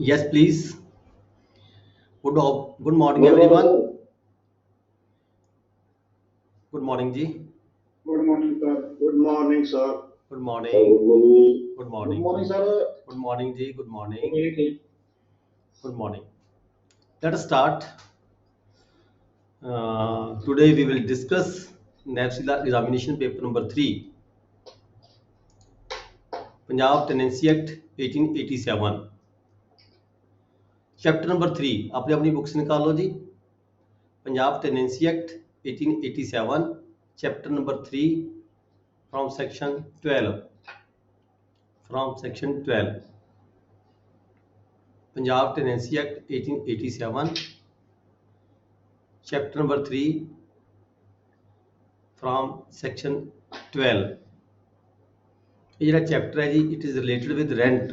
Yes, please. Good morning, Good morning, everyone. sir. Good morning, Ji. Good morning, sir. Good morning, sir. Good Sir, morning. good morning. Good Good morning. morning, sir. Good morning, Ji. Good Good morning. evening. Good morning. Let us start. Today we will discuss NAFSILA examination paper number 3, Punjab Tenancy Act 1887. Chapter number 3. आपने अपनी books निकाल लो जी. Punjab Tenancy Act 1887, chapter number 3, from section 12. From section 12. Punjab Tenancy Act 1887, chapter number 3, from section 12. ਇਹ ਜਿਹੜਾ chapter ਹੈ ਜੀ, it is related with rent.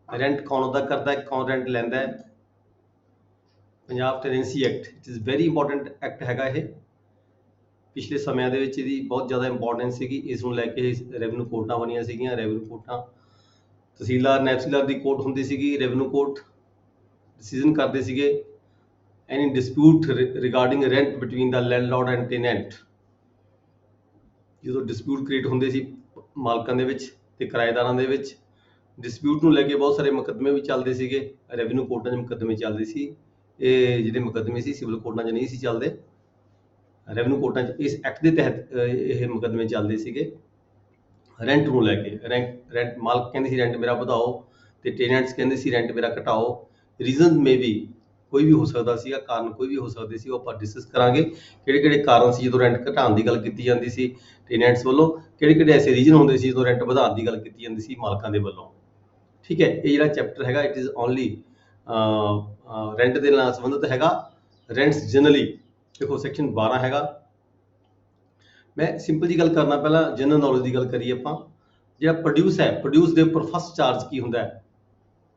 Rent ਕੌਣ ਅਦਾ ਕਰਦਾ ਹੈ, ਕੌਣ ਰੈਂਟ ਲੈਂਦਾ ਹੈ. Punjab tenancy act, it is very important act ਹੈਗਾ ਇਹ. ਪਿਛਲੇ ਸਮਿਆਂ ਦੇ ਵਿੱਚ ਇਹਦੀ ਬਹੁਤ ਜ਼ਿਆਦਾ ਇੰਪੋਰਟੈਂਸ ਸੀਗੀ. ਇਸ ਨੂੰ ਲੈ ਕੇ ਰੈਵਨਿਊ ਕੋਰਟਾਂ ਬਣੀਆਂ ਸੀਗੀਆਂ. ਰੈਵਨਿਊ ਕੋਰਟਾਂ ਤਹਿਸੀਲਦਾਰ ਨੈਫਸੀਲਦਾਰ ਦੀ ਕੋਰਟ ਹੁੰਦੀ ਸੀਗੀ. ਰੈਵਨਿਊ ਕੋਰਟ ਡਿਸੀਜਨ ਕਰਦੇ ਸੀਗੇ any dispute regarding rent between the landlord and tenant. ਜਦੋਂ ਡਿਸਪਿਊਟ ਕ੍ਰੀਏਟ ਹੁੰਦੇ ਸੀ ਮਾਲਕਾਂ ਦੇ ਵਿੱਚ ਤੇ ਕਿਰਾਏਦਾਰਾਂ ਦੇ ਵਿੱਚ, ਡਿਸਪਿਊਟ ਨੂੰ ਲੈ ਕੇ ਬਹੁਤ ਸਾਰੇ ਮੁਕੱਦਮੇ ਵੀ ਚੱਲਦੇ ਸੀਗੇ. ਰੈਵਨਿਊ ਕੋਰਟਾਂ 'ਚ ਮੁਕੱਦਮੇ ਚੱਲਦੇ ਸੀ. ਇਹ ਜਿਹੜੇ ਮੁਕੱਦਮੇ ਸੀ ਸਿਵਲ ਕੋਰਟਾਂ 'ਚ ਨਹੀਂ ਸੀ ਚੱਲਦੇ. ਰੈਵਨਿਊ ਕੋਰਟਾਂ 'ਚ ਇਸ ਐਕਟ ਦੇ ਤਹਿਤ ਇਹ ਮੁਕੱਦਮੇ ਚੱਲਦੇ ਸੀਗੇ ਰੈਂਟ ਨੂੰ ਲੈ ਕੇ. ਰੈਂਟ ਮਾਲਕ ਕਹਿੰਦੇ ਸੀ ਰੈਂਟ ਮੇਰਾ ਵਧਾਓ, ਤੇ ਟੈਨੈਂਟਸ ਕਹਿੰਦੇ ਸੀ ਰੈਂਟ ਮੇਰਾ ਘਟਾਓ. ਰੀਜ਼ਨ ਮੇ ਵੀ ਕੋਈ ਵੀ ਹੋ ਸਕਦਾ ਸੀਗਾ, ਕਾਰਨ ਕੋਈ ਵੀ ਹੋ ਸਕਦੇ ਸੀ. ਉਹ ਆਪਾਂ ਡਿਸਕਸ ਕਰਾਂਗੇ ਕਿਹੜੇ ਕਿਹੜੇ ਕਾਰਨ ਸੀ ਜਦੋਂ ਰੈਂਟ ਘਟਾਉਣ ਦੀ ਗੱਲ ਕੀਤੀ ਜਾਂਦੀ ਸੀ ਟੈਨੈਂਟਸ ਵੱਲੋਂ, ਕਿਹੜੇ ਕਿਹੜੇ ਐਸੇ ਰੀਜ਼ਨ ਹੁੰਦੇ ਸੀ ਜਦੋਂ ਰੈਂਟ ਵਧਾਉਣ ਦੀ ਗੱਲ ਕੀਤੀ ਜਾਂਦੀ ਸੀ ਮਾਲਕਾਂ ਦੇ ਵੱਲੋਂ. ਠੀਕ ਹੈ, ਇਹ ਜਿਹੜਾ ਚੈਪਟਰ ਹੈਗਾ ਇਟ ਇਜ਼ ਓਨਲੀ ਰੈਂਟ ਦੇ ਨਾਲ ਸੰਬੰਧਿਤ ਹੈਗਾ. ਰੈਂਟਸ ਜਨਰਲੀ ਦੇਖੋ ਸੈਕਸ਼ਨ 12 ਹੈਗਾ. ਮੈਂ ਸਿੰਪਲ ਜੀ ਗੱਲ ਕਰਨਾ, ਪਹਿਲਾਂ ਜਨਰਲ ਨੌਲੇਜ ਦੀ ਗੱਲ ਕਰੀਏ ਆਪਾਂ. ਜਿਹੜਾ ਪ੍ਰੋਡਿਊਸ ਹੈ, ਪ੍ਰੋਡਿਊਸ ਦੇ ਉੱਪਰ ਫਸਟ ਚਾਰਜ ਕੀ ਹੁੰਦਾ ਹੈ,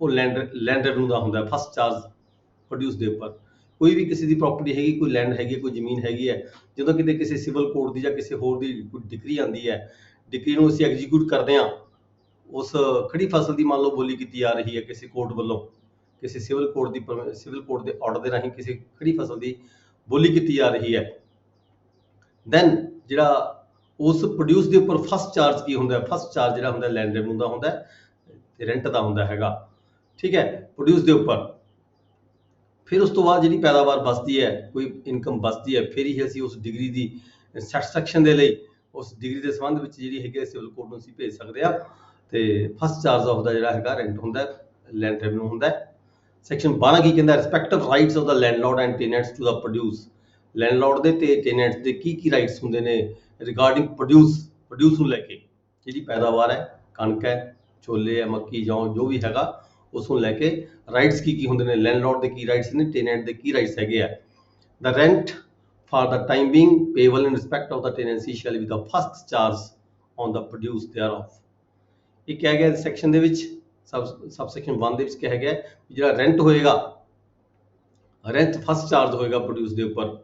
ਉਹ ਲੈਂਡ ਰੈਵਨਿਊ ਦਾ ਹੁੰਦਾ. ਫਸਟ ਚਾਰਜ ਪ੍ਰੋਡਿਊਸ ਦੇ ਉੱਪਰ. ਕੋਈ ਵੀ ਕਿਸੇ ਦੀ ਪ੍ਰਾਪਰਟੀ ਹੈਗੀ, ਕੋਈ ਲੈਂਡ ਹੈਗੀ, ਕੋਈ ਜ਼ਮੀਨ ਹੈਗੀ ਹੈ, ਜਦੋਂ ਕਿਤੇ ਕਿਸੇ ਸਿਵਲ ਕੋਰਟ ਦੀ ਜਾਂ ਕਿਸੇ ਹੋਰ ਦੀ ਕੋਈ ਡਿਕਰੀ ਆਉਂਦੀ ਹੈ, ਡਿਕਰੀ ਨੂੰ ਅਸੀਂ ਐਗਜ਼ੀਕਿਊਟ ਕਰਦੇ ਹਾਂ. ਉਸ ਖੜੀ ਫਸਲ ਦੀ ਮੰਨ ਲਓ ਬੋਲੀ ਕੀਤੀ ਜਾ ਰਹੀ ਹੈ ਕਿਸੇ ਕੋਰਟ ਵੱਲੋਂ, ਕਿਸੇ ਸਿਵਲ ਕੋਰਟ ਦੇ ਆਰਡਰ ਦੇ ਰਾਹੀਂ ਕਿਸੇ ਖੜੀ ਫਸਲ ਦੀ ਬੋਲੀ ਕੀਤੀ ਜਾ ਰਹੀ ਹੈ. ਦੈਨ ਜਿਹੜਾ ਉਸ ਪ੍ਰੋਡਿਊਸ ਦੇ ਉੱਪਰ ਫਸਟ ਚਾਰਜ ਕੀ ਹੁੰਦਾ, ਫਸਟ ਚਾਰਜ ਜਿਹੜਾ ਹੁੰਦਾ ਲੈਂਡ ਰੈਵਨਿਊ ਦਾ ਹੁੰਦਾ ਤੇ ਰੈਂਟ ਦਾ ਹੁੰਦਾ ਹੈਗਾ. ਠੀਕ ਹੈ, ਪ੍ਰੋਡਿਊਸ ਦੇ ਉੱਪਰ. ਫਿਰ ਉਸ ਤੋਂ ਬਾਅਦ ਜਿਹੜੀ ਪੈਦਾਵਾਰ ਬਚਦੀ ਹੈ, ਕੋਈ ਇਨਕਮ ਬਚਦੀ ਹੈ, ਫਿਰ ਹੀ ਅਸੀਂ ਉਸ ਡਿਗਰੀ ਦੀ ਸੈਟੀਸਫੈਕਸ਼ਨ ਦੇ ਲਈ ਉਸ ਡਿਗਰੀ ਦੇ ਸੰਬੰਧ ਵਿੱਚ ਜਿਹੜੀ ਹੈਗੀ ਸਿਵਲ ਕੋਰਟ ਨੂੰ ਅਸੀਂ ਭੇਜ ਸਕਦੇ ਆ. ਤੇ ਫਸਟ ਚਾਰਜ ਆਫ ਦਾ ਜਿਹੜਾ ਹੈਗਾ ਰੈਂਟ ਹੁੰਦਾ, ਲੈਂਡ ਰੈਵਨਿਊ ਹੁੰਦਾ. ਸੈਕਸ਼ਨ 12 ਕੀ ਕਹਿੰਦਾ, respective rights of the landlord and tenants to the produce. Landlord ਦੇ ਤੇ ਟੈਨੈਂਟਸ ਦੇ ਕੀ ਰਾਈਟਸ ਹੁੰਦੇ ਨੇ ਰਿਗਾਰਡਿੰਗ ਪ੍ਰੋਡਿਊਸ ਨੂੰ ਲੈ ਕੇ. ਜਿਹੜੀ ਪੈਦਾਵਾਰ ਹੈ, ਕਣਕ ਹੈ, ਛੋਲੇ ਹੈ, ਮੱਕੀ, ਜੌਂ, ਜੋ ਵੀ ਹੈਗਾ, ਉਸ ਨੂੰ ਲੈ ਕੇ ਰਾਈਟਸ ਕੀ ਹੁੰਦੇ ਨੇ, ਲੈਂਡਲੌਰਡ ਦੇ ਕੀ ਰਾਈਟਸ ਨੇ, ਟੈਨੈਂਟ ਦੇ ਕੀ ਰਾਈਟਸ ਹੈਗੇ ਆ. ਦਾ rent for the time being payable in respect of the tenancy shall be the first charge on the produce thereof. ਇਹ ਕਿਹਾ ਗਿਆ ਸੈਕਸ਼ਨ ਦੇ ਵਿੱਚ, ਸਬ ਸੈਕਸ਼ਨ 1 ਦੇ ਵਿੱਚ ਕਿਹਾ ਗਿਆ ਜਿਹੜਾ ਰੈਂਟ ਹੋਏਗਾ, ਰੈਂਟ ਫਸਟ ਚਾਰਜ ਹੋਏਗਾ ਪ੍ਰੋਡਿਊਸ ਦੇ ਉੱਪਰ.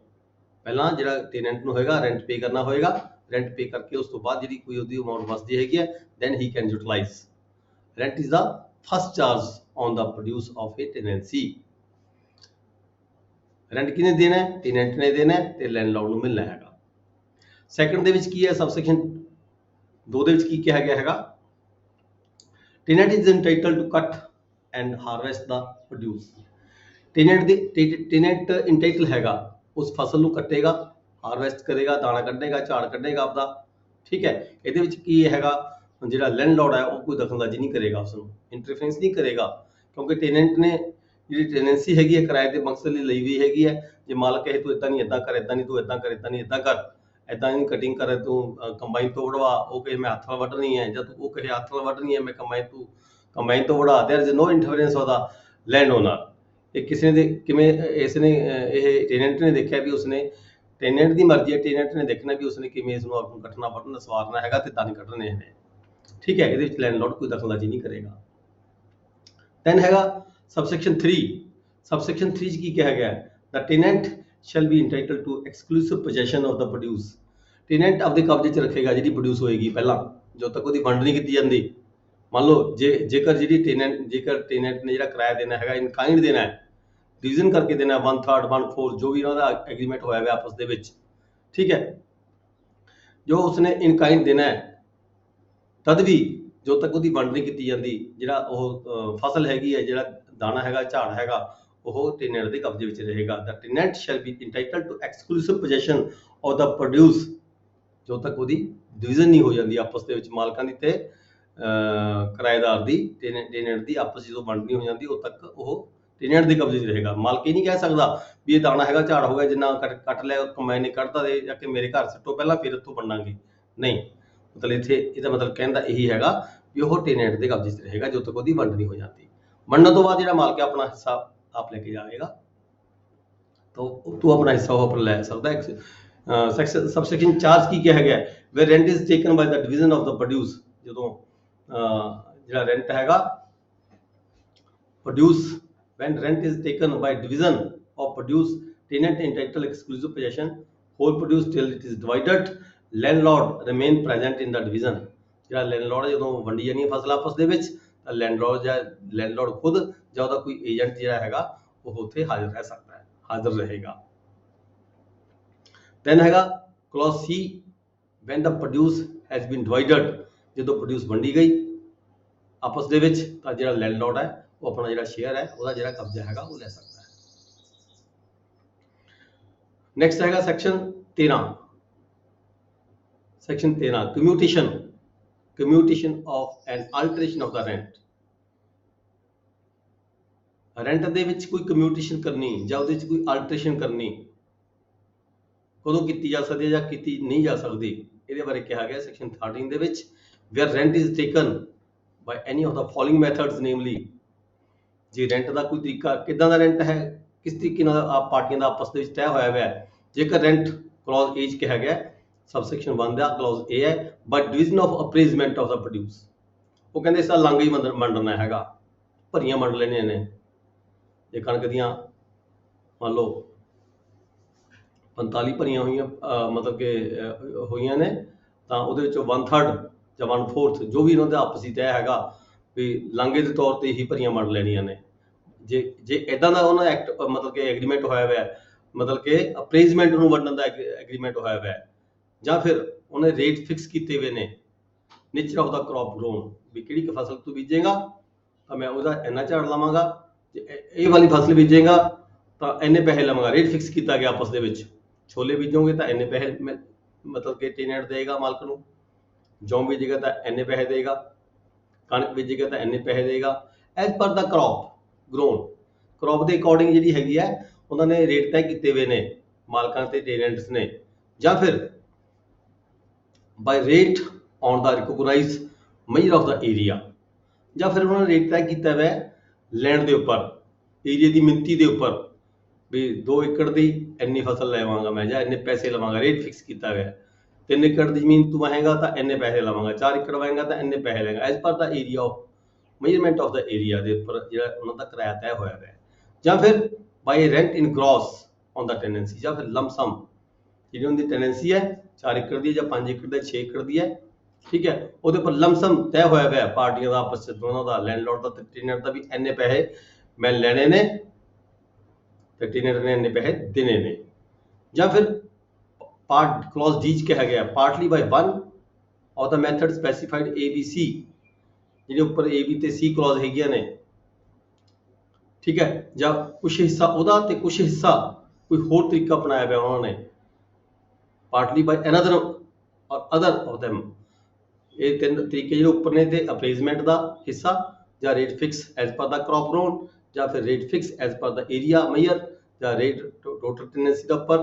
ਪਹਿਲਾਂ ਜਿਹੜਾ ਟੈਨੈਂਟ ਨੂੰ ਹੋਏਗਾ ਰੈਂਟ ਪੇ ਕਰਨਾ ਹੋਏਗਾ. ਰੈਂਟ ਪੇ ਕਰਕੇ ਉਸ ਤੋਂ ਬਾਅਦ ਜਿਹੜੀ ਕੋਈ ਉਹਦੀ ਅਮਾਉਂਟ ਬਚਦੀ ਹੈਗੀ ਹੈ, then he can utilize. Rent is the first charge on the produce of a tenancy. Rent ਕਿਹਨੇ ਦੇਣਾ ਹੈ, ਟੈਨੈਂਟ ਨੇ ਦੇਣਾ ਹੈ ਤੇ ਲੈਂਡਲੌਰਡ ਨੂੰ ਮਿਲਣਾ ਹੈਗਾ. ਸੈਕੰਡ ਦੇ ਵਿੱਚ ਕੀ ਹੈ, ਸਬਸੈਕਸ਼ਨ 2 ਦੇ ਵਿੱਚ ਕੀ ਕਿਹਾ ਗਿਆ ਹੈਗਾ, tenant is entitle to cut and harvest the produce. Tenant entitle ਹੈਗਾ, ਉਸ ਫਸਲ ਨੂੰ ਕੱਟੇਗਾ, ਹਾਰਵੈਸਟ ਕਰੇਗਾ, ਦਾਣਾ ਕੱਢੇਗਾ, ਝਾੜ ਕੱਢੇਗਾ ਆਪਦਾ. ਠੀਕ ਹੈ, ਇਹਦੇ ਵਿੱਚ ਕੀ ਹੈਗਾ, ਜਿਹੜਾ ਲੈਂਡਲੌਰਡ ਹੈ ਉਹ ਕੋਈ ਦਖਲਅੰਦਾਜ਼ੀ ਨਹੀਂ ਕਰੇਗਾ, ਉਸ ਨੂੰ ਇੰਟਰਫੇਰੈਂਸ ਨਹੀਂ ਕਰੇਗਾ, ਕਿਉਂਕਿ ਟੈਨੈਂਟ ਨੇ ਜਿਹੜੀ ਟੈਨੈਂਸੀ ਹੈਗੀ ਹੈ ਕਿਰਾਏ ਦੇ ਮਕਸਦ ਲਈ ਲਈ ਹੋਈ ਹੈਗੀ ਹੈ. ਜੇ ਮਾਲਕ ਕਹੇ ਤੂੰ ਇੱਦਾਂ ਨਹੀਂ ਇੱਦਾਂ ਕਰ, ਇੱਦਾਂ ਨਹੀਂ ਤੂੰ ਇੱਦਾਂ ਕਰ, ਇੱਦਾਂ ਨਹੀਂ ਇੱਦਾਂ ਕਰ, ਇੱਦਾਂ ਨਹੀਂ ਕਟਿੰਗ ਕਰ, ਤੂੰ ਕੰਬਾਈਨ ਤੋਂ ਵੜਵਾ, ਉਹ ਕਹੇ ਮੈਂ ਹੱਥ ਨਾਲ ਵੱਢਣੀ ਹੈ, ਜਦ ਉਹ ਕਹੇ ਹੱਥ ਨਾਲ ਵੱਢਣੀ ਹੈ, ਮੈਂ ਕੰਬਾਈਨ ਤੋਂ ਵੜਾ, there is no interference of the land owner. ਇਹ ਕਿਸੇ ਨੇ ਕਿਵੇਂ ਇਹ ਟੈਨੈਂਟ ਨੇ ਦੇਖਿਆ ਵੀ ਉਸਨੇ, ਟੈਨੈਂਟ ਦੀ ਮਰਜ਼ੀ ਹੈ, ਟੈਨੈਂਟ ਨੇ ਦੇਖਣਾ ਵੀ ਉਸਨੇ ਕਿਵੇਂ ਇਸ ਨੂੰ ਕੱਟਣਾ ਵੱਢਣਾ ਸਵਾਰਨਾ ਹੈਗਾ ਤੇ ਤਾਂ ਨਹੀਂ ਕੱਢਣੇ ਇਹਨੇ. ਠੀਕ ਹੈ, ਇਹਦੇ ਵਿੱਚ ਲੈਂਡਲੌਰਡ ਕੋਈ ਦਖਲਅੰਦਾਜ਼ੀ ਨਹੀਂ ਕਰੇਗਾ. ਦੈਨ ਹੈਗਾ ਸਬਸੈਕਸ਼ਨ 3. ਸਬਸੈਕਸ਼ਨ 3 'ਚ ਕੀ ਕਿਹਾ ਗਿਆ, the tenant shall be entitle to exclusive possession of the produce. Tenant ਆਪਦੇ ਕਬਜ਼ੇ 'ਚ ਰੱਖੇਗਾ ਜਿਹੜੀ ਪ੍ਰੋਡਿਊਸ ਹੋਏਗੀ ਪਹਿਲਾਂ, ਜਦੋਂ ਤੱਕ ਉਹਦੀ ਵੰਡ ਨਹੀਂ ਕੀਤੀ ਜਾਂਦੀ. ਮੰਨ ਲਓ ਜੇਕਰ ਟੇਨੈਂਟ ਨੇ ਜਿਹੜਾ ਕਿਰਾਇਆ ਦੇਣਾ ਹੈਗਾ ਇਨ ਕਾਈਂਡ ਦੇਣਾ ਹੈ, डिवीजन करके देना 1/3 1/4 जो भी उन्होंने एग्रीमेंट होया है आपस दे विच, ठीक है, जो उसने इन काइंड देना है तद भी जो तक उसकी वंड नहीं की जाती, जिहड़ा ओह फसल हैगी है, जिहड़ा दाना हैगा, झाड़ हैगा, ओह टेनेंट के कब्जे विच रहेगा। The tenant shall be entitled to exclusive possession of the produce, जो तक उसकी डिवीजन नहीं हो जाती आपस दे विच मालकां दी ते किराएदार दी, टेनेंट दी आपस जो वंड नहीं हो जाती उद तक ओह टेनेंट के कब्जे रहेगा। मालक ये नहीं कह सकता भी ये दाना है झाड़ हो गया जिन्ना कट लिया मैं नहीं कटता दे जाके मेरे घर सट्टो पहला फिर इतों वंडांगे, नहीं, मतलब इत्थे इहदा मतलब कहने का यही हैगा भी वो टेनेंट के कब्जे रहेगा जो तक उसकी वंड नहीं हो जाती। वंडन तो बाद जिहड़ा मालक है अपना हिस्सा आप लेके जाएगा, तो तू अपना हिस्सा वो अपना लै सकता है। सबसेक्शन 4 की क्या है, way rent is taken by the division of the produce, जो जिहड़ा रेंट हैगा produce, when rent is taken by division of produce, tenant entitled exclusive possession, whole produce till it is divided, landlord remain present in the division। ਜਿਹੜਾ landlord ਜਦੋਂ ਵੰਡੀ ਜਾਣੀ ਫਸਲ ਆਪਸ ਦੇ ਵਿੱਚ ਤਾਂ ਲੈਂਡਲੋਰਡ ਖੁਦ ਜਾਂ ਉਹਦਾ ਕੋਈ ਏਜੰਟ ਜਿਹੜਾ ਹੈਗਾ ਉਹ ਉੱਥੇ ਹਾਜ਼ਰ ਰਹਿ ਸਕਦਾ ਹੈ, ਹਾਜ਼ਰ ਰਹੇਗਾ। then ਹੈਗਾ clause C, when the produce has been divided, ਜਦੋਂ produce ਵੰਡੀ ਗਈ ਆਪਸ ਦੇ ਵਿੱਚ ਤਾਂ ਜਿਹੜਾ ਲੈਂਡਲੋਰਡ ਹੈ वो अपना जो शेयर है वह जो कब्जा है वो ले सकता है। नेक्स्ट है section 13, commutation of an alteration of the rent. Rent दे विच कोई कम्यूटेशन करनी या उहदे विच कोई अल्टरेशन करनी कदों की जा सकती है या की नहीं जा सकती, ये बारे कहा गया सेक्शन 13 दे विच, where rent is taken by any of the following methods, namely जी रेंट का कोई तरीका किदां दा रेंट है, किस तरीके आप पार्टियां का आपस में तय होया हुआ है। जेकर रेंट क्लॉज ए कहा गया सबसेक्शन 1 का क्लॉज ए है, but division of appraisement of the produce, वो कहते इस लांग ही मंडना है, भरियां मंड लेने ने, जे कणक दियां मान लो 45 भरियां हुई मतलब कि हुई ने, तो वो 1/3 या 1/4 जो भी इन्होंने आपसी तय है भी लांघे के तौर पर ही भरियां मंड लैनियां ने। जे इदां दा उन्होंने एक्ट मतलब कि एग्रीमेंट होया हुआ है, मतलब कि अप्रेजमेंट नूं वंडण दा एग्रीमेंट होया हुआ है, ਜਾਂ फिर उन्हें रेट फिक्स किए हुए ने, nature of the crop grown, भी किहड़ी फसल तू बीजेगा तो मैं उसका इन्ना झाड़ लवांगा, ये वाली फसल बीजेगा तो इन्ने पैसे लवांगा, रेट फिक्स किया गया आपस दे विच। छोले बीजोगे तो इन्ने पैसे मतलब कि टेनेंट देगा मालक नूं, जौ बीजेगा तो इन्ने पैसे देगा, कणक बीजेगा तो इन्ने पैसे देगा, as per the crop grown, crop के अकॉर्डिंग जी हैगी है उन्होंने रेट तय किए हुए ने मालकां ते टेनेंट्स ने, या फिर by rate on the recognise measure of the area, या फिर उन्होंने रेट तय किया हुआ है लैंड के उपर, एरिए की मिनती के उपर, भी 2 एकड़ की इन्नी फसल लवांगा मैं, या इन्ने पैसे लवांगा, रेट फिक्स किया हुआ है। 3 एकड़ की जमीन तू वाहेगा तो इन्ने पैसे लवांगा, 4 एकड़ वाहेगा तो इन्ने पैसे लेगा, as per the area of measurement of the area के उपर जो उन्होंने किराया तय होया है। या फिर bye rent in gross on the tenancy, या फिर लमसम जी उनकी टेनेंसी है 4 एकड़ की या 5 एकड़ की 6 एकड़ की है, ठीक है, वो पर लमसम तय होया हुआ है पार्टियों का आपस दोनों का, लैंडलॉर्ड का टेनेंट का भी इन्ने पैसे मैं लेने ने तो टेनेंट ने इन्ने पैसे देने ने। या फिर पार्ट क्लॉज डी कहा गया partly by one of the method specified A B C, जिहदे उपर ए बी ते सी क्लॉज हैगियां ने, ठीक है, या कुछ हिस्सा उहदा ते कुछ हिस्सा कोई होर तरीका अपनाया हुआ उन्होंने, पार्टली बाय अनदर और अदर ऑफ दैम, ये 3 तरीके जो उपर ने ते अप्रेजमेंट का हिस्सा, या rate fix as per the crop grown, या फिर rate fix as per the area measure, या रेट टोटल टेनेंसी का उपर,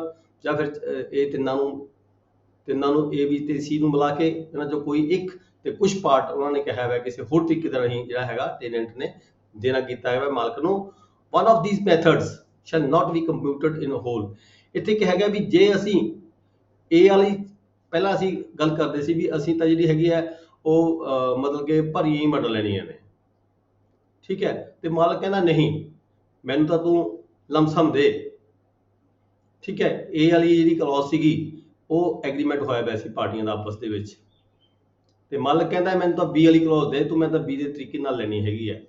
या फिर ये तिन्नों ए बी ते सी मिला के इन्हां चों कोई एक ते कुछ पार्ट उन्होंने कहा हुआ किसी होर तरीके का नहीं जिहड़ा हैगा टेनेंट ने देना कीता है मालक नूं। One of these methods shall not be computed in whole, इत्थे कहा गया भी जे असीं ए वाली पहला असीं गल करदे सी भी असीं तां जिहड़ी हैगी है वो मतलब कि भरियां ही मंड लैणियां ने, ठीक है, ते मालक कहना नहीं मैनूं तां तूं लमसम दे, ठीक है, ए वाली जी क्लॉज सीगी वो एग्रीमेंट होया वैसी पार्टियां दा आपस दे विच, ਤੇ ਮਾਲਕ ਕਹਿੰਦਾ ਮੈਨੂੰ ਤਾਂ ਬੀ ਵਾਲੀ ਕਲੌਜ਼ ਦੇ ਤੂੰ, ਮੈਂ ਤਾਂ ਬੀ ਦੇ ਤਰੀਕੇ ਨਾਲ ਲੈਣੀ ਹੈਗੀ ਹੈ।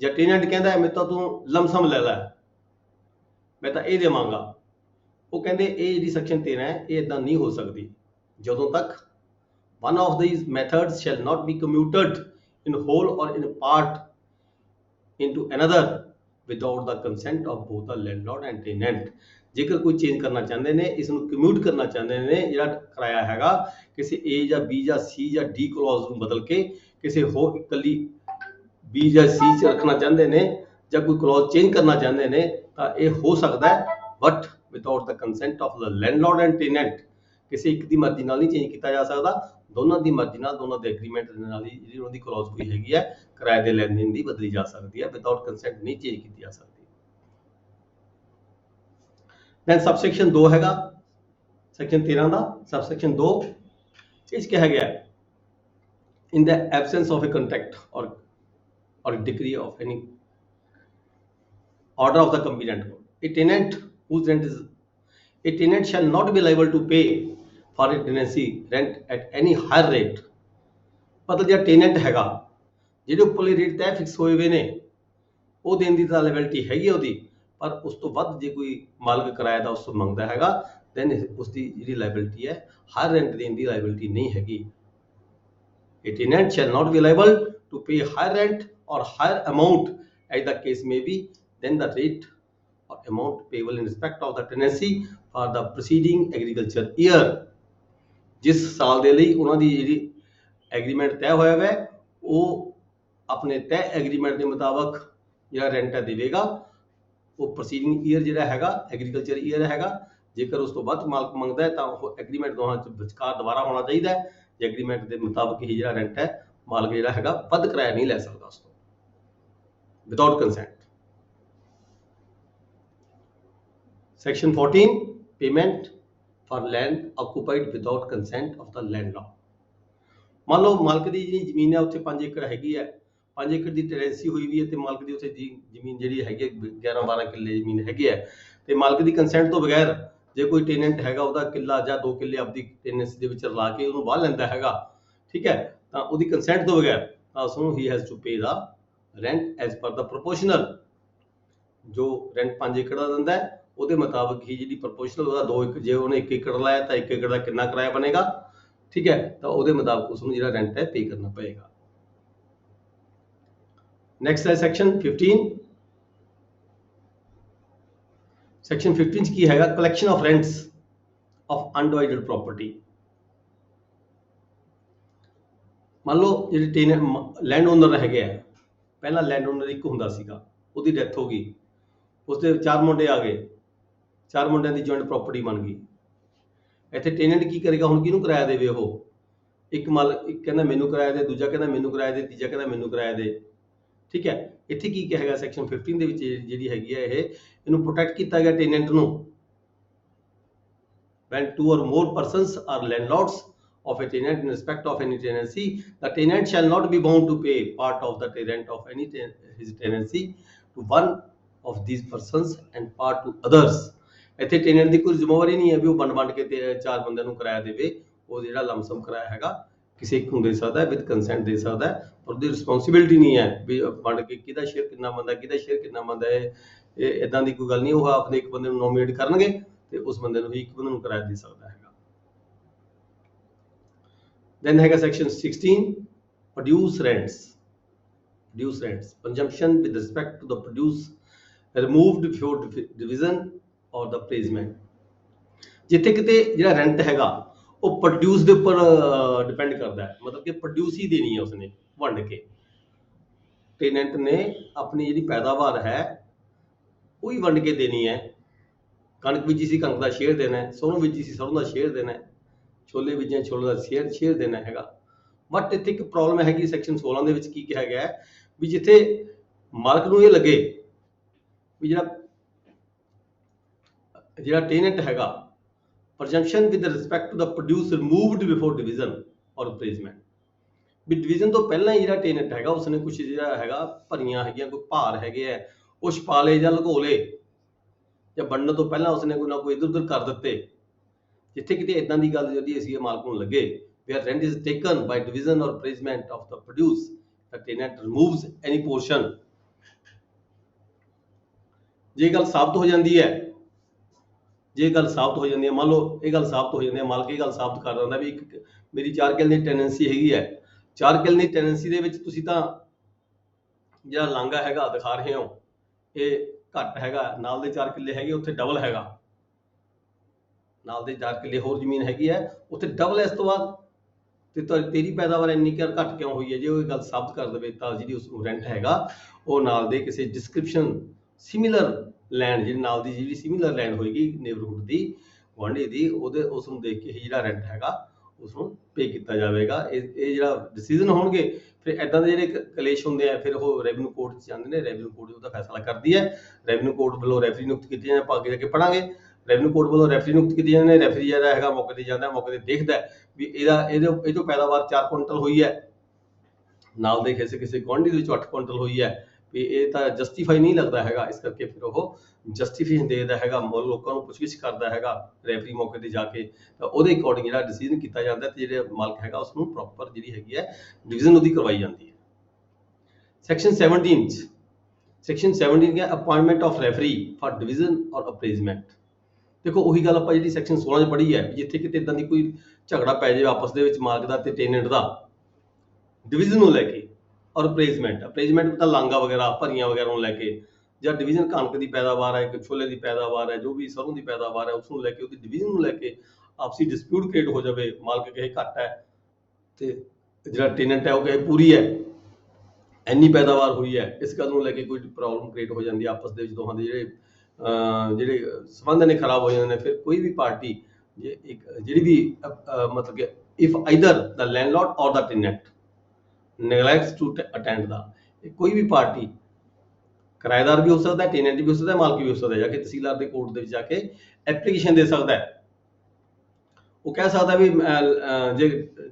ਜਾਂ ਟੈਨੈਂਟ ਕਹਿੰਦਾ ਮੇਰੇ ਤਾਂ ਤੂੰ ਲਮਸਮ ਲੈ ਲੈ, ਮੈਂ ਤਾਂ ਇਹ ਦੇਵਾਂਗਾ। ਉਹ ਕਹਿੰਦੇ ਇਹ ਜਿਹੜੀ ਸੈਕਸ਼ਨ 13 ਹੈ ਇਹ ਇਦਾਂ ਨਹੀਂ ਹੋ ਸਕਦੀ ਜਦੋਂ ਤੱਕ one of these methods shall not be commuted in whole or in part into another without the consent of both the landlord and tenant। ਜੇਕਰ ਕੋਈ ਚੇਂਜ ਕਰਨਾ ਚਾਹੁੰਦੇ ਨੇ, ਇਸ ਨੂੰ ਕਮਿਊਟ ਕਰਨਾ ਚਾਹੁੰਦੇ ਨੇ, ਜਿਹੜਾ ਕਿਰਾਇਆ ਹੈਗਾ ਕਿਸੇ A ਜਾਂ B ਜਾਂ C ਜਾਂ D ਕਲੌਜ਼ ਨੂੰ ਬਦਲ ਕੇ ਕਿਸੇ ਹੋਰ ਇਕੱਲੀ B ਜਾਂ C 'ਚ ਰੱਖਣਾ ਚਾਹੁੰਦੇ ਨੇ, ਜਾਂ ਕੋਈ ਕਲੌਜ਼ ਚੇਂਜ ਕਰਨਾ ਚਾਹੁੰਦੇ ਨੇ, ਤਾਂ ਇਹ ਹੋ ਸਕਦਾ ਹੈ, but without the consent of the landlord and tenant. ਕਿਸੇ ਇੱਕ ਦੀ ਮਰਜ਼ੀ ਨਾਲ ਨਹੀਂ ਚੇਂਜ ਕੀਤਾ ਜਾ ਸਕਦਾ, ਦੋਨਾਂ ਦੀ ਮਰਜ਼ੀ ਨਾਲ, ਦੋਨਾਂ ਦੇ ਐਗਰੀਮੈਂਟ ਦੇ ਨਾਲ ਹੀ ਜਿਹੜੀ ਉਹਨਾਂ ਦੀ ਕਲੌਜ਼ ਹੋਈ ਹੈਗੀ ਹੈ ਕਿਰਾਏ ਦੇ ਲੈਣ ਦੇਣ ਦੀ ਬਦਲੀ ਜਾ ਸਕਦੀ ਹੈ, ਵਿਦਆਊਟ ਕੰਸੈਂਟ ਨਹੀਂ ਚੇਂਜ ਕੀਤੀ ਜਾ ਸਕਦੀ। ਦੈਨ ਸਬਸੈਕਸ਼ਨ 2 ਹੈਗਾ ਸੈਕਸ਼ਨ 13 ਦਾ, ਸਬਸੈਕਸ਼ਨ 2 ਇਸ ਕਿਹਾ ਗਿਆ in the absence of a contract or decree of any order of the competent court, a tenant whose rent is a tenant shall not be liable to pay for a tenancy rent at any higher rate। ਮਤਲਬ ਜਿਹੜਾ tenant ਹੈਗਾ ਜਿਹੜੇ ਉੱਪਰਲੇ rate ਤੈਅ fix ਹੋਏ ਹੋਏ ਨੇ ਉਹ ਦੇਣ ਦੀ ਤਾਂ ਲਾਇਬਿਲਿਟੀ ਹੈਗੀ ਉਹਦੀ, ਪਰ ਉਸ ਤੋਂ ਵੱਧ ਜੇ ਕੋਈ ਮਾਲਕ ਕਿਰਾਇਆ ਦਾ ਉਸ ਤੋਂ ਮੰਗਦਾ ਹੈਗਾ ਦੈਨ ਉਸ ਦੀ ਜਿਹੜੀ ਲਾਇਬਿਲਿਟੀ ਹੈ ਹਾਇਰ ਰੈਂਟ ਦੇਣ ਦੀ ਲਾਇਬਿਲਿਟੀ ਨਹੀਂ ਹੈਗੀ। A tenant shall not be liable to pay higher rent or higher amount as the case may be than the rate or amount payable in respect of the tenancy for the preceding agriculture year। ਜਿਸ ਸਾਲ ਦੇ ਲਈ ਉਹਨਾਂ ਦੀ ਜਿਹੜੀ agreement ਤੈਅ ਹੋਇਆ ਹੈ ਉਹ ਆਪਣੇ ਤੈਅ ਐਗਰੀਮੈਂਟ ਦੇ ਮੁਤਾਬਕ ਜਿਹੜਾ ਰੈਂਟ ਹੈ ਦੇਵੇਗਾ। ਉਹ ਪ੍ਰੋਸੀਡਿੰਗ ਈਅਰ ਜਿਹੜਾ ਹੈਗਾ ਐਗਰੀਕਲਚਰ ਈਅਰ ਹੈਗਾ। ਜੇਕਰ ਉਸ ਤੋਂ ਵੱਧ ਮਾਲਕ ਮੰਗਦਾ ਹੈ ਤਾਂ ਉਹ ਐਗਰੀਮੈਂਟ ਦੋਹਾਂ ਚ ਵਿਚਕਾਰ ਦੁਬਾਰਾ ਹੋਣਾ ਚਾਹੀਦਾ ਹੈ। ਜੇ ਐਗਰੀਮੈਂਟ ਦੇ ਮੁਤਾਬਕ ਹੀ ਜਿਹੜਾ ਰੈਂਟ ਹੈ ਮਾਲਕ ਜਿਹੜਾ ਹੈਗਾ ਵੱਧ ਕਿਰਾਇਆ ਨਹੀਂ ਲੈ ਸਕਦਾ ਉਸ ਤੋਂ without consent. Section 14 payment for land occupied without consent of the landlord. ਮੰਨ ਲਓ ਮਾਲਕ ਦੀ ਜਿਹੜੀ ਜ਼ਮੀਨ ਹੈ ਉੱਥੇ 5 ਏਕੜ ਹੈਗੀ ਹੈ, 5 ਏਕੜ ਦੀ ਟੈਨੈਂਸੀ ਹੋਈ ਵੀ ਹੈ ਤੇ ਮਾਲਕ ਦੀ ਉੱਥੇ ਜ਼ਮੀਨ ਜਿਹੜੀ ਹੈਗੀ 11-12 ਕਿੱਲੇ ਜ਼ਮੀਨ ਹੈਗੀ ਹੈ ਤੇ ਮਾਲਕ ਦੀ ਕੰਸੈਂਟ ਤੋਂ ਬਗੈਰ ਜੇ ਕੋਈ ਟੈਨੈਂਟ ਹੈਗਾ ਉਹਦਾ ਕਿੱਲਾ ਜਾਂ 2 ਕਿੱਲੇ ਆਪਦੀ ਟੈਨੈਂਸੀ ਦੇ ਵਿੱਚ ਰਲਾ ਕੇ ਉਹਨੂੰ ਵਾਹ ਲੈਂਦਾ ਹੈਗਾ, ਠੀਕ ਹੈ, ਤਾਂ ਉਹਦੀ ਕੰਸੈਂਟ ਤੋਂ ਬਗੈਰ ਤਾਂ ਉਸਨੂੰ ਹੀ has to pay the rent as per the proportional. ਜੋ ਰੈਂਟ 5 ਏਕੜ ਦਾ ਦਿੰਦਾ ਹੈ ਉਹਦੇ ਮੁਤਾਬਕ ਹੀ ਜਿਹੜੀ ਪ੍ਰੋਪੋਰਸ਼ਨਲ ਉਹਦਾ 2 ਏਕੜ, ਜੇ ਉਹਨੇ 1 ਏਕੜ ਲਾਇਆ ਤਾਂ 1 ਏਕੜ ਦਾ ਕਿੰਨਾ ਕਿਰਾਇਆ ਬਣੇਗਾ, ਠੀਕ ਹੈ, ਤਾਂ ਉਹਦੇ ਮੁਤਾਬਕ ਉਸਨੂੰ ਜਿਹੜਾ ਰੈਂਟ ਹੈ ਪੇ ਕਰਨਾ ਪਏਗਾ। ਨੈਕਸਟ ਹੈ ਸੈਕਸ਼ਨ 15। ਸੈਕਸ਼ਨ 15 ਚ ਕੀ ਹੈਗਾ? Collection of rents of undivided property. ਮੰਨ ਲਓ ਜਿਹੜੇ ਲੈਂਡ ਓਨਰ ਹੈਗੇ ਆ, ਪਹਿਲਾਂ ਲੈਂਡ ਓਨਰ ਇੱਕ ਹੁੰਦਾ ਸੀਗਾ, ਉਹਦੀ ਡੈਥ ਹੋ ਗਈ, ਉਸਦੇ 4 ਮੁੰਡੇ ਆ ਗਏ, 4 ਮੁੰਡਿਆਂ ਦੀ ਜੁਆਇੰਟ ਪ੍ਰਾਪਰਟੀ ਬਣ ਗਈ। ਇੱਥੇ ਟੈਨੈਂਟ ਕੀ ਕਰੇਗਾ? ਹੁਣ ਕਿਹਨੂੰ ਕਿਰਾਇਆ ਦੇਵੇ? ਉਹ ਇੱਕ ਕਹਿੰਦਾ ਮੈਨੂੰ ਕਿਰਾਇਆ ਦੇ, ਦੂਜਾ ਕਹਿੰਦਾ ਮੈਨੂੰ ਕਿਰਾਇਆ ਦੇ, ਤੀਜਾ ਕਹਿੰਦਾ ਮੈਨੂੰ ਕਿਰਾਇਆ ਦੇ, ਠੀਕ ਹੈ। ਇੱਥੇ ਕੀ ਕਹੇਗਾ ਸੈਕਸ਼ਨ 15 ਦੇ ਵਿੱਚ ਜਿਹੜੀ ਹੈਗੀ ਹੈ ਇਹਨੂੰ ਪ੍ਰੋਟੈਕਟ ਕੀਤਾ ਗਿਆ ਟੈਨੈਂਟ ਨੂੰ। when 2 or more persons are landlords of a tenant in respect of any tenancy, the tenant shall not be bound to pay part of the rent of any his tenancy to one of these persons and part to others। ਇੱਥੇ tenant ਦੀ ਕੋਈ ਜ਼ਿੰਮੇਵਾਰੀ ਨਹੀਂ ਹੈ ਵੀ ਉਹ ਵੰਡ ਕੇ ਤੇ 4 ਬੰਦਿਆਂ ਨੂੰ ਕਿਰਾਇਆ ਦੇਵੇ। ਉਹ ਜਿਹੜਾ ਲਮਸਮ ਕਿਰਾਇਆ ਹੈਗਾ ਕਿਸੇ ਇੱਕ ਨੂੰ ਦੇ ਸਕਦਾ ਹੈ, ਵਿਦ ਕੰਸੈਂਟ ਦੇ ਸਕਦਾ ਹੈ, ਪਰ ਉਹਦੀ ਰਿਸਪੌਂਸਿਬਿਲਿਟੀ ਨਹੀਂ ਹੈ ਵੀ ਵੰਡ ਕੇ ਕਿਹਦਾ ਸ਼ੇਅਰ ਕਿੰਨਾ ਬਣਦਾ, ਕਿਹਦਾ ਸ਼ੇਅਰ ਕਿੰਨਾ ਬਣਦਾ ਹੈ। ਇਹ ਇੱਦਾਂ ਦੀ ਕੋਈ ਗੱਲ ਨਹੀਂ। ਉਹ ਆਪਣੇ ਇੱਕ ਬੰਦੇ ਨੂੰ ਨੋਮੀਨੇਟ ਕਰਨਗੇ ਤੇ ਉਸ ਬੰਦੇ ਨੂੰ ਹੀ ਇੱਕ ਬੰਦੇ ਨੂੰ ਕਿਰਾਇਆ ਦੇ ਸਕਦਾ ਹੈਗਾ। ਦੈਨ ਹੈਗਾ section 16 produce rents. Produce rents consumption with respect to the produce removed before division or the placement. ਜਿੱਥੇ ਕਿਤੇ ਜਿਹੜਾ ਰੈਂਟ ਹੈਗਾ ਉਹ ਪ੍ਰੋਡਿਊਸ ਦੇ ਉੱਪਰ ਡਿਪੈਂਡ ਕਰਦਾ ਹੈ, ਮਤਲਬ ਕਿ ਪ੍ਰੋਡਿਊਸ ਹੀ ਦੇਣੀ ਹੈ ਉਸਨੇ ਵੰਡ ਕੇ। ਟੈਨੈਂਟ ਨੇ ਆਪਣੀ ਜਿਹੜੀ ਪੈਦਾਵਾਰ ਹੈ ਉਹੀ ਵੰਡ ਕੇ ਦੇਣੀ ਹੈ। ਕਣਕ ਬੀਜੀ ਸੀ ਕਣਕ ਦਾ ਸ਼ੇਅਰ ਦੇਣਾ ਹੈ, ਸਰੋਂ ਬੀਜੀ ਸੀ ਸਰੋਂ ਦਾ ਸ਼ੇਅਰ ਦੇਣਾ ਹੈ, ਛੋਲੇ ਬੀਜੇ ਛੋਲੇ ਦਾ ਸ਼ੇਅਰ ਦੇਣਾ ਹੈਗਾ। ਬਟ ਇੱਥੇ ਇੱਕ ਪ੍ਰੋਬਲਮ ਹੈਗੀ ਸੈਕਸ਼ਨ 16 ਦੇ ਵਿੱਚ ਕੀ ਕਿਹਾ ਗਿਆ ਹੈ ਵੀ ਜਿੱਥੇ ਮਾਲਕ ਨੂੰ ਇਹ ਲੱਗੇ ਵੀ ਜਿਹੜਾ ਟੈਨੈਂਟ ਹੈਗਾ presumption with respect to the produce removed before division or replacement, ਵੀ ਡਿਵੀਜ਼ਨ ਤੋਂ ਪਹਿਲਾਂ ਹੀ ਜਿਹੜਾ ਟੈਨੈਂਟ ਹੈਗਾ ਉਸਨੇ ਕੁਝ ਜਿਹੜਾ ਹੈਗਾ ਭਰੀਆਂ ਹੈਗੀਆਂ ਕੋਈ ਭਾਰ ਹੈਗੇ ਆ ਉਹ ਛਪਾ ਲਏ ਜਾਂ ਲੁਕੋ ਲਏ, ਜਾਂ ਵੰਡਣ ਤੋਂ ਪਹਿਲਾਂ ਉਸਨੇ ਕੋਈ ਨਾ ਕੋਈ ਇੱਧਰ ਉੱਧਰ ਕਰ ਦਿੱਤੇ। ਜਿੱਥੇ ਕਿਤੇ ਇਦਾਂ ਦੀ ਗੱਲ যদি ਅਸੀਂ ਮਾਲਕ ਨੂੰ ਲੱਗੇ where rent is taken by division or appraisement of the produce, the tenant removes any portion। ਜੇ ਗੱਲ ਸਾਬਤ ਹੋ ਜਾਂਦੀ ਹੈ, ਜੇ ਗੱਲ ਸਾਬਤ ਹੋ ਜਾਂਦੀ ਹੈ, ਮੰਨ ਲਓ ਇਹ ਗੱਲ ਸਾਬਤ ਹੋ ਜਾਂਦੀ ਹੈ, ਮਾਲਕ ਇਹ ਗੱਲ ਸਾਬਤ ਕਰ ਦਿੰਦਾ ਵੀ ਇੱਕ ਮੇਰੀ 4 ਕਿੱਲੇ ਦੀ ਟੈਨੈਂਸੀ ਹੈਗੀ ਹੈ, 4 ਕਿੱਲੇ ਦੀ ਟੈਨੈਂਸੀ ਦੇ ਵਿੱਚ ਤੁਸੀਂ ਤਾਂ ਜਿਹੜਾ ਲਾਂਘਾ ਹੈਗਾ ਦਿਖਾ ਰਹੇ ਹੋ ਇਹ ਘੱਟ ਹੈਗਾ, ਨਾਲ ਦੇ 4 ਕਿੱਲੇ ਹੈਗੇ ਉੱਥੇ ਡਬਲ ਹੈਗਾ, ਨਾਲ ਦੇ 4 ਕਿੱਲੇ ਹੋਰ ਜ਼ਮੀਨ ਹੈਗੀ ਹੈ ਉੱਥੇ ਡਬਲ ਹੈ, ਇਸ ਤੋਂ ਬਾਅਦ ਤੇ ਤੇਰੀ ਪੈਦਾਵਾਰ ਇੰਨੀ ਘੱਟ ਕਿਉਂ ਹੋਈ ਹੈ। ਜੇ ਉਹ ਗੱਲ ਸਾਬਤ ਕਰ ਦੇਵੇ ਤਾਂ ਜਿਹੜੀ ਉਸ ਨੂੰ ਰੈਂਟ ਹੈਗਾ ਉਹ ਨਾਲ ਦੇ ਕਿਸੇ ਡਿਸਕ੍ਰਿਪਸ਼ਨ ਸਿਮਿਲਰ ਲੈਂਡ, ਜਿਹੜੀ ਨਾਲ ਦੀ ਜਿਹੜੀ ਸਿਮਿਲਰ ਲੈਂਡ ਹੋਏਗੀ ਨੇਬਰਹੁੱਡ ਦੀ, ਗੁਆਂਢੀ ਦੀ, ਉਹਦੇ ਉਸ ਨੂੰ ਦੇਖ ਕੇ ਹੀ ਜਿਹੜਾ ਰੈਂਟ ਹੈਗਾ ਉਸ ਨੂੰ ਪੇ ਕੀਤਾ ਜਾਵੇਗਾ। ਇਹ ਜਿਹੜਾ ਡਿਸੀਜਨ ਹੋਣਗੇ ਫਿਰ ਇੱਦਾਂ ਦੇ ਜਿਹੜੇ ਕਲੇਸ਼ ਹੁੰਦੇ ਆ ਫਿਰ ਉਹ ਰੈਵਨਿਊ ਕੋਰਟ 'ਚ ਜਾਂਦੇ ਨੇ, ਰੈਵਨਿਊ ਕੋਰਟ ਉਹਦਾ ਫੈਸਲਾ ਕਰਦੀ ਹੈ, ਰੈਵਨਿਊ ਕੋਰਟ ਵੱਲੋਂ ਰੈਫਰੀ ਨਿਯੁਕਤ ਕੀਤੇ ਜਾਂਦੇ, ਆਪਾਂ ਅੱਗੇ ਜਾ ਕੇ ਪੜਾਂਗੇ। ਰੈਵਨਿਊ ਕੋਰਟ ਵੱਲੋਂ ਰੈਫਰੀ ਨਿਯੁਕਤ ਕੀਤੇ ਜਾਂਦੇ ਨੇ, ਰੈਫਰੀ ਜਿਹੜਾ ਹੈਗਾ ਮੌਕੇ ਤੇ ਜਾਂਦਾ, ਮੌਕੇ ਤੇ ਦੇਖਦਾ ਵੀ ਇਹ ਤੋਂ ਪੈਦਾਵਾਰ 4 ਕੁਇੰਟਲ ਹੋਈ ਹੈ, ਨਾਲ ਦੇ ਕਿਸੇ ਗੁਆਂਢੀ ਦੇ ਵਿੱਚ 8 ਕੁਇੰਟਲ ਹੋਈ ਹੈ, ਵੀ ਇਹ ਤਾਂ ਜਸਟੀਫਾਈ ਨਹੀਂ ਲੱਗਦਾ ਹੈਗਾ, ਇਸ ਕਰਕੇ ਫਿਰ ਉਹ ਜਸਟੀਫਿਕੇਸ਼ਨ ਦੇਦਾ ਹੈਗਾ, ਲੋਕਾਂ ਨੂੰ ਪੁੱਛਗਿੱਛ ਕਰਦਾ ਹੈਗਾ ਰੈਫਰੀ ਮੌਕੇ ਤੇ ਜਾ ਕੇ, ਤਾਂ ਉਹਦੇ ਅਕੋਰਡਿੰਗ ਜਿਹੜਾ ਡਿਸੀਜਨ ਕੀਤਾ ਜਾਂਦਾ ਤੇ ਜਿਹੜੇ ਮਾਲਕ ਹੈਗਾ ਉਸ ਨੂੰ ਪ੍ਰੋਪਰ ਜਿਹੜੀ ਹੈਗੀ ਹੈ ਡਿਵੀਜ਼ਨ ਉਹਦੀ ਕਰਵਾਈ ਜਾਂਦੀ ਹੈ। ਸੈਕਸ਼ਨ 17 ਹੈ appointment of referee for division or ਅਪਰੇਜ਼ਮੈਂਟ। ਦੇਖੋ ਉਹੀ ਗੱਲ ਆਪਾਂ ਜਿਹੜੀ ਸੈਕਸ਼ਨ 16 'ਚ ਪੜ੍ਹੀ ਹੈ, ਜਿੱਥੇ ਕਿਤੇ ਇਦਾਂ ਦੀ ਕੋਈ ਝਗੜਾ ਪੈ ਜਾਵੇ ਆਪਸ ਦੇ ਵਿੱਚ ਮਾਲਕ ਦਾ ਤੇ ਟੈਨੈਂਟ ਦਾ ਡਿਵੀਜ਼ਨ ਨੂੰ ਲੈ ਕੇ, ਔਰ ਅਪਰੇਜ਼ਮੈਂਟ ਤਾਂ ਲਾਂਗਾ ਵਗੈਰਾ ਭਰੀਆਂ ਵਗੈਰਾ ਨੂੰ ਲੈ ਕੇ, ਜਾਂ ਡਿਵੀਜ਼ਨ ਕਣਕ ਦੀ ਪੈਦਾਵਾਰ ਹੈ, ਛੋਲੇ ਦੀ ਪੈਦਾਵਾਰ ਹੈ, ਜੋ ਵੀ ਸਰੋਂ ਦੀ ਪੈਦਾਵਾਰ ਹੈ ਉਸ ਨੂੰ ਲੈ ਕੇ, ਉਹਦੀ ਡਿਵੀਜ਼ਨ ਨੂੰ ਲੈ ਕੇ ਆਪਸੀ ਡਿਸਪਿਊਟ ਕ੍ਰੀਏਟ ਹੋ ਜਾਵੇ, ਮਾਲਕ ਕਹੇ ਘੱਟ ਹੈ ਤੇ ਜਿਹੜਾ ਟੈਨੈਂਟ ਹੈ ਉਹ ਕਹੇ ਪੂਰੀ ਹੈ, ਇੰਨੀ ਪੈਦਾਵਾਰ ਹੋਈ ਹੈ, ਇਸ ਗੱਲ ਨੂੰ ਲੈ ਕੇ ਕੋਈ ਪ੍ਰੋਬਲਮ ਕ੍ਰੀਏਟ ਹੋ ਜਾਂਦੀ ਹੈ ਆਪਸ ਦੇ ਵਿੱਚ, ਦੋਹਾਂ ਦੇ ਜਿਹੜੇ ਸੰਬੰਧ ਨੇ ਖਰਾਬ ਹੋ ਜਾਂਦੇ ਨੇ। ਫਿਰ ਕੋਈ ਵੀ ਪਾਰਟੀ ਜਿਹੜੀ ਵੀ ਮਤਲਬ ਕਿ ਇਫ ਆਈਦਰ ਦਾ ਲੈਂਡਲॉर्ड ਔਰ ਦਾ ਟੈਨੈਂਟ neglects to attend ਦਾ, ਕੋਈ ਵੀ ਪਾਰਟੀ ਕਿਰਾਏਦਾਰ ਵੀ ਹੋ ਸਕਦਾ, ਟੈਨੈਂਟ ਵੀ ਹੋ ਸਕਦਾ, ਮਾਲਕ ਵੀ ਹੋ ਸਕਦਾ, ਜਾ ਕੇ ਤਹਿਸੀਲਦਾਰ ਦੇ ਕੋਰਟ ਦੇ ਵਿੱਚ ਜਾ ਕੇ ਐਪਲੀਕੇਸ਼ਨ ਦੇ ਸਕਦਾ ਹੈ। ਉਹ ਕਹਿ ਸਕਦਾ ਵੀ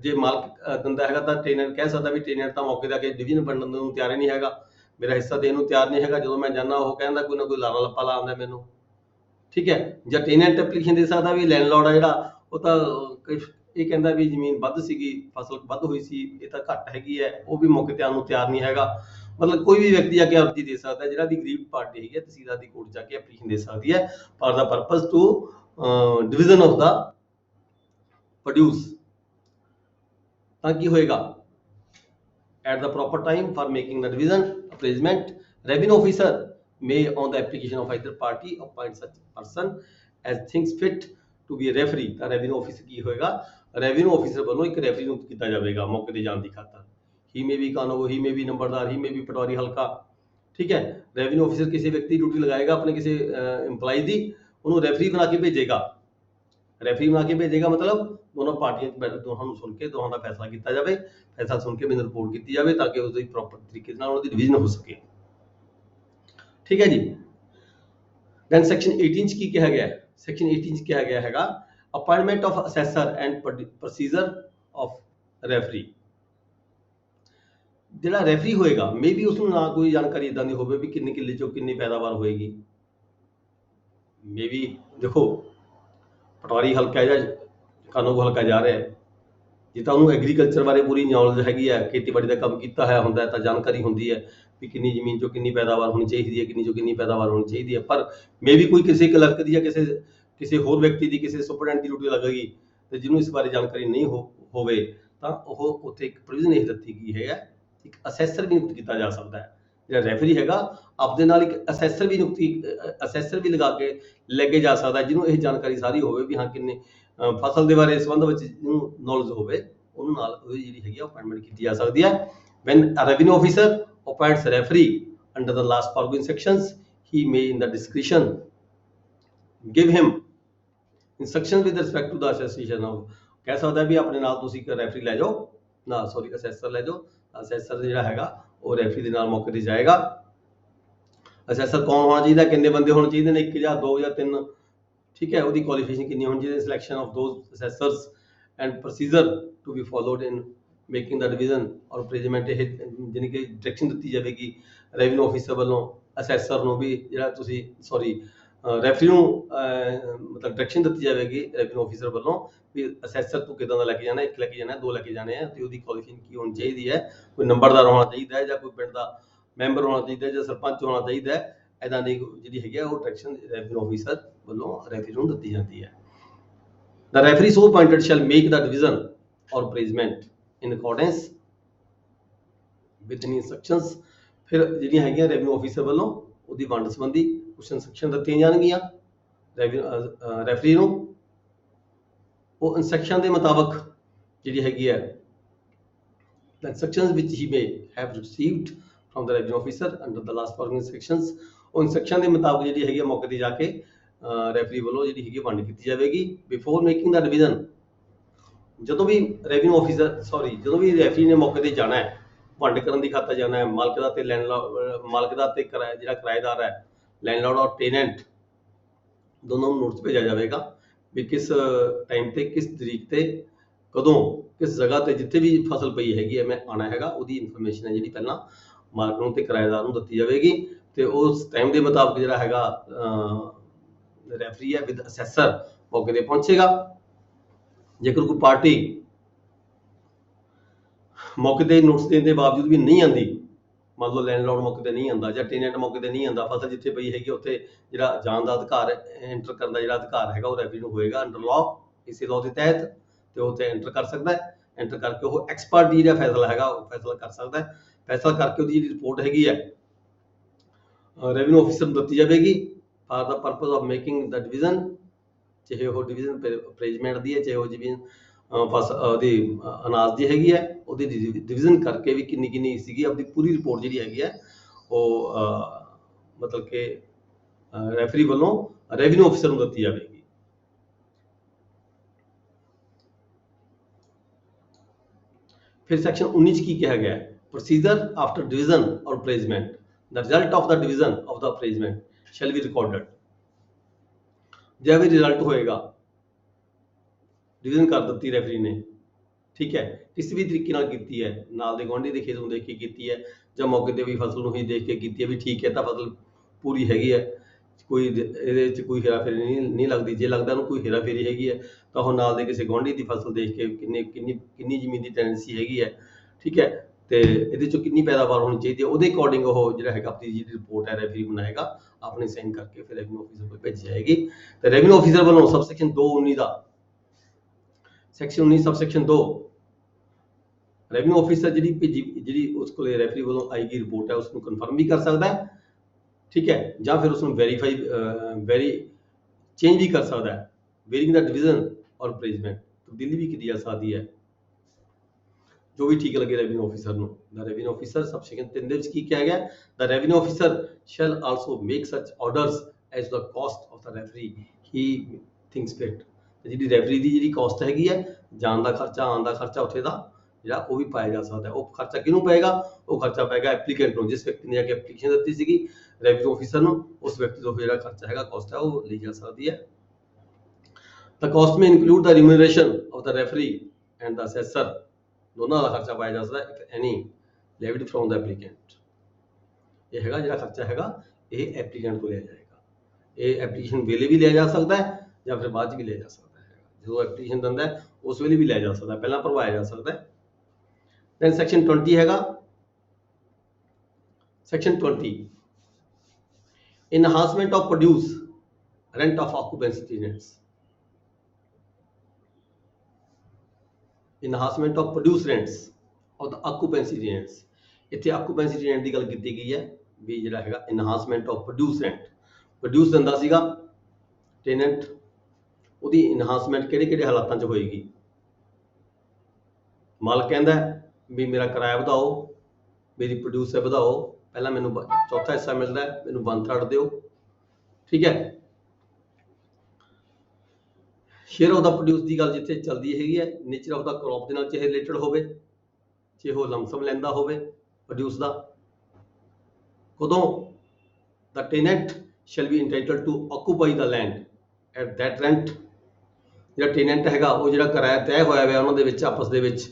ਜੇ ਮਾਲਕ ਦਿੰਦਾ ਹੈਗਾ ਤਾਂ ਟੈਨੈਂਟ ਕਹਿ ਸਕਦਾ ਵੀ ਟੈਨੈਂਟ ਤਾਂ ਮੌਕੇ ਤੇ ਆ ਕੇ ਡਿਵੀਜ਼ਨ ਵੰਡਣ ਨੂੰ ਤਿਆਰ ਹੀ ਨਹੀਂ ਹੈਗਾ, ਮੇਰਾ ਹਿੱਸਾ ਦੇਣ ਨੂੰ ਤਿਆਰ ਨਹੀਂ ਹੈਗਾ, ਜਦੋਂ ਮੈਂ ਜਾਂਦਾ ਉਹ ਕਹਿੰਦਾ ਕੋਈ ਨਾ ਕੋਈ ਲਾਰਾ ਲੱਪਾ ਲਾ ਆਉਂਦਾ ਮੈਨੂੰ, ਠੀਕ ਹੈ। ਜਾਂ ਟੈਨੈਂਟ ਐਪਲੀਕੇਸ਼ਨ ਦੇ ਸਕਦਾ ਵੀ ਲੈਂਡਲॉर्ड ਆ ਜਿਹੜਾ ਉਹ ਤਾਂ ਇਹ ਕਹਿੰਦਾ ਵੀ ਜ਼ਮੀਨ ਵੱਧ ਸੀਗੀ, ਫਸਲ ਵੱਧ ਹੋਈ ਸੀ, ਇਹ ਤਾਂ ਘੱਟ ਹੈਗੀ ਹੈ, ਉਹ ਵੀ ਮੌਕੇ ਤੇ ਆਉਣ ਨੂੰ ਤਿਆਰ ਨਹੀਂ ਹੈਗਾ। ਮਤਲਬ ਕੋਈ ਵੀ ਵਿਅਕਤੀ ਜਾ ਕੇ ਅਰਜ਼ੀ ਦੇ ਸਕਦਾ, ਜਿਹੜਾ ਵੀ ਗਰੀਬ ਪਾਰਟੀ ਹੈਗੀ ਹੈ ਤਹਿਸੀਲਦਾਰ ਦੀ ਕੋਰਟ ਜਾ ਕੇ ਐਪਲੀਕੇਸ਼ਨ ਦੇ ਸਕਦੀ ਹੈ for the purpose to division of the produce. ਤਾਂ ਕੀ ਹੋਏਗਾ, at the proper time for making the division appraisement, revenue officer may on the application of either party appoint such person as thinks fit to be a referee। ਤਾਂ revenue officer ਕੀ ਹੋਏਗਾ, revenue officer ਵੱਲੋਂ ਇੱਕ referee ਨੂੰ ਕੀਤਾ ਜਾਵੇਗਾ ਮੌਕੇ ਤੇ ਜਾਣ ਦੀ ਖਾਤਰ। he may be kanungo, he may be ਨੰਬਰਦਾਰ, he may be ਪਟਵਾਰੀ ਹਲਕਾ, ਠੀਕ ਹੈ। revenue officer ਕਿਸੇ ਵਿਅਕਤੀ ਡਿਊਟੀ ਲਗਾਏਗਾ ਆਪਣੇ ਕਿਸੇ EMPLOYE ਦੀ, ਉਹਨੂੰ ਰੈਫਰੀ ਬਣਾ ਕੇ ਭੇਜੇਗਾ, ਰੈਫਰੀ ਬਣਾ ਕੇ ਭੇਜੇਗਾ ਮਤਲਬ ਦੋਨੋਂ ਪਾਰਟੀਆਂ ਦੋਹਾਂ ਨੂੰ ਸੁਣ ਕੇ ਦੋਹਾਂ ਦਾ ਫੈਸਲਾ ਕੀਤਾ ਜਾਵੇ, ਫੈਸਲਾ ਸੁਣ ਕੇ ਮੈਨੂੰ ਰਿਪੋਰਟ ਕੀਤੀ ਜਾਵੇ ਤਾਂ ਕਿ ਉਸਦੀ ਪ੍ਰੋਪਰ ਤਰੀਕੇ ਨਾਲ ਉਹਦੀ ਡਿਵੀਜ਼ਨ ਹੋ ਸਕੇ, ਠੀਕ ਹੈ ਜੀ। ਦੈਨ ਸੈਕਸ਼ਨ 18 ਚ ਕੀ ਕਿਹਾ ਗਿਆ ਹੈ, ਸੈਕਸ਼ਨ 18 ਚ ਕਿਹਾ ਗਿਆ ਹੈਗਾ appointment of assessor and procedure of referee. ਜਿਹੜਾ ਰੈਫਰੀ ਹੋਏਗਾ ਮੇ ਵੀ ਉਸਨੂੰ ਨਾ ਕੋਈ ਜਾਣਕਾਰੀ ਇਦਾਂ ਦੀ ਹੋਵੇ ਵੀ ਕਿੰਨੇ ਕਿੱਲੇ ਚੋਂ ਕਿੰਨੀ ਪੈਦਾਵਾਰ ਹੋਏਗੀ, ਮੇ ਵੀ ਦੇਖੋ ਪਟਵਾਰੀ ਹਲਕਾ ਜਾਂ ਕਾਨੂੰਗੋ ਹਲਕਾ ਜਾ ਰਿਹਾ ਹੈ, ਜੇ ਤਾਂ ਉਹਨੂੰ ਐਗਰੀਕਲਚਰ ਬਾਰੇ ਪੂਰੀ ਨੌਲੇਜ ਹੈਗੀ ਹੈ, ਖੇਤੀਬਾੜੀ ਦਾ ਕੰਮ ਕੀਤਾ ਹੋਇਆ ਹੁੰਦਾ ਤਾਂ ਜਾਣਕਾਰੀ ਹੁੰਦੀ ਹੈ ਵੀ ਕਿੰਨੀ ਜ਼ਮੀਨ ਚੋਂ ਕਿੰਨੀ ਪੈਦਾਵਾਰ ਹੋਣੀ ਚਾਹੀਦੀ ਹੈ, ਕਿੰਨੀ ਚੋਂ ਕਿੰਨੀ ਪੈਦਾਵਾਰ ਹੋਣੀ ਚਾਹੀਦੀ ਹੈ। ਪਰ ਮੇ ਵੀ ਕੋਈ ਕਿਸੇ ਕਲਰਕ ਦੀ ਜਾਂ ਕਿਸੇ ਹੋਰ ਵਿਅਕਤੀ ਦੀ, ਕਿਸੇ ਸੁਪਰਡੈਂਟ ਦੀ ਡਿਊਟੀ ਲੱਗੇਗੀ ਤੇ ਜਿਹਨੂੰ ਇਸ ਬਾਰੇ ਜਾਣਕਾਰੀ ਨਹੀਂ ਹੋਵੇ ਤਾਂ ਉਹ ਉੱਥੇ ਇੱਕ ਪ੍ਰੋਵੀਜ਼ਨ ਇਹ ਦਿੱਤੀ ਗਈ ਹੈ, ਇੱਕ ਅਸੈਸਰ ਵੀ ਨਿਯੁਕਤ ਕੀਤਾ ਜਾ ਸਕਦਾ ਹੈ। ਜਿਹੜਾ ਰੈਫਰੀ ਹੈਗਾ ਆਪਦੇ ਨਾਲ ਇੱਕ ਅਸੈਸਰ ਵੀ ਲਗਾ ਕੇ ਲੈ ਕੇ ਜਾ ਸਕਦਾ, ਜਿਹਨੂੰ ਇਹ ਜਾਣਕਾਰੀ ਸਾਰੀ ਹੋਵੇ ਵੀ ਹਾਂ ਕਿੰਨੇ ਫਸਲ ਦੇ ਬਾਰੇ ਸੰਬੰਧ ਵਿੱਚ ਜਿਹਨੂੰ ਨੌਲੇਜ ਹੋਵੇ, ਉਹਨੂੰ ਨਾਲ ਉਹਦੀ ਜਿਹੜੀ ਹੈਗੀ ਅਪਾਇੰਟਮੈਂਟ ਕੀਤੀ ਜਾ ਸਕਦੀ ਹੈ। when a revenue officer appoints a referee under the last foregoing sections, he may in the discretion give him instructions with respect to the association of, ਕਹਿ ਸਕਦਾ ਵੀ ਆਪਣੇ ਨਾਲ ਤੁਸੀਂ ਇੱਕ ਰੈਫਰੀ ਲੈ ਜਾਓ ਨਾ, ਸੌਰੀ ਅਸੈਸਰ ਲੈ ਜਾਓ, ਅਸੈਸਰ ਜਿਹੜਾ ਹੈਗਾ ਉਹ ਰੈਫਰੀ ਦੇ ਨਾਲ ਮੌਕੇ ਤੇ ਜਾਏਗਾ। ਅਸੈਸਰ ਕੌਣ ਹੋਣਾ ਚਾਹੀਦਾ, ਕਿੰਨੇ ਬੰਦੇ ਹੋਣੇ ਚਾਹੀਦੇ ਨੇ, 1 ਜਾਂ 2 ਜਾਂ 3, ਠੀਕ ਹੈ। ਉਹਦੀ ਕੁਆਲੀਫਿਕੇਸ਼ਨ ਕਿੰਨੀ ਹੋਣੀ ਚਾਹੀਦੀ, selection of those assessors and procedure to be followed in making the division or appraisement, ਇਹ ਜਾਣੀ ਕਿ ਡਾਇਰੈਕਸ਼ਨ ਦਿੱਤੀ ਜਾਵੇਗੀ ਰੈਵਨਿਊ ਆਫਿਸਰ ਵੱਲੋਂ ਅਸੈਸਰ ਨੂੰ ਵੀ ਜਿਹੜਾ ਤੁਸੀਂ ਰੈਫਰੀ ਨੂੰ ਮਤਲਬ ਡਾਇਰੈਕਸ਼ਨ ਦਿੱਤੀ ਜਾਵੇਗੀ ਰੈਵਨਿਊ ਆਫੀਸਰ ਵੱਲੋਂ ਵੀ ਅਸੈਸਰ ਤੋਂ ਕਿਦਾਂ ਦਾ ਲੈ ਕੇ ਜਾਣਾ, 1 ਲੈ ਕੇ ਜਾਣਾ, 2 ਲੈ ਕੇ ਜਾਣੇ ਆ, ਤੇ ਉਹਦੀ ਕੁਆਲੀਫਿਕੇਸ਼ਨ ਕੀ ਹੋਣੀ ਚਾਹੀਦੀ ਹੈ, ਕੋਈ ਨੰਬਰਦਾਰ ਹੋਣਾ ਚਾਹੀਦਾ ਹੈ ਜਾਂ ਕੋਈ ਪਿੰਡ ਦਾ ਮੈਂਬਰ ਹੋਣਾ ਚਾਹੀਦਾ ਹੈ ਜਾਂ ਸਰਪੰਚ ਹੋਣਾ ਚਾਹੀਦਾ ਹੈ। ਇਦਾਂ ਦੀ ਜਿਹੜੀ ਹੈਗੀ ਆ ਉਹ ਡਾਇਰੈਕਸ਼ਨ ਰੈਵਨਿਊ ਆਫੀਸਰ ਵੱਲੋਂ ਰੈਫਰੀ ਨੂੰ ਦਿੱਤੀ ਜਾਂਦੀ ਹੈ। The referee so appointed shall make the division or appraisement in accordance with the instructions। ਫਿਰ ਜਿਹੜੀਆਂ ਹੈਗੀਆਂ ਰੈਵਨਿਊ ਆਫੀਸਰ ਵੱਲੋਂ ਉਹਦੀ ਵੰਡ ਸੰਬੰਧੀ ਕੁਝ ਇਨਸਟਰਕਸ਼ਨ ਦਿੱਤੀਆਂ ਜਾਣਗੀਆਂ ਰੈਫਰੀ ਨੂੰ। ਉਹ ਇਨਸਟਰਕਸ਼ਨ ਦੇ ਮੁਤਾਬਕ ਜਿਹੜੀ ਹੈਗੀ ਹੈ the instructions which he may have received from the revenue officer under the last following instructions, ਉਹ ਇਨਸਟਰਕਸ਼ਨ ਦੇ ਮੁਤਾਬਕ ਜਿਹੜੀ ਹੈਗੀ ਮੌਕੇ ਤੇ ਜਾ ਕੇ ਰੈਫਰੀ ਵੱਲੋਂ ਜਿਹੜੀ ਹੈਗੀ ਵੰਡ ਕੀਤੀ ਜਾਵੇਗੀ। ਬਿਫੋਰ ਮੇਕਿੰਗ ਦਾ ਡਿਵੀਜ਼ਨ, ਜਦੋਂ ਵੀ ਰੈਵਨਿਊ ਆਫੀਸਰ ਜਦੋਂ ਵੀ ਰੈਫਰੀ ਨੇ ਮੌਕੇ ਤੇ ਜਾਣਾ ਹੈ, ਵੰਡ ਕਰਨ ਦੀ ਖਾਤਰ ਜਾਣਾ ਹੈ, ਮਾਲਕ ਦਾ ਤੇ ਮਾਲਕ ਦਾ ਤੇ ਜਿਹੜਾ ਕਿਰਾਏਦਾਰ ਹੈ, ਲੈਂਡਲॉर्ड ਔਰ ਟੈਨੈਂਟ ਦੋਨੋਂ ਨੂੰ ਨੋਟਿਸ ਭੇਜਿਆ ਜਾਵੇਗਾ ਵੀ ਕਿਸ ਟਾਈਮ ਤੇ, ਕਿਸ ਤਰੀਕ ਤੇ, ਕਦੋਂ, ਕਿਸ ਜਗ੍ਹਾ ਤੇ ਜਿੱਥੇ ਵੀ ਫਸਲ ਪਈ ਹੈਗੀ ਹੈ ਮੈਂ ਆਣਾ ਹੈਗਾ, ਉਹਦੀ ਇਨਫੋਰਮੇਸ਼ਨ ਹੈ ਜਿਹੜੀ ਪਹਿਲਾਂ ਮਾਲਕ ਨੂੰ ਤੇ ਕਿਰਾਏਦਾਰ ਨੂੰ ਦਿੱਤੀ ਜਾਵੇਗੀ। ਤੇ ਉਸ ਟਾਈਮ ਦੇ ਮੁਤਾਬਕ ਜਿਹੜਾ ਹੈਗਾ ਰੈਫਰੀ ਹੈ ਵਿਦ ਅਸੈਸਰ ਮੌਕੇ ਤੇ ਪਹੁੰਚੇਗਾ। ਜੇਕਰ ਕੋਈ ਪਾਰਟੀ ਮੌਕੇ ਤੇ ਨੋਟਿਸ ਦੇਣ ਦੇ ਬਾਵਜੂਦ ਵੀ ਨਹੀਂ ਆਂਦੀ, ਮੰਨ ਲਓ ਲੈਂਡਲॉर्ड ਮੌਕੇ ਤੇ ਨਹੀਂ ਆਂਦਾ ਜਾਂ ਟੈਨੈਂਟ ਮੌਕੇ ਤੇ ਨਹੀਂ ਆਂਦਾ, ਫਸਲ ਜਿੱਥੇ ਪਈ ਹੈਗੀ ਉੱਥੇ ਜਿਹੜਾ ਜਾਣ ਦਾ ਅਧਿਕਾਰ, ਐਂਟਰ ਕਰਨ ਦਾ ਜਿਹੜਾ ਅਧਿਕਾਰ ਹੈਗਾ ਉਹ ਰੈਫਰੀ ਨੂੰ ਹੋਏਗਾ ਅੰਡਰ ਲਾਅ, ਇਸੇ ਲਾਅ ਦੇ ਤਹਿਤ, ਤੇ ਉਹ ਤੇ ਐਂਟਰ ਕਰ ਸਕਦਾ ਹੈ। ਐਂਟਰ ਕਰਕੇ ਉਹ ਐਕਸਪਰਟ ਜਿਹੜਾ ਫੈਸਲਾ ਹੈਗਾ ਉਹ ਫੈਸਲਾ ਕਰ ਸਕਦਾ ਹੈ। ਫੈਸਲਾ ਕਰਕੇ ਉਹਦੀ ਜਿਹੜੀ ਰਿਪੋਰਟ ਹੈਗੀ ਹੈ ਰੈਵਨਿਊ ਆਫਿਸਰ ਨੂੰ ਦਿੱਤੀ ਜਾਵੇਗੀ for the purpose of making the division, ਚਾਹੇ ਉਹ ਡਿਵੀਜ਼ਨ ਅਪਰੇਜਮੈਂਟ ਦੀ ਹੈ, ਚਾਹੇ ਉਹ ਜਿਵੇਂ ਉਹਦੀ ਅਨਾਜ ਦੀ ਹੈਗੀ ਹੈ, ਉਹਦੀ ਡਿਵੀਜ਼ਨ ਕਰਕੇ ਵੀ ਕਿੰਨੀ ਸੀਗੀ, ਆਪਣੀ ਪੂਰੀ ਰਿਪੋਰਟ ਜਿਹੜੀ ਹੈਗੀ ਹੈ ਉਹ ਮਤਲਬ ਕਿ ਰੈਫਰੀ ਵੱਲੋਂ ਰੈਵਨਿਊ ਆਫਿਸਰ ਨੂੰ ਦਿੱਤੀ ਜਾਵੇਗੀ। ਫਿਰ ਸੈਕਸ਼ਨ 19 ਚ ਕੀ ਕਿਹਾ ਗਿਆ ਹੈ? ਪ੍ਰੋਸੀਜਰ ਆਫਟਰ ਡਿਵੀਜ਼ਨ ਔਰ ਅਪਰੇਜਮੈਂਟ, the result of the division of the appraisement shall be recorded। ਜਦ ਵੀ ਰਿਜ਼ਲਟ ਹੋਏਗਾ, ਡਿਵੀਜ਼ਨ ਕਰ ਦਿੱਤੀ ਰੈਫਰੀ ਨੇ, ਠੀਕ ਹੈ, ਕਿਸੇ ਵੀ ਤਰੀਕੇ ਨਾਲ ਕੀਤੀ ਹੈ, ਨਾਲ ਦੇ ਗੁਆਂਢੀ ਦੇ ਖੇਤ ਨੂੰ ਦੇਖ ਕੇ ਕੀਤੀ ਹੈ ਜਾਂ ਮੌਕੇ ਤੇ ਵੀ ਫਸਲ ਨੂੰ ਹੀ ਦੇਖ ਕੇ ਕੀਤੀ ਹੈ ਵੀ ਠੀਕ ਹੈ ਤਾਂ ਫਸਲ ਪੂਰੀ ਹੈਗੀ ਹੈ, ਕੋਈ ਇਹਦੇ ਵਿੱਚ ਕੋਈ ਹੇਰਾਫੇਰੀ ਨਹੀਂ ਲੱਗਦੀ। ਜੇ ਲੱਗਦਾ ਉਹਨੂੰ ਕੋਈ ਹੇਰਾਫੇਰੀ ਹੈਗੀ ਹੈ ਤਾਂ ਉਹ ਨਾਲ ਦੇ ਕਿਸੇ ਗੁਆਂਢੀ ਦੀ ਫਸਲ ਦੇਖ ਕੇ ਕਿੰਨੀ ਜ਼ਮੀਨ ਦੀ ਟੈਂਡੈਂਸੀ ਹੈਗੀ ਹੈ, ਠੀਕ ਹੈ, ਤੇ ਇਹਦੇ ਚੋਂ ਕਿੰਨੀ ਪੈਦਾਵਾਰ ਹੋਣੀ ਚਾਹੀਦੀ ਹੈ, ਉਹਦੇ ਅਕੋਰਡਿੰਗ ਉਹ ਜਿਹੜਾ ਹੈਗਾ ਆਪਣੀ ਜਿਹੜੀ ਰਿਪੋਰਟ ਹੈ ਰੈਫਰੀ ਬਣਾਏਗਾ, ਆਪਣੇ ਸਾਈਨ ਕਰਕੇ ਫਿਰ ਰੈਵਨਿਊ ਆਫਿਸਰ ਕੋਲ ਭੇਜੀ ਜਾਏਗੀ। ਤੇ ਰੈਵਨਿਊ ਆਫਿਸਰ ਵੱਲੋਂ ਸਬ ਸੈਕਸ਼ਨ 2(19) ਦਾ section 19 sub section 2 revenue officer ਜਿਹੜੀ ਉਸ ਕੋਲੇ ਰੈਫਰੀ ਵੱਲੋਂ ਆਏਗੀ ਰਿਪੋਰਟ ਹੈ ਉਸ ਨੂੰ ਕਨਫਰਮ ਵੀ ਕਰ ਸਕਦਾ ਹੈ, ਠੀਕ ਹੈ, ਜਾਂ ਫਿਰ ਉਸ ਨੂੰ ਚੇਂਜ ਵੀ ਕਰ ਸਕਦਾ ਹੈ। ਵੇਰਿੰਗ ਦਾ ਡਿਵੀਜ਼ਨ ਔਰ ਅਪਰੇਜਮੈਂਟ, ਤਬਦੀਲੀ ਵੀ ਕੀਤੀ ਜਾ ਸਕਦੀ ਹੈ, ਜੋ ਵੀ ਠੀਕ ਲੱਗੇ ਰੈਵਨਿਊ ਆਫਿਸਰ ਨੂੰ। The revenue officer sub section 3 ਦੇ ਵਿੱਚ ਕੀ ਕਿਹਾ ਗਿਆ? The revenue officer shall also make such orders as the cost of the referee he thinks fit. ਜਿਹੜੀ ਰੈਫਰੀ ਦੀ ਜਿਹੜੀ ਕਾਸਟ ਹੈਗੀ ਹੈ, ਜਾਣ ਦਾ ਖਰਚਾ, ਆਉਣ ਦਾ ਖਰਚਾ ਉੱਥੇ ਦਾ ਜਿਹੜਾ ਉਹ ਵੀ ਪਾਇਆ ਜਾ ਸਕਦਾ ਹੈ। ਉਹ ਖਰਚਾ ਕਿਹਨੂੰ ਪਏਗਾ? ਉਹ ਖਰਚਾ ਪਏਗਾ ਐਪਲੀਕੈਂਟ ਨੂੰ, ਜਿਸ ਵਿਅਕਤੀ ਨੇ ਜਾ ਕੇ ਐਪਲੀਕੇਸ਼ਨ ਦਿੱਤੀ ਸੀਗੀ ਰੈਵਨਿਊ ਆਫਿਸਰ ਨੂੰ, ਉਸ ਵਿਅਕਤੀ ਤੋਂ ਜਿਹੜਾ ਖਰਚਾ ਹੈਗਾ, ਕਾਸਟ ਹੈ, ਉਹ ਲਈ ਜਾ ਸਕਦੀ ਹੈ। The cost may include the remuneration of the referee and the assessor, ਦੋਨਾਂ ਦਾ ਖਰਚਾ ਪਾਇਆ ਜਾ ਸਕਦਾ ਹੈ, if any levied from the applicant। ਇਹ ਹੈਗਾ ਜਿਹੜਾ ਖਰਚਾ ਹੈਗਾ ਇਹ ਐਪਲੀਕੈਂਟ ਤੋਂ ਲਿਆ ਜਾਏਗਾ। ਇਹ ਐਪਲੀਕੇਸ਼ਨ ਵੇਲੇ ਵੀ ਲਿਆ ਜਾ ਸਕਦਾ ਹੈ ਜਾਂ ਫਿਰ ਬਾਅਦ 'ਚ ਵੀ ਲਿਆ ਜਾ ਸਕਦਾ ਹੈ। ਜਦੋਂ ਐਪਲੀਕੇਸ਼ਨ ਦਿੰਦਾ ਹੈ ਉਸ ਵੇਲੇ ਵੀ ਲਿਆ ਜਾ ਸਕਦਾ ਹੈ, ਪਹਿਲਾਂ ਭਰਵਾਇਆ ਜਾ ਸਕਦਾ ਹੈ। ਦੈਨ ਸੈਕਸ਼ਨ 20 ਹੈਗਾ, section 20 enhancement of produce rent of occupancy tenants। enhancement of produce rents of the occupancy tenants। ਇੱਥੇ occupancy tenant ਦੀ ਗੱਲ ਕੀਤੀ ਗਈ ਹੈ ਵੀ ਜਿਹੜਾ ਹੈਗਾ enhancement of produce rent, produce ਦਿੰਦਾ ਸੀਗਾ tenant, ਉਹਦੀ enhancement ਕਿਹੜੇ ਹਾਲਾਤਾਂ 'ਚ ਹੋਏਗੀ? ਮਾਲਕ ਕਹਿੰਦਾ ਵੀ ਮੇਰਾ ਕਿਰਾਇਆ ਵਧਾਓ, ਮੇਰੀ ਪ੍ਰੋਡਿਊਸ ਹੈ ਵਧਾਓ, ਪਹਿਲਾਂ ਮੈਨੂੰ ਚੌਥਾ ਹਿੱਸਾ ਮਿਲਦਾ ਹੈ, ਮੈਨੂੰ 1/3 ਦਿਓ, ਠੀਕ ਹੈ। ਸ਼ੇਅਰ ਆਫ ਦਾ ਪ੍ਰੋਡਿਊਸ ਦੀ ਗੱਲ ਜਿੱਥੇ ਚੱਲਦੀ ਹੈਗੀ ਹੈ, ਨੇਚਰ ਆਫ ਦਾ ਕ੍ਰੌਪ ਦੇ ਨਾਲ ਚਾਹੇ ਰਿਲੇਟਡ ਹੋਵੇ, ਚਾਹੇ ਉਹ ਲਮਸਮ ਲੈਂਦਾ ਹੋਵੇ ਪ੍ਰੋਡਿਊਸ ਦਾ। ਕਦੋਂ? The tenant shall be entitled to occupy the land at that rent. ਜਿਹੜਾ ਟੈਨੈਂਟ ਹੈਗਾ ਉਹ ਜਿਹੜਾ ਕਿਰਾਇਆ ਤੈਅ ਹੋਇਆ ਹੋਇਆ ਉਹਨਾਂ ਦੇ ਵਿੱਚ ਆਪਸ ਦੇ ਵਿੱਚ,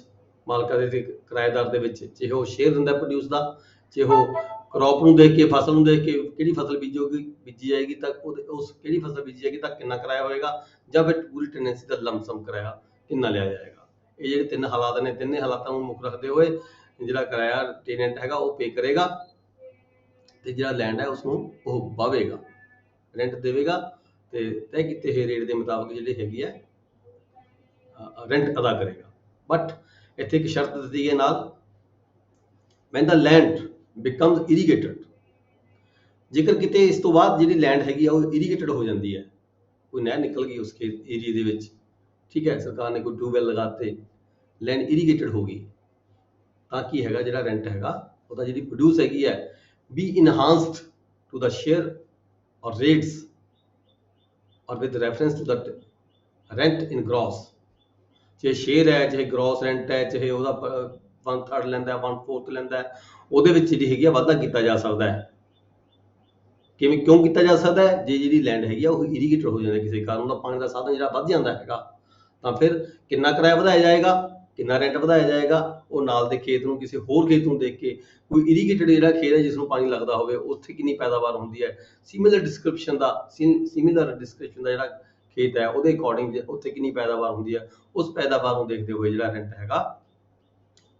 ਮਾਲਕਾਂ ਦੇ ਤੇ ਕਿਰਾਏਦਾਰ ਦੇ ਵਿੱਚ, ਚਾਹੇ ਉਹ ਸ਼ੇਅਰ ਦਿੰਦਾ ਪ੍ਰੋਡਿਊਸ ਦਾ ਜੇ ਉਹ ਕ੍ਰੌਪ ਨੂੰ ਦੇਖ ਕੇ, ਫਸਲ ਨੂੰ ਦੇਖ ਕੇ ਕਿਹੜੀ ਫਸਲ ਬੀਜੀ ਜਾਏਗੀ ਤਾਂ ਉਸ ਕਿਹੜੀ ਫਸਲ ਬੀਜੀ ਜਾਏਗੀ ਤਾਂ ਕਿੰਨਾ ਕਿਰਾਇਆ ਹੋਏਗਾ, ਜਾਂ ਫਿਰ ਪੂਰੀ ਟੈਨੈਂਸੀ ਦਾ ਲਮਸਮ ਕਿਰਾਇਆ ਕਿੰਨਾ ਲਿਆ ਜਾਏਗਾ। ਇਹ ਜਿਹੜੇ ਤਿੰਨ ਹਾਲਾਤ ਨੇ, ਤਿੰਨੇ ਹਾਲਾਤਾਂ ਨੂੰ ਮੁੱਖ ਰੱਖਦੇ ਹੋਏ ਜਿਹੜਾ ਕਿਰਾਇਆ ਟੈਨੈਂਟ ਹੈਗਾ ਉਹ ਪੇ ਕਰੇਗਾ, ਤੇ ਜਿਹੜਾ ਲੈਂਡ ਹੈ ਉਸਨੂੰ ਉਹ ਵਾਹਵੇਗਾ, ਰੈਂਟ ਦੇਵੇਗਾ, ਤੇ ਤੈਅ ਕੀਤੇ ਹੋਏ ਰੇਟ ਦੇ ਮੁਤਾਬਕ ਜਿਹੜੀ ਹੈਗੀ ਹੈ ਰੈਂਟ ਅਦਾ ਕਰੇਗਾ। ਬਟ ਇੱਥੇ ਇੱਕ ਸ਼ਰਤ ਦਿੱਤੀ ਹੈ ਨਾਲ, when the land becomes irrigated, ਜੇਕਰ ਕਿਤੇ ਇਸ ਤੋਂ ਬਾਅਦ ਜਿਹੜੀ ਲੈਂਡ ਹੈਗੀ ਆ ਉਹ ਇਰੀਗੇਟਡ ਹੋ ਜਾਂਦੀ ਹੈ, ਕੋਈ ਨਹਿਰ ਨਿਕਲ ਗਈ ਉਸ ਏਰੀਏ ਦੇ ਵਿੱਚ, ਠੀਕ ਹੈ, ਸਰਕਾਰ ਨੇ ਕੋਈ ਟਿਊਬਵੈਲ ਲਗਾਤੇ, ਲੈਂਡ ਇਰੀਗੇਟਡ ਹੋ ਗਈ, ਤਾਂ ਕੀ ਹੈਗਾ ਜਿਹੜਾ ਰੈਂਟ ਹੈਗਾ ਉਹਦਾ ਜਿਹੜੀ ਪ੍ਰੋਡਿਊਸ ਹੈਗੀ ਹੈ be enhanced to the share or rates or with reference to the rent in gross, ਚਾਹੇ ਸ਼ੇਅਰ ਹੈ, ਚਾਹੇ ਗ੍ਰੋਸ ਰੈਂਟ ਹੈ, ਚਾਹੇ ਉਹਦਾ 1/3 ਲੈਂਦਾ, 1/4 ਲੈਂਦਾ, ਉਹਦੇ ਵਿੱਚ ਜਿਹੜੀ ਹੈਗੀ ਆ ਵਾਧਾ ਕੀਤਾ ਜਾ ਸਕਦਾ ਹੈ। ਕਿਵੇਂ, ਕਿਉਂ ਕੀਤਾ ਜਾ ਸਕਦਾ ਹੈ? ਜੇ ਜਿਹੜੀ ਲੈਂਡ ਹੈਗੀ ਆ ਉਹ ਇਰੀਗੇਟਡ ਹੋ ਜਾਂਦਾ ਕਿਸੇ ਕਾਰਨ, ਉਹਦਾ ਪਾਣੀ ਦਾ ਸਾਧਨ ਜਿਹੜਾ ਵੱਧ ਜਾਂਦਾ ਹੈਗਾ, ਤਾਂ ਫਿਰ ਕਿੰਨਾ ਕਿਰਾਇਆ ਵਧਾਇਆ ਜਾਏਗਾ, ਕਿੰਨਾ ਰੈਂਟ ਵਧਾਇਆ ਜਾਏਗਾ, ਉਹ ਨਾਲ ਦੇ ਖੇਤ ਨੂੰ, ਕਿਸੇ ਹੋਰ ਖੇਤ ਨੂੰ ਦੇਖ ਕੇ, ਕੋਈ ਇਰੀਗੇਟਡ ਜਿਹੜਾ ਖੇਤ ਹੈ ਜਿਸ ਨੂੰ ਪਾਣੀ ਲੱਗਦਾ ਹੋਵੇ ਉੱਥੇ ਕਿੰਨੀ ਪੈਦਾਵਾਰ ਹੁੰਦੀ ਹੈ, ਸਿਮਿਲਰ ਡਿਸਕ੍ਰਿਪਸ਼ਨ ਦਾ ਜਿਹੜਾ ਖੇਤ ਹੈ ਉਹਦੇ ਅਕੋਰਡਿੰਗ ਉੱਥੇ ਕਿੰਨੀ ਪੈਦਾਵਾਰ ਹੁੰਦੀ ਹੈ, ਉਸ ਪੈਦਾਵਾਰ ਨੂੰ ਦੇਖਦੇ ਹੋਏ ਜਿਹੜਾ ਰੈਂਟ ਹੈਗਾ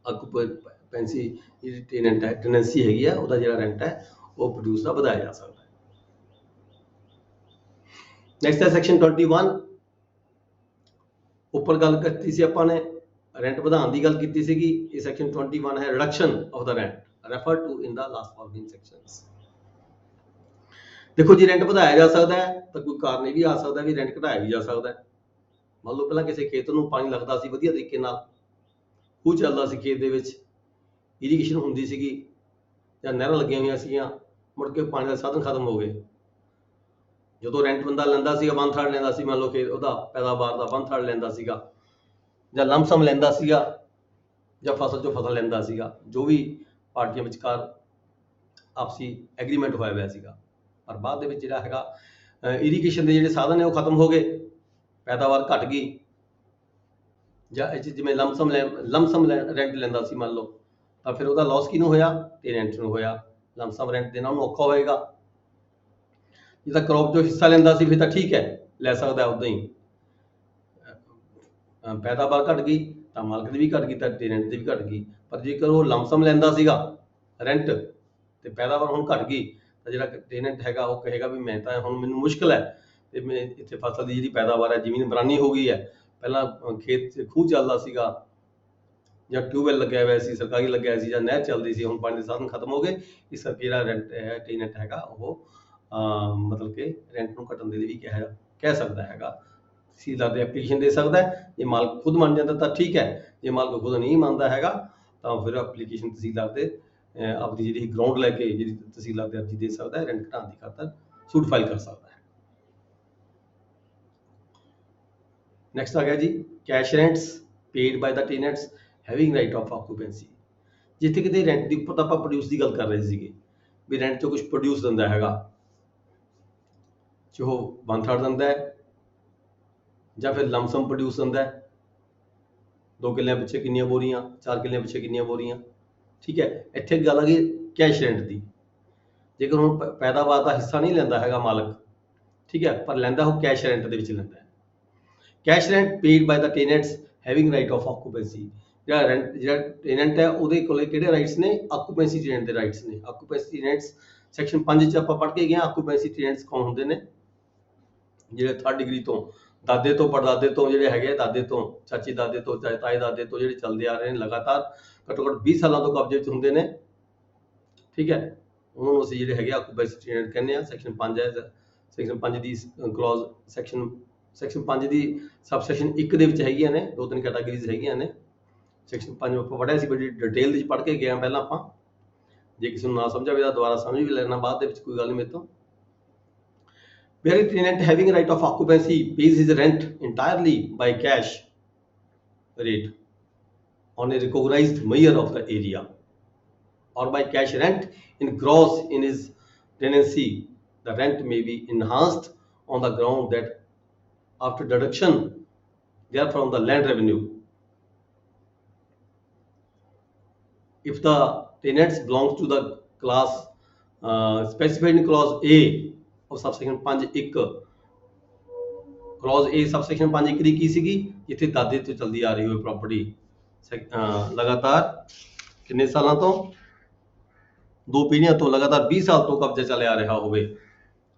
ਆਕੂਪੈਂਸੀ ਜਿਹੜੀ ਟੈਨੈਂਸੀ ਹੈਗੀ ਆ ਉਹਦਾ ਜਿਹੜਾ ਰੈਂਟ ਹੈ ਉਹ ਪ੍ਰੋਡਿਊਸ ਦਾ ਵਧਾਇਆ ਜਾ ਸਕਦਾ ਹੈ। ਨੈਕਸਟ ਹੈ ਸੈਕਸ਼ਨ 21। ਉੱਪਰ ਗੱਲ ਕੀਤੀ ਸੀ ਆਪਾਂ ਨੇ, ਰੈਂਟ ਵਧਾਉਣ ਦੀ ਗੱਲ ਕੀਤੀ ਸੀਗੀ। ਇਹ ਸੈਕਸ਼ਨ 21 ਹੈ, reduction of the rent, refer to in the last following sections. ਦੇਖੋ ਜੀ, ਰੈਂਟ ਵਧਾਇਆ ਜਾ ਸਕਦਾ ਹੈ ਤਾਂ ਕੋਈ ਕਾਰਨ ਇਹ ਵੀ ਆ ਸਕਦਾ ਵੀ ਰੈਂਟ ਘਟਾਇਆ ਵੀ ਜਾ ਸਕਦਾ ਹੈ। ਮੰਨ ਲਓ ਪਹਿਲਾਂ ਕਿਸੇ ਖੇਤ ਨੂੰ ਪਾਣੀ ਲੱਗਦਾ ਸੀ ਵਧੀਆ ਤਰੀਕੇ ਨਾਲ, ਖੂਹ ਚੱਲਦਾ ਸੀ ਖੇਤ ਦੇ ਵਿੱਚ, ਇਰੀਗੇਸ਼ਨ ਹੁੰਦੀ ਸੀਗੀ ਜਾਂ ਨਹਿਰਾਂ ਲੱਗੀਆਂ ਹੋਈਆਂ ਸੀਗੀਆਂ, ਮੁੜ ਕੇ ਪਾਣੀ ਦਾ ਸਾਧਨ ਖਤਮ ਹੋ ਗਏ। ਜਦੋਂ ਰੈਂਟ ਬੰਦਾ ਲੈਂਦਾ ਸੀਗਾ 1/3 ਲੈਂਦਾ ਸੀ, ਮੰਨ ਲਓ ਖੇਤ ਉਹਦਾ ਪੈਦਾਵਾਰ ਦਾ 1/3 ਲੈਂਦਾ ਸੀਗਾ, ਜਾਂ ਲਮਸਮ ਲੈਂਦਾ ਸੀਗਾ, ਜਾਂ ਫਸਲ ਚੋਂ ਫਸਲ ਲੈਂਦਾ ਸੀਗਾ, ਜੋ ਵੀ ਪਾਰਟੀਆਂ ਵਿਚਕਾਰ ਆਪਸੀ ਐਗਰੀਮੈਂਟ ਹੋਇਆ ਹੋਇਆ ਸੀਗਾ। ਪਰ ਬਾਅਦ ਦੇ ਵਿੱਚ ਜਿਹੜਾ ਹੈਗਾ ਇਰੀਗੇਸ਼ਨ ਦੇ ਜਿਹੜੇ ਸਾਧਨ ਨੇ ਉਹ ਖਤਮ ਹੋ ਗਏ, ਪੈਦਾਵਾਰ ਘਟ ਗਈ, ਜਾਂ ਜਿਵੇਂ ਲਮਸਮ ਰੈਂਟ ਲੈਂਦਾ ਸੀ ਮੰਨ ਲਓ, ਤਾਂ ਫਿਰ ਉਹਦਾ ਲਾਸ ਕਿਹਨੂੰ ਹੋਇਆ? ਟੈਨੈਂਟ ਨੂੰ ਹੋਇਆ। ਲਮਸਮ ਰੈਂਟ ਦੇਣਾ ਉਹਨੂੰ ਔਖਾ ਹੋਏਗਾ। ਜੇ ਤਾਂ ਕ੍ਰੌਪ ਚੋਂ ਹਿੱਸਾ ਲੈਂਦਾ ਸੀ ਫਿਰ ਤਾਂ ਠੀਕ ਹੈ, ਲੈ ਸਕਦਾ ਉਦਾਂ ਹੀ, ਪੈਦਾਵਾਰ ਘਟ ਗਈ ਤਾਂ ਮਾਲਕ ਦੀ ਵੀ ਘਟ ਗਈ ਤਾਂ ਟੈਨੈਂਟ ਦੀ ਵੀ ਘਟ ਗਈ। ਪਰ ਜੇਕਰ ਉਹ ਲਮਸਮ ਲੈਂਦਾ ਸੀਗਾ ਰੈਂਟ ਤੇ ਪੈਦਾਵਾਰ ਹੁਣ ਘਟ ਗਈ, ਤਾਂ ਜਿਹੜਾ ਟੈਨੈਂਟ ਹੈਗਾ ਉਹ ਕਹੇਗਾ ਵੀ ਮੈਂ ਤਾਂ ਹੁਣ ਮੈਨੂੰ ਮੁਸ਼ਕਲ ਹੈ, ਤੇ ਮੈਂ ਇੱਥੇ ਫਸਲ ਦੀ ਜਿਹੜੀ ਪੈਦਾਵਾਰ ਹੈ, ਜ਼ਮੀਨ ਬਰਾਨੀ ਹੋ ਗਈ ਹੈ, ਪਹਿਲਾਂ ਖੇਤ 'ਚ ਖੂਹ ਚੱਲਦਾ ਸੀਗਾ ਜਾਂ ਟਿਊਬਵੈਲ ਲੱਗਿਆ ਹੋਇਆ ਸੀ, ਸਰਕਾਰੀ ਲੱਗਿਆ ਸੀ, ਜਾਂ ਨਹਿਰ ਚੱਲਦੀ ਸੀ, ਹੁਣ ਪਾਣੀ ਦੇ ਸਾਧਨ ਖਤਮ ਹੋ ਗਏ, ਇਸ ਕਰਕੇ ਜਿਹੜਾ ਰੈਂਟ ਹੈ ਟੈਨੈਂਟ ਹੈਗਾ ਉਹ ਮਤਲਬ ਕਿ ਰੈਂਟ ਨੂੰ ਘਟਣ ਦੇ ਲਈ ਵੀ ਕਹਿ ਸਕਦਾ ਹੈਗਾ। ਤਹਿਸੀਲਦਾਰ ਦੇ ਐਪਲੀਕੇਸ਼ਨ ਦੇ ਸਕਦਾ ਹੈ। ਜੇ ਮਾਲਕ ਖੁਦ ਮੰਨ ਜਾਂਦਾ ਤਾਂ ਠੀਕ ਹੈ, ਜੇ ਮਾਲਕ ਖੁਦ ਨਹੀਂ ਮੰਨਦਾ ਹੈਗਾ ਤਾਂ ਫਿਰ ਐਪਲੀਕੇਸ਼ਨ ਤਹਿਸੀਲਦਾਰ ਦੇ ਆਪਣੀ ਜਿਹੜੀ ਗਰਾਊਂਡ ਲੈ ਕੇ ਜਿਹੜੀ ਤਹਿਸੀਲਦਾਰ ਦੇ ਅਰਜ਼ੀ ਦੇ ਸਕਦਾ ਹੈ, ਰੈਂਟ ਘਟਾਉਣ ਦੀ ਖਾਤਰ ਸੂਟ ਫਾਈਲ ਕਰ ਸਕਦਾ ਹੈ। ਨੈਕਸਟ ਆ ਗਿਆ ਜੀ, cash rents paid by the tenants having right of occupancy. ਜਿੱਥੇ ਕਿਤੇ ਰੈਂਟ ਦੀ ਉੱਪਰ ਤਾਂ ਆਪਾਂ ਪ੍ਰੋਡਿਊਸ ਦੀ ਗੱਲ ਕਰ ਰਹੇ ਸੀਗੇ ਵੀ ਰੈਂਟ ਚੋਂ ਕੁਝ ਪ੍ਰੋਡਿਊਸ ਦਿੰਦਾ ਹੈਗਾ, ਜੋ 1/3 ਦਿੰਦਾ ਹੈ ਜਾਂ ਫਿਰ ਲਮਸਮ ਪ੍ਰੋਡਿਊਸ ਦਿੰਦਾ ਹੈ, 2 ਕਿੱਲਿਆਂ ਪਿੱਛੇ ਕਿੰਨੀਆਂ ਬੋਰੀਆਂ, 4 ਕਿੱਲਿਆਂ ਪਿੱਛੇ ਕਿੰਨੀਆਂ ਬੋਰੀਆਂ, ਠੀਕ ਹੈ। ਇੱਥੇ ਗੱਲ ਆ ਗਈ ਕੈਸ਼ ਰੈਂਟ ਦੀ। ਜੇਕਰ ਹੁਣ ਪੈਦਾਵਾਰ ਦਾ ਹਿੱਸਾ ਨਹੀਂ ਲੈਂਦਾ ਹੈਗਾ ਮਾਲਕ, ਠੀਕ ਹੈ, ਪਰ ਲੈਂਦਾ ਉਹ ਕੈਸ਼ ਰੈਂਟ ਦੇ ਵਿੱਚ ਲੈਂਦਾ ਹੈ। Cash rent paid by the tenants having right of occupancy. ਜਿਹੜਾ ਟੈਨੈਂਟ ਹੈ ਉਹਦੇ ਕੋਲੇ ਕਿਹੜੇ ਰਾਈਟਸ ਨੇ? ਆਕੂਪੈਂਸੀ ਟੈਨੈਂਟ ਦੇ ਰਾਈਟਸ ਨੇ। ਆਕੂਪੈਂਸੀ ਟੈਨੈਂਟਸ ਸੈਕਸ਼ਨ 5 ਚ ਆਪਾਂ ਪੜ੍ਹ ਕੇ ਗਏ ਹਾਂ। ਆਕੂਪੈਂਸੀ ਟੈਨੈਂਟਸ ਕੌਣ ਹੁੰਦੇ ਨੇ? ਜਿਹੜੇ 3rd ਡਿਗਰੀ ਤੋਂ, ਦਾਦੇ ਤੋਂ ਪੜਦਾਦੇ ਤੋਂ ਜਿਹੜੇ ਹੈਗੇ, ਦਾਦੇ ਤੋਂ, ਚਾਚੀ ਦਾਦੇ ਤੋਂ, ਤਾਏ ਦਾਦੇ ਤੋਂ ਜਿਹੜੇ ਚੱਲਦੇ ਆ ਰਹੇ ਨੇ ਲਗਾਤਾਰ, ਘੱਟੋ ਘੱਟ 20 ਸਾਲਾਂ ਤੋਂ ਕਬਜ਼ੇ 'ਚ ਹੁੰਦੇ ਨੇ, ਠੀਕ ਹੈ, ਉਹਨਾਂ ਨੂੰ ਅਸੀਂ ਜਿਹੜੇ ਹੈਗੇ ਆਕੂਪੈਂਸੀ ਟੈਨੈਂਟ ਕਹਿੰਦੇ ਆ। ਸੈਕਸ਼ਨ 5 ਹੈ, ਸੈਕਸ਼ਨ 5 ਦੀ ਕਲੌਜ਼ ਸੈਕਸ਼ਨ 5 ਦੀ ਸਬਸੈਕਸ਼ਨ 1 ਦੇ ਵਿੱਚ ਹੈਗੀਆਂ ਨੇ 2-3 ਕੈਟਾਗਰੀਜ਼ ਹੈਗੀਆਂ ਨੇ। ਸੈਕਸ਼ਨ 5 ਆਪਾਂ ਪੜ੍ਹਿਆ ਸੀ, ਬੜੀ ਡਿਟੇਲ ਵਿੱਚ ਪੜ੍ਹ ਕੇ ਗਏ ਹਾਂ ਪਹਿਲਾਂ ਆਪਾਂ। ਜੇ ਕਿਸੇ ਨੂੰ ਨਾ ਸਮਝ ਆਵੇ ਤਾਂ ਦੁਬਾਰਾ ਸਮਝ ਵੀ ਲੈਣਾ ਬਾਅਦ ਦੇ ਵਿੱਚ, ਕੋਈ ਗੱਲ ਨਹੀਂ ਮੇਰੇ ਤੋਂ। Where a tenant having a right of occupancy pays his rent entirely by cash rate on a recognized measure of the area, or by cash rent in gross in his tenancy, the rent may be enhanced on the ground that after deduction therefrom the land revenue if the tenants belongs to the class specified in clause A of subsection 5(1), clause A subsection 5(1) ਦੀ ਕੀ ਸੀਗੀ, ਜਿੱਥੇ ਦਾਦੇ ਤੋਂ ਚਲਦੀ ਆ ਰਹੀ ਹੋਵੇ property ਲਗਾਤਾਰ ਕਿੰਨੇ ਸਾਲਾਂ ਤੋਂ, 2 ਪੀੜ੍ਹੀਆਂ ਤੋਂ, ਲਗਾਤਾਰ 20 ਸਾਲ ਤੋਂ ਕਬਜ਼ਾ ਚੱਲਿਆ ਆ ਰਿਹਾ ਹੋਵੇ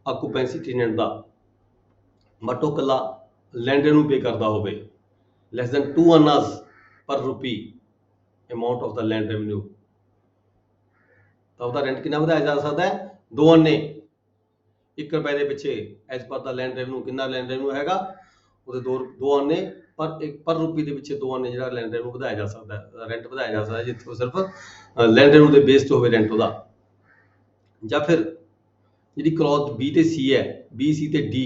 ਆਕੂਪੈਂਸੀ ਟੈਨੈਂਟ ਦਾ, ਬਟ ਉਹ ਇਕੱਲਾ ਲੈਂਡਰ ਨੂੰ ਪੇ ਕਰਦਾ ਹੋਵੇ, ਲੈਸ ਦੈਨ 2 annas ਪਰ rupee amount of the land revenue, ਤਾਂ ਉਹਦਾ ਰੈਂਟ ਕਿੰਨਾ ਵਧਾਇਆ ਜਾ ਸਕਦਾ ਹੈ, 2 ਅੰਨੇ 1 ਰੁਪਏ ਦੇ ਪਿੱਛੇ, ਐਜ਼ ਪਰ ਦਾ ਲੈਂਡ ਰੈਵਨਿਊ। ਕਿੰਨਾ ਲੈਂਡ ਰੈਵਨਿਊ ਹੈਗਾ, ਉਹਦੇ 2 ਅੰਨੇ ਪਰ ਰੁਪੀ ਦੇ ਪਿੱਛੇ 2 ਅੰਨੇ ਜਿਹੜਾ ਲੈਂਡ ਰੈਵਨਿਊ ਵਧਾਇਆ ਜਾ ਸਕਦਾ ਹੈ, ਰੈਂਟ ਵਧਾਇਆ ਜਾ ਸਕਦਾ ਹੈ, ਜਿੱਥੇ ਉਹ ਸਿਰਫ ਲੈਂਡ ਰੈਵਨਿਊ ਦੇ ਬੇਸ ਤੇ ਹੋਵੇ ਰੈਂਟ ਉਹਦਾ। ਜਾਂ ਫਿਰ ਜਿਹੜੀ ਕਲੌਜ਼ B ਤੇ C ਹੈ, B C ਤੇ D,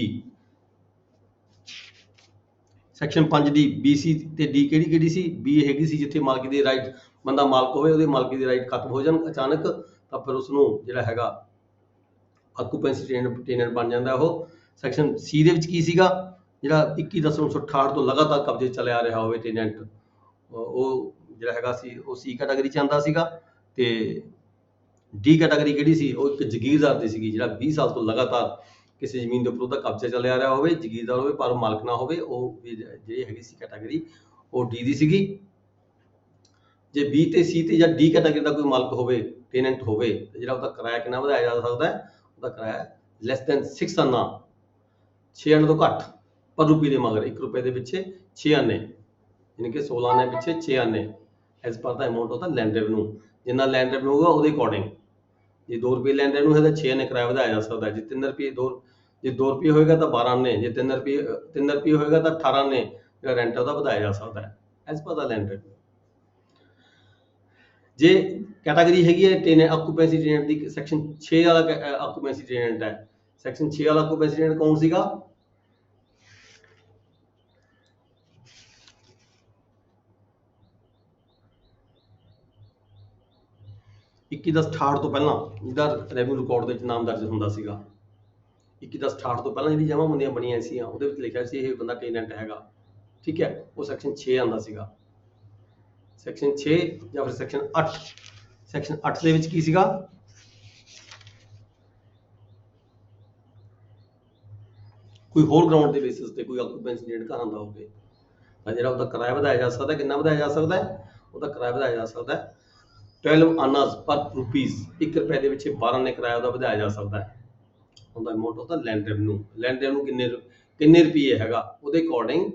ਸੈਕਸ਼ਨ 5 ਦੀ B C ਤੇ D ਕਿਹੜੀ ਸੀ, B ਹੈਗੀ ਸੀ ਜਿੱਥੇ ਮਾਲਕੀ ਦੇ ਰਾਈਟ, ਬੰਦਾ ਮਾਲਕ ਹੋਵੇ, ਉਹਦੇ ਮਾਲਕੀ ਦੇ ਰਾਈਟ ਖਤਮ ਹੋ ਜਾਣ ਅਚਾਨਕ, ਤਾਂ ਫਿਰ ਉਸਨੂੰ ਜਿਹੜਾ ਹੈਗਾ ਆਕੂਪੈਂਸੀ ਟੈਨੈਂਟ ਬਣ ਜਾਂਦਾ ਉਹ। ਸੈਕਸ਼ਨ C ਦੇ ਵਿੱਚ ਕੀ ਸੀਗਾ, ਜਿਹੜਾ 21/10/1968 ਤੋਂ ਲਗਾਤਾਰ ਕਬਜ਼ੇ ਚੱਲਿਆ ਆ ਰਿਹਾ ਹੋਵੇ ਟੈਨੈਂਟ, ਉਹ ਜਿਹੜਾ ਹੈਗਾ ਸੀ ਉਹ C ਕੈਟਾਗਰੀ ਚ ਆਉਂਦਾ ਸੀਗਾ। ਤੇ D ਕੈਟਾਗਰੀ ਕਿਹੜੀ ਸੀ, ਉਹ ਇੱਕ ਜ਼ਗੀਰਦਾਰ ਦੀ ਸੀਗੀ, ਜਿਹੜਾ 20 ਸਾਲ ਤੋਂ ਲਗਾਤਾਰ ਕਿਸੇ ਜ਼ਮੀਨ ਦੇ ਉੱਪਰ ਉਹਦਾ ਕਬਜ਼ਾ ਚੱਲਿਆ ਆ ਰਿਹਾ ਹੋਵੇ, ਜ਼ਗੀਰਦਾਰ ਹੋਵੇ ਪਰ ਉਹ ਮਾਲਕ ਨਾ ਹੋਵੇ, ਉਹ ਜਿਹੜੀ ਹੈਗੀ ਸੀ ਕੈਟਾਗਰੀ ਉਹ D ਦੀ ਸੀਗੀ। ਜੇ B ਤੇ C ਤੇ ਜਾਂ D ਕੈਟਾਗਰੀ ਦਾ ਕੋਈ ਮਾਲਕ ਹੋਵੇ, ਟੈਨੈਂਟ ਹੋਵੇ, ਤੇ ਜਿਹੜਾ ਉਹਦਾ ਕਿਰਾਇਆ ਕਿੰਨਾ ਵਧਾਇਆ ਜਾ ਸਕਦਾ ਹੈ, ਉਹਦਾ ਕਿਰਾਇਆ ਲੈਸ ਦੈਨ 6 ਅੰਨਾ, 6 ਅੰਨੇ ਤੋਂ ਘੱਟ ਪਰ ਰੁਪਏ ਦੇ ਮਗਰ, 1 ਰੁਪਏ ਦੇ ਪਿੱਛੇ 6 ਅੰਨੇ, ਯਾਨੀ ਕਿ 16 ਅੰਨੇ ਪਿੱਛੇ 6 ਅੰਨੇ, as per the amount of the land revenue. ਜਿੰਨਾ ਲੈਂਡ ਰੈਵਨਿਊ ਹੋਊਗਾ ਉਹਦੇ ਅਕੋਰਡਿੰਗ, ਜੇ 2 ਰੁਪਏ ਲੈਂਡ ਰੈਵਨਿਊ ਹੈ ਤਾਂ 6 ਅੰਨੇ ਕਿਰਾਇਆ ਵਧਾਇਆ ਜਾ ਸਕਦਾ ਹੈ। ਜੇ 3 ਰੁਪਏ ਜੇ 2 ਰੁਪਏ ਹੋਏਗਾ ਤਾਂ 12 ਅੰਨੇ, ਜੇ 3 ਰੁਪਏ ਹੋਏਗਾ ਤਾਂ 18 ਅੰਨੇ ਜਿਹੜਾ ਰੈਂਟ ਉਹਦਾ ਵਧਾਇਆ ਜਾ ਸਕਦਾ ਹੈ, ਐਜ਼ ਪਰ ਦਾ ਲੈਂਡ ਰੈਵਨਿਊ। ਜੇ ਕੈਟਾਗਰੀ ਹੈਗੀ ਹੈ ਟੈਨੈਂਟ ਆਕੂਪੈਂਸੀ ਟੈਨੈਂਟ ਦੀ, ਸੈਕਸ਼ਨ 6 ਵਾਲਾ ਆਕੂਪੈਂਸੀ ਟੈਨੈਂਟ ਹੈ। ਸੈਕਸ਼ਨ 6 ਵਾਲਾ ਆਕੂਪੈਂਸੀ ਟੈਨੈਂਟ ਕੌਣ ਸੀਗਾ, 21/10/68 ਤੋਂ ਪਹਿਲਾਂ ਜਿਹਦਾ ਰੈਵਨਿਊ ਰਿਕਾਰਡ ਦੇ ਵਿੱਚ ਨਾਮ ਦਰਜ ਹੁੰਦਾ ਸੀਗਾ, 21/10/68 ਤੋਂ ਪਹਿਲਾਂ ਜਿਹੜੀ ਜਮਾਬੰਦੀਆਂ ਬਣੀਆਂ ਸੀਗੀਆਂ ਉਹਦੇ ਵਿੱਚ ਲਿਖਿਆ ਸੀ ਇਹ ਬੰਦਾ ਟੈਨੈਂਟ ਹੈਗਾ, ਠੀਕ ਹੈ, ਉਹ ਸੈਕਸ਼ਨ 6 ਆਉਂਦਾ ਸੀਗਾ। ਸੈਕਸ਼ਨ 6 ਜਾਂ ਫਿਰ ਸੈਕਸ਼ਨ 8, ਸੈਕਸ਼ਨ 8 ਦੇ ਵਿੱਚ ਕੀ ਸੀਗਾ, ਕੋਈ ਹੋਰ ਗਰਾਊਂਡ ਦੇ ਬੇਸਿਸ ਤੇ ਕੋਈ ਆਕੂਪੈਂਸੀ ਟੈਨੈਂਟ ਘਰ ਆਉਂਦਾ ਹੋਵੇ ਤਾਂ ਜਿਹੜਾ ਉਹਦਾ ਕਿਰਾਇਆ ਵਧਾਇਆ ਜਾ ਸਕਦਾ, ਕਿੰਨਾ ਵਧਾਇਆ ਜਾ ਸਕਦਾ ਹੈ, ਉਹਦਾ ਕਿਰਾਇਆ ਵਧਾਇਆ ਜਾ ਸਕਦਾ ਹੈ 12 annas ਪਰ ਰੁਪੀਸ, 1 ਰੁਪਏ ਦੇ ਵਿੱਚ 12 ਅੰਨੇ ਕਿਰਾਇਆ ਉਹਦਾ ਵਧਾਇਆ ਜਾ ਸਕਦਾ ਹੈ। ਉਹਦਾ amount of the land revenue, land revenue ਕਿੰਨੇ ਰੁਪਏ ਹੈਗਾ ਉਹਦੇ ਅਕੋਰਡਿੰਗ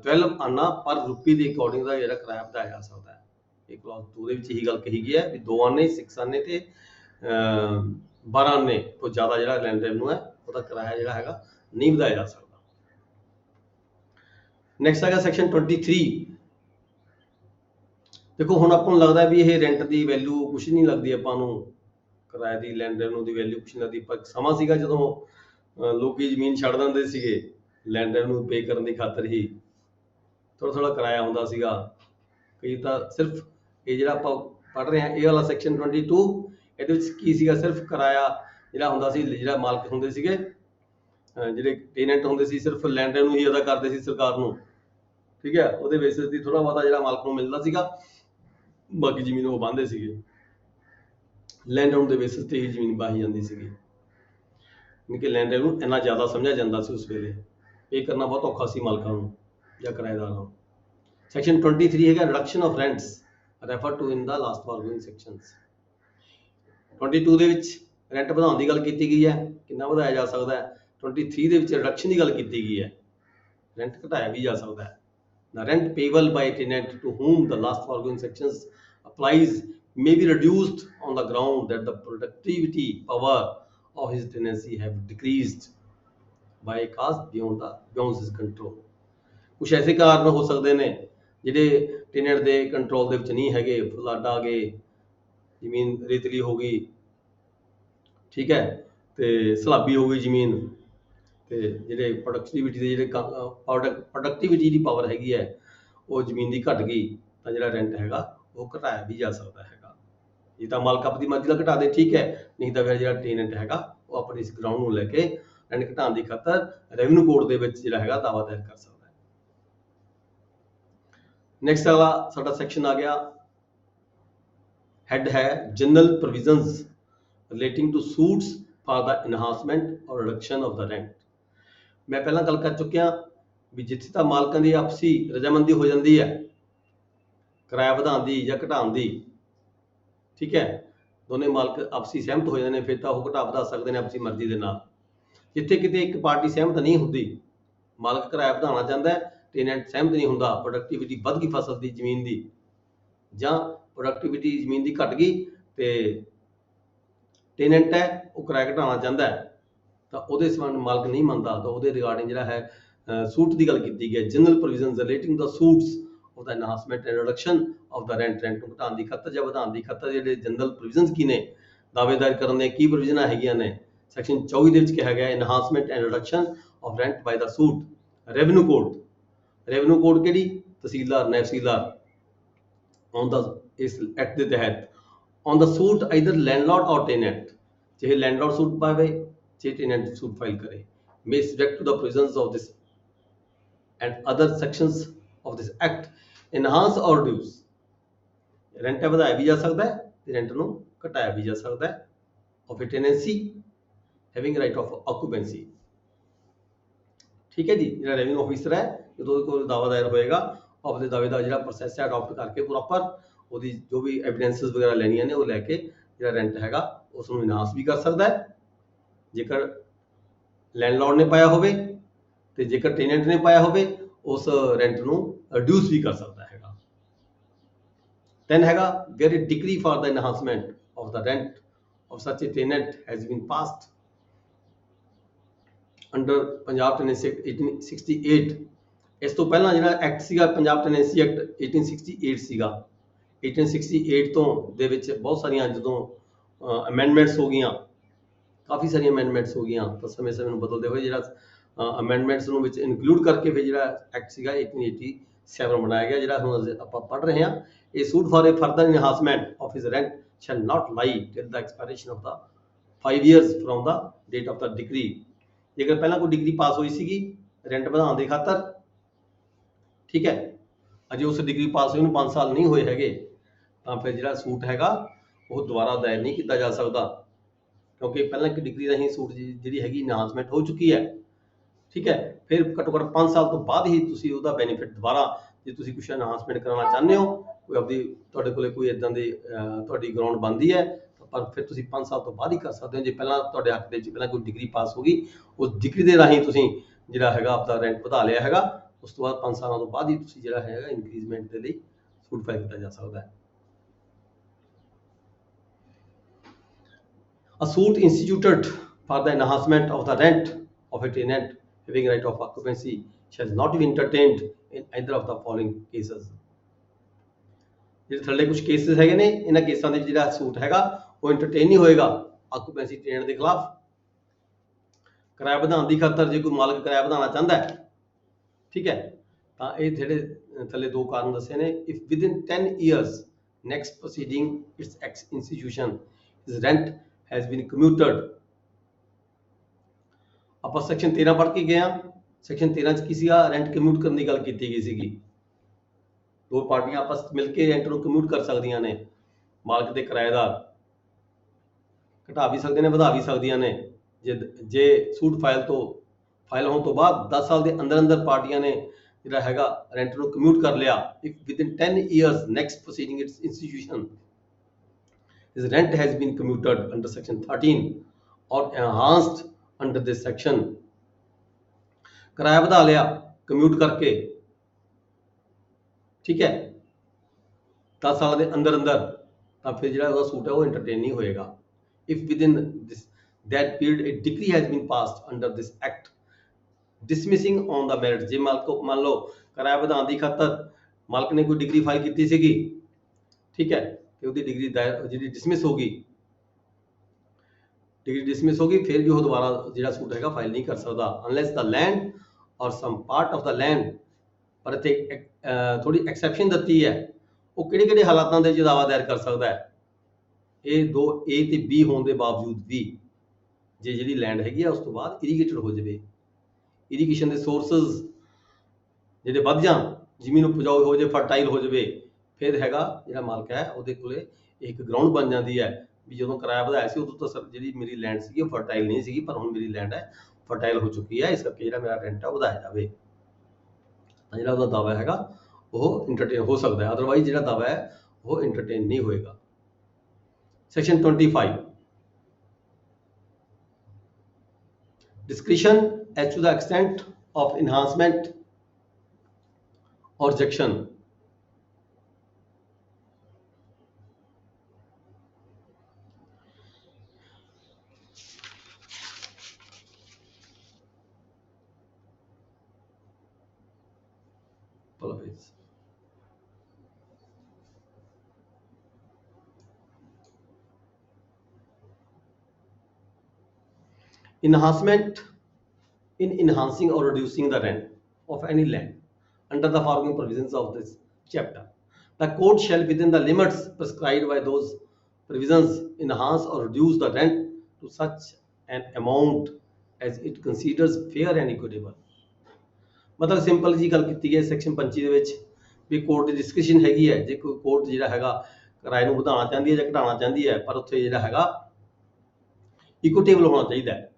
12 ਅੰਨਾ ਪਰ ਰੁਪੀ ਦੇ ਅਕੋਰਡਿੰਗ ਦਾ ਜਿਹੜਾ ਕਿਰਾਇਆ ਵਧਾਇਆ ਜਾ ਸਕਦਾ ਹੈ। ਇਹ ਕਲੌਜ਼ 2 ਦੇ ਵਿੱਚ ਇਹੀ ਗੱਲ ਕਹੀ ਗਈ ਹੈ ਵੀ 2 ਅੰਨੇ, 6 ਅੰਨੇ ਤੇ 12 ਅੰਨੇ ਤੋਂ ਜ਼ਿਆਦਾ ਜਿਹੜਾ ਲੈਂਡ ਰੈਵਨਿਊ ਹੈ ਉਹਦਾ ਕਿਰਾਇਆ ਜਿਹੜਾ ਹੈਗਾ ਨਹੀਂ ਵਧਾਇਆ ਜਾ ਸਕਦਾ। ਨੈਕਸਟ ਹੈਗਾ ਸੈਕਸ਼ਨ 23। ਦੇਖੋ ਹੁਣ ਆਪਾਂ ਨੂੰ ਲੱਗਦਾ ਵੀ ਇਹ ਰੈਂਟ ਦੀ ਵੈਲਿਊ ਕੁਛ ਨਹੀਂ ਲੱਗਦੀ ਆਪਾਂ ਨੂੰ, ਕਿਰਾਏ ਦੀ ਲੈਂਡ ਰੈਵਨਿਊ ਦੀ ਵੈਲਿਊ ਕੁਛ ਨਹੀਂ ਲੱਗਦੀ, ਪਰ ਸਮਾਂ ਸੀਗਾ ਜਦੋਂ ਲੋਕੀ ਜ਼ਮੀਨ ਛੱਡ ਦਿੰਦੇ ਸੀਗੇ ਲੈਂਡ ਰੈਵਨਿਊ ਪੇ ਕਰਨ ਦੀ ਖਾਤਰ ਹੀ, ਥੋੜਾ ਕਿਰਾਇਆ ਹੁੰਦਾ ਸੀਗਾ। ਕਈ ਤਾਂ ਸਿਰਫ ਇਹ ਜਿਹੜਾ ਆਪਾਂ ਪੜ੍ਹ ਰਹੇ ਹਾਂ ਇਹ ਵਾਲਾ ਸੈਕਸ਼ਨ 22, ਇਹਦੇ ਵਿੱਚ ਕੀ ਸੀਗਾ, ਸਿਰਫ ਕਿਰਾਇਆ ਜਿਹੜਾ ਹੁੰਦਾ ਸੀ, ਜਿਹੜਾ ਮਾਲਕ ਹੁੰਦੇ ਸੀਗੇ, ਜਿਹੜੇ ਟੈਨੈਂਟ ਹੁੰਦੇ ਸੀ, ਸਿਰਫ ਲੈਂਡ ਰੈਵਨਿਊ ਹੀ ਅਦਾ ਕਰਦੇ ਸੀ ਸਰਕਾਰ ਨੂੰ, ਠੀਕ ਹੈ, ਉਹਦੇ ਬੇਸਿਸ ਦੀ ਥੋੜਾ ਬਹੁਤਾ ਜਿਹੜਾ ਮਾਲਕ ਨੂੰ ਮਿਲਦਾ ਸੀਗਾ, ਬਾਕੀ ਜ਼ਮੀਨ ਉਹ ਵਾਹੁੰਦੇ ਸੀਗੇ, ਲੈਂਡ ਰੈਵਨਿਊ ਦੇ ਬੇਸਿਸ ਤੇ ਹੀ ਜ਼ਮੀਨ ਵਾਹੀ ਜਾਂਦੀ ਸੀਗੀ, ਯਾਨੀ ਕਿ ਲੈਂਡ ਰੈਵਨਿਊ ਇੰਨਾ ਜ਼ਿਆਦਾ ਸਮਝਿਆ ਜਾਂਦਾ ਸੀ ਉਸ ਵੇਲੇ, ਇਹ ਕਰਨਾ ਬਹੁਤ ਔਖਾ ਸੀ ਮਾਲਕਾਂ ਨੂੰ ਜਾਂ ਕਿਰਾਏਦਾਰਾਂ ਨੂੰ। ਸੈਕਸ਼ਨ 23 ਹੈਗਾ reduction of rents, refer to in the last foregoing sections. 22 ਦੇ ਵਿੱਚ ਰੈਂਟ ਵਧਾਉਣ ਦੀ ਗੱਲ ਕੀਤੀ ਗਈ ਹੈ, ਕਿੰਨਾ ਵਧਾਇਆ ਜਾ ਸਕਦਾ ਹੈ। 23 ਦੇ ਵਿੱਚ ਰਿਡਕਸ਼ਨ ਦੀ ਗੱਲ ਕੀਤੀ ਗਈ ਹੈ, ਰੈਂਟ ਘਟਾਇਆ ਵੀ ਜਾ ਸਕਦਾ ਹੈ। The rent payable by a tenant to whom the last foregoing sections applies may be reduced on the ground that the productivity power of his tenancy have decreased by a cause beyond his control। ਕੁਛ ਐਸੇ ਕਾਰਨ ਹੋ ਸਕਦੇ ਨੇ ਜਿਹੜੇ tenant ਦੇ control ਦੇ ਵਿੱਚ ਨਹੀਂ ਹੈਗੇ, ਫਲੱਡ ਆ ਗਏ, ਜ਼ਮੀਨ ਰੇਤਲੀ ਹੋ ਗਈ, ਠੀਕ ਹੈ, ਤੇ ਸਲਾਬੀ ਹੋ ਗਈ ਜ਼ਮੀਨ, ਤੇ ਜਿਹੜੇ ਪ੍ਰੋਡਕਟਿਵਿਟੀ ਦੇ ਪ੍ਰੋਡਕਟਿਵਿਟੀ ਦੀ ਪਾਵਰ ਹੈਗੀ ਹੈ ਉਹ ਜ਼ਮੀਨ ਦੀ ਘਟ ਗਈ, ਤਾਂ ਜਿਹੜਾ ਰੈਂਟ ਹੈਗਾ ਉਹ ਘਟਾਇਆ ਵੀ ਜਾ ਸਕਦਾ ਹੈਗਾ। ਜੇ ਤਾਂ ਮਾਲਕ ਆਪਣੀ ਮਰਜ਼ੀ ਦਾ ਘਟਾ ਦੇ, ਠੀਕ ਹੈ, ਨਹੀਂ ਤਾਂ ਫਿਰ ਜਿਹੜਾ ਟੈਨੈਂਟ ਹੈਗਾ ਉਹ ਆਪਣੀ ਇਸ ਗਰਾਊਂਡ ਨੂੰ ਲੈ ਕੇ ਰੈਂਟ ਘਟਾਉਣ ਦੀ ਖਾਤਰ ਰੈਵਨਿਊ ਕੋਡ ਦੇ ਵਿੱਚ ਜਿਹੜਾ ਹੈਗਾ ਦਾਅਵਾ ਦਾਇਰ ਕਰ ਸਕਦਾ ਹੈ। ਨੈਕਸਟ ਵਾਲਾ ਸਾਡਾ ਸੈਕਸ਼ਨ ਆ ਗਿਆ ਹੈਡ ਹੈ general provisions relating to suits for the enhancement or reduction of the rent. ਮੈਂ ਪਹਿਲਾਂ ਗੱਲ ਕਰ ਚੁੱਕਿਆ ਵੀ ਜਿੱਥੇ ਤਾਂ ਮਾਲਕਾਂ ਦੀ ਆਪਸੀ ਰਜਾਮੰਦੀ ਹੋ ਜਾਂਦੀ ਹੈ ਕਿਰਾਇਆ ਵਧਾਉਣ ਦੀ ਜਾਂ ਘਟਾਉਣ ਦੀ, ਠੀਕ ਹੈ, ਦੋਨੇ ਮਾਲਕ ਆਪਸੀ ਸਹਿਮਤ ਹੋ ਜਾਂਦੇ ਨੇ, ਫਿਰ ਤਾਂ ਉਹ ਘਟਾ ਵਧਾ ਸਕਦੇ ਨੇ ਆਪਸੀ ਮਰਜ਼ੀ ਦੇ ਨਾਲ। ਜਿੱਥੇ ਕਿਤੇ ਇੱਕ ਪਾਰਟੀ ਸਹਿਮਤ ਨਹੀਂ ਹੁੰਦੀ, ਮਾਲਕ ਕਿਰਾਇਆ ਵਧਾਉਣਾ ਚਾਹੁੰਦਾ ਹੈ, ਟੈਨੈਂਟ ਸਹਿਮਤ ਨਹੀਂ ਹੁੰਦਾ, ਪ੍ਰੋਡਕਟਿਵਿਟੀ ਵੱਧ ਗਈ ਫਸਲ ਦੀ, ਜ਼ਮੀਨ ਦੀ, ਜਾਂ ਪ੍ਰੋਡਕਟਿਵਿਟੀ ਜ਼ਮੀਨ ਦੀ ਘਟ ਗਈ ਤੇ ਟੈਨੈਂਟ ਹੈ ਉਹ ਕਿਰਾਇਆ ਘਟਾਉਣਾ ਚਾਹੁੰਦਾ ਹੈ, ਤਾਂ ਉਹਦੇ ਸੰਬੰਧ ਮਾਲਕ ਨਹੀਂ ਮੰਨਦਾ, ਤਾਂ ਉਹਦੇ ਰਿਗਾਰਡਿੰਗ ਜਿਹੜਾ ਹੈ ਸੂਟ ਦੀ ਗੱਲ ਕੀਤੀ ਗਈ, general provisions relating the suits of the enhancement and reduction of the rent ਨੂੰ ਘਟਾਉਣ ਦੀ ਖਾਤਰ ਜਾਂ ਵਧਾਉਣ ਦੀ ਖਾਤਰ ਜਿਹੜੇ ਜਨਰਲ ਪ੍ਰੋਵੀਜ਼ਨਸ ਕੀ ਨੇ, ਦਾਅਵੇਦਾਰ ਕਰਨ ਦੇ ਕੀ ਪ੍ਰੋਵੀਜ਼ਨਾਂ ਹੈਗੀਆਂ ਨੇ। ਸੈਕਸ਼ਨ 24 ਦੇ ਵਿੱਚ ਕਿਹਾ ਗਿਆ enhancement and reduction of rent by the suit. Revenue code ਕਿਹੜੀ, ਤਹਿਸੀਲਦਾਰ, ਨਾਇਬ ਤਹਿਸੀਲਦਾਰ ਔਨ ਦਾ ਇਸ ਐਕਟ ਦੇ ਤਹਿਤ ਔਨ ਦਾ ਸੂਟ ਆਈਦਰ ਲੈਂਡਲॉर्ड ਔਰ ਟੈਨੈਂਟ, ਚਾਹੇ ਲੈਂਡਲॉर्ड ਸੂਟ ਪਾਵੇ ਚਾਹੇ ਟੈਨੈਂਟ ਸੂਟ ਫਾਈਲ ਕਰੇ, may subject to the provisions of this and other sections of this act enhance or reduce। Rent ਵਧਾਇਆ ਵੀ ਜਾ ਸਕਦਾ ਹੈ ਤੇ ਰੈਂਟ ਨੂੰ ਘਟਾਇਆ ਵੀ ਜਾ ਸਕਦਾ ਹੈ of a tenancy having right of occupancy। ਠੀਕ ਹੈ ਜੀ, ਜਿਹੜਾ ਰੈਵਨਿਊ ਆਫੀਸਰ ਹੈ ਜਦੋਂ ਉਹਦੇ ਕੋਲ ਦਾਅਵਾ ਦਾਇਰ ਹੋਏਗਾ, ਆਪਦੇ ਦਾਅਵੇ ਦਾ ਜਿਹੜਾ ਪ੍ਰੋਸੈਸ ਹੈ ਅਡਾਪਟ ਕਰਕੇ ਪ੍ਰੋਪਰ ਉਹਦੀ ਜੋ ਵੀ ਐਵੀਡੈਂਸਸ ਵਗੈਰਾ ਲੈਣੀਆਂ ਨੇ ਉਹ ਲੈ ਕੇ ਜਿਹੜਾ ਰੈਂਟ ਹੈਗਾ ਉਸ ਨੂੰ ਇਨਹਾਂਸ ਵੀ ਕਰ ਸਕਦਾ ਹੈ ਜੇਕਰ ਲੈਂਡਲॉर्ड ਨੇ ਪਾਇਆ ਹੋਵੇ, ਤੇ ਜੇਕਰ ਟੈਨੈਂਟ ਨੇ ਪਾਇਆ ਹੋਵੇ ਉਸ ਰੈਂਟ ਨੂੰ ਰਿਡਿਊਸ ਵੀ ਕਰ ਸਕਦਾ ਹੈਗਾ। then ਹੈਗਾ where a decree for the enhancement of the rent of such a tenant has been passed under Punjab tenancy act 1868। ਇਸ ਤੋਂ ਪਹਿਲਾਂ ਜਿਹੜਾ ਐਕਟ ਸੀਗਾ ਪੰਜਾਬ ਟੈਨੈਂਸੀ ਐਕਟ 1868 ਸੀਗਾ। 1868 ਤੋਂ ਦੇ ਵਿੱਚ ਬਹੁਤ ਸਾਰੀਆਂ ਜਦੋਂ ਅਮੈਂਡਮੈਂਟਸ ਹੋ ਗਈਆਂ, ਕਾਫੀ ਸਾਰੀਆਂ ਅਮੈਂਡਮੈਂਟਸ ਹੋ ਗਈਆਂ, ਤਾਂ ਸਮੇਂ ਨੂੰ ਬਦਲਦੇ ਹੋਏ ਜਿਹੜਾ ਅਮੈਂਡਮੈਂਟਸ ਨੂੰ ਵਿੱਚ ਇਨਕਲੂਡ ਕਰਕੇ ਫਿਰ ਜਿਹੜਾ ਐਕਟ ਸੀਗਾ 1887 ਬਣਾਇਆ ਗਿਆ, ਜਿਹੜਾ ਹੁਣ ਆਪਾਂ ਪੜ੍ਹ ਰਹੇ ਹਾਂ। ਇਹ suit for A further enhancement of his rent shall not lie till the expiration of the 5 years from the date of the decree। ਜੇਕਰ ਪਹਿਲਾਂ ਕੋਈ ਡਿਗਰੀ ਪਾਸ ਹੋਈ ਸੀਗੀ ਰੈਂਟ ਵਧਾਉਣ ਦੇ ਖਾਤਰ, ਠੀਕ ਹੈ, ਅਜੇ ਉਸ ਡਿਗਰੀ ਪਾਸ ਹੋਈ ਨੂੰ 5 ਸਾਲ ਨਹੀਂ ਹੋਏ ਹੈਗੇ, ਤਾਂ ਫਿਰ ਜਿਹੜਾ ਸੂਟ ਹੈਗਾ ਉਹ ਦੁਬਾਰਾ ਦਾਇਰ ਨਹੀਂ ਕੀਤਾ ਜਾ ਸਕਦਾ, ਕਿਉਂਕਿ ਪਹਿਲਾਂ ਇੱਕ ਡਿਗਰੀ ਰਾਹੀਂ ਸੂਟ ਜਿਹੜੀ ਹੈਗੀ ਇਨਹਾਂਸਮੈਂਟ ਹੋ ਚੁੱਕੀ ਹੈ, ਠੀਕ ਹੈ। ਫਿਰ ਘੱਟੋ ਘੱਟ 5 ਸਾਲ ਤੋਂ ਬਾਅਦ ਹੀ ਤੁਸੀਂ ਉਹਦਾ ਬੈਨੀਫਿਟ ਦੁਬਾਰਾ, ਜੇ ਤੁਸੀਂ ਕੁਛ ਇਨਹਾਂਸਮੈਂਟ ਕਰਾਉਣਾ ਚਾਹੁੰਦੇ ਹੋ, ਕੋਈ ਆਪਦੀ ਤੁਹਾਡੇ ਕੋਲੇ ਕੋਈ ਇੱਦਾਂ ਦੀ ਤੁਹਾਡੀ ਗਰਾਊਂਡ ਬਣਦੀ ਹੈ, ਪਰ ਫਿਰ ਤੁਸੀਂ 5 ਸਾਲ ਤੋਂ ਬਾਅਦ ਹੀ ਕਰ ਸਕਦੇ ਹੋ। ਜੇ ਪਹਿਲਾਂ ਤੁਹਾਡੇ ਹੱਕ ਦੇ ਵਿੱਚ ਪਹਿਲਾਂ ਕੋਈ ਡਿਗਰੀ ਪਾਸ ਹੋ ਗਈ, ਉਸ ਡਿਗਰੀ ਦੇ ਰਾਹੀਂ ਤੁਸੀਂ ਜਿਹੜਾ ਹੈਗਾ ਆਪਦਾ ਰੈਂਟ ਵਧਾ ਲਿਆ ਹੈਗਾ, ਉਸ ਤੋਂ ਬਾਅਦ 5 ਸਾਲਾਂ ਤੋਂ ਬਾਅਦ ਹੀ ਤੁਸੀਂ ਜਿਹੜਾ ਹੈਗਾ ਇਨਕਰੀਜ਼ਮੈਂਟ ਦੇ ਲਈ ਸੂਟ ਫਾਈਲ ਕੀਤਾ ਜਾ ਸਕਦਾ ਹੈ। A suit instituted for the enhancement of the rent of a tenant having right of occupancy shall not be entertained in either of the following cases। ਜਿਹੜੇ ਥੱਲੇ ਕੁਝ ਕੇਸਿਸ ਹੈਗੇ ਨੇ, ਇਹਨਾਂ ਕੇਸਾਂ ਦੇ ਵਿੱਚ ਜਿਹੜਾ ਸੂਟ ਹੈਗਾ ਉਹ ਐਂਟਰਟੇਨ ਨਹੀਂ ਹੋਏਗਾ ਆਕੂਪੈਂਸੀ ਟੈਨੈਂਟ ਦੇ ਖਿਲਾਫ। ਕਿਰਾਇਆ ਵਧਾਉਣ ਦੀ ਖਾਤਰ ਜੇ ਕੋਈ ਮਾਲਕ ਕਿਰਾਇਆ ਵਧਾਉਣਾ ਚਾਹੁੰਦਾ ਹੈ, ਠੀਕ ਹੈ, ਤਾਂ ਇਹ ਜਿਹੜੇ ਥੱਲੇ ਦੋ ਕਾਰਨ ਦੱਸੇ ਨੇ। If within 10 years next proceeding its ex institution his rent has been commuted। ਆਪਾਂ ਸੈਕਸ਼ਨ 13 ਪੜ੍ਹ ਕੇ ਗਏ ਹਾਂ। ਸੈਕਸ਼ਨ 13 ਚ ਕੀ ਸੀਗਾ, ਰੈਂਟ ਕਮਿਊਟ ਕਰਨ ਦੀ ਗੱਲ ਕੀਤੀ ਗਈ ਸੀਗੀ। ਦੋ ਪਾਰਟੀਆਂ ਆਪਸ ਮਿਲ ਕੇ ਰੈਂਟ ਨੂੰ ਕਮਿਊਟ ਕਰ ਸਕਦੀਆਂ ਨੇ, ਮਾਲਕ ਤੇ ਕਿਰਾਏਦਾਰ ਘਟਾ ਵੀ ਸਕਦੇ ਨੇ, ਵਧਾ ਵੀ ਸਕਦੀਆਂ ਨੇ। ਜੇ ਸੂਟ ਫਾਈਲ ਹੋਣ ਤੋਂ ਬਾਅਦ 10 ਸਾਲ ਦੇ ਅੰਦਰ ਅੰਦਰ ਪਾਰਟੀਆਂ ਨੇ ਜਿਹੜਾ ਹੈਗਾ ਰੈਂਟ ਨੂੰ ਕਮਿਊਟ ਕਰ ਲਿਆ, if within 10 years next proceeding its institution his rent has been commuted under section 13 or enhanced under this section। ਕਿਰਾਇਆ ਵਧਾ ਲਿਆ ਕਮਿਊਟ ਕਰਕੇ, ਠੀਕ ਹੈ, 10 ਸਾਲਾਂ ਦੇ ਅੰਦਰ ਅੰਦਰ, ਤਾਂ ਫਿਰ ਜਿਹੜਾ ਉਹਦਾ ਸੂਟ ਹੈ ਉਹ ਐਂਟਰਟੇਨ ਨਹੀਂ ਹੋਏਗਾ। If within that period a decree has been passed under this act dismissing on the merits। ਜੇ ਮਾਲਕ ਮੰਨ ਲਓ ਕਿਰਾਇਆ ਵਧਾਉਣ ਦੀ ਖਾਤਰ ਮਾਲਕ ਨੇ ਕੋਈ ਡਿਗਰੀ ਫਾਈਲ ਕੀਤੀ ਸੀਗੀ, ਠੀਕ ਹੈ, ਤੇ ਉਹਦੀ ਡਿਗਰੀ ਜਿਹੜੀ ਡਿਸਮਿਸ ਹੋ ਗਈ, ਫਿਰ ਵੀ ਉਹ ਦੁਬਾਰਾ ਜਿਹੜਾ ਸੂਟ ਹੈਗਾ ਫਾਈਲ ਨਹੀਂ ਕਰ ਸਕਦਾ unless the land or some part of the land। ਪਰ ਇੱਥੇ ਥੋੜੀ ਐਕਸੈਪਸ਼ਨ ਦਿੱਤੀ ਹੈ, ਉਹ ਕਿਹੜੇ ਕਿਹੜੇ ਹਾਲਾਤਾਂ ਦੇ ਵਿੱਚ ਦਾਅਵਾ ਦਾਇਰ ਕਰ ਸਕਦਾ ਹੈ। ਇਹ ਦੋ A ਤੇ B ਹੋਣ ਦੇ ਬਾਵਜੂਦ ਵੀ ਜੇ ਜਿਹੜੀ ਲੈਂਡ ਹੈਗੀ ਆ ਉਸ ਤੋਂ ਬਾਅਦ ਇਰੀਗੇਟਡ ਹੋ ਜਾਵੇ, ਇਰੀਗੇਸ਼ਨ ਦੇ ਸੋਰਸਸ ਜਿਹੜੇ ਵੱਧ ਜਾਣ, ਜ਼ਮੀਨ ਉਪਜਾਊ ਹੋ ਜਾਵੇ, ਫਰਟਾਈਲ ਹੋ ਜਾਵੇ, ਫਿਰ ਹੈਗਾ ਜਿਹੜਾ ਮਾਲਕ ਹੈ ਉਹਦੇ ਕੋਲੇ एक ग्राउंड बन जाती है भी जो किराया ਵਧਾਇਆ ਸੀ ਉਦੋਂ ਤਾਂ ਸਰ ਜਿਹੜੀ ਮੇਰੀ ਲੈਂਡ ਸੀਗੀ ਉਹ ਫਰਟਾਈਲ ਨਹੀਂ ਸੀਗੀ ਪਰ ਹੁਣ ਮੇਰੀ ਲੈਂਡ ਹੈ ਫਰਟਾਈਲ ਹੋ ਚੁੱਕੀ ਹੈ ਇਸ ਕਰਕੇ ਜਿਹੜਾ ਮੇਰਾ ਰੈਂਟ ਹੈ ਵਧਾਇਆ ਜਾਵੇ ਤਾਂ ਜਿਹੜਾ ਉਹਦਾ ਦਾਅਵਾ ਹੈਗਾ ਉਹ ਇੰਟਰਟੇਨ ਹੋ ਸਕਦਾ ਹੈ ਅਦਰਵਾਈਜ਼ ਜਿਹੜਾ ਦਾਅਵਾ ਹੈ ਉਹ ਇੰਟਰਟੇਨ ਨਹੀਂ ਹੋਏਗਾ section 25 discretion as to the extent of enhancement or rejection enhancement in enhancing or reducing the rent of any land under the following provisions of this chapter. The court shall, within the limits prescribed by those provisions, enhance or reduce the rent to such an amount as it considers fair and equitable. मतलब simple ਜੀ ਗੱਲ ਕੀਤੀ ਹੈ section 25 ਦੇ ਵਿੱਚ ਵੀ court ਦੀ discretion ਹੈਗੀ ਹੈ ਜੇ ਕੋਈ ਕੋਰਟ ਜਿਹੜਾ ਹੈਗਾ ਕਿਰਾਏ ਨੂੰ ਵਧਾਉਣਾ ਚਾਹੁੰਦੀ ਹੈ ਜਾਂ ਘਟਾਉਣਾ ਚਾਹੁੰਦੀ ਹੈ ਪਰ ਉੱਥੇ ਜਿਹੜਾ ਹੈਗਾ ਇਕੁਇਟੇਬਲ ਹੋਣਾ ਚਾਹੀਦਾ ਹੈ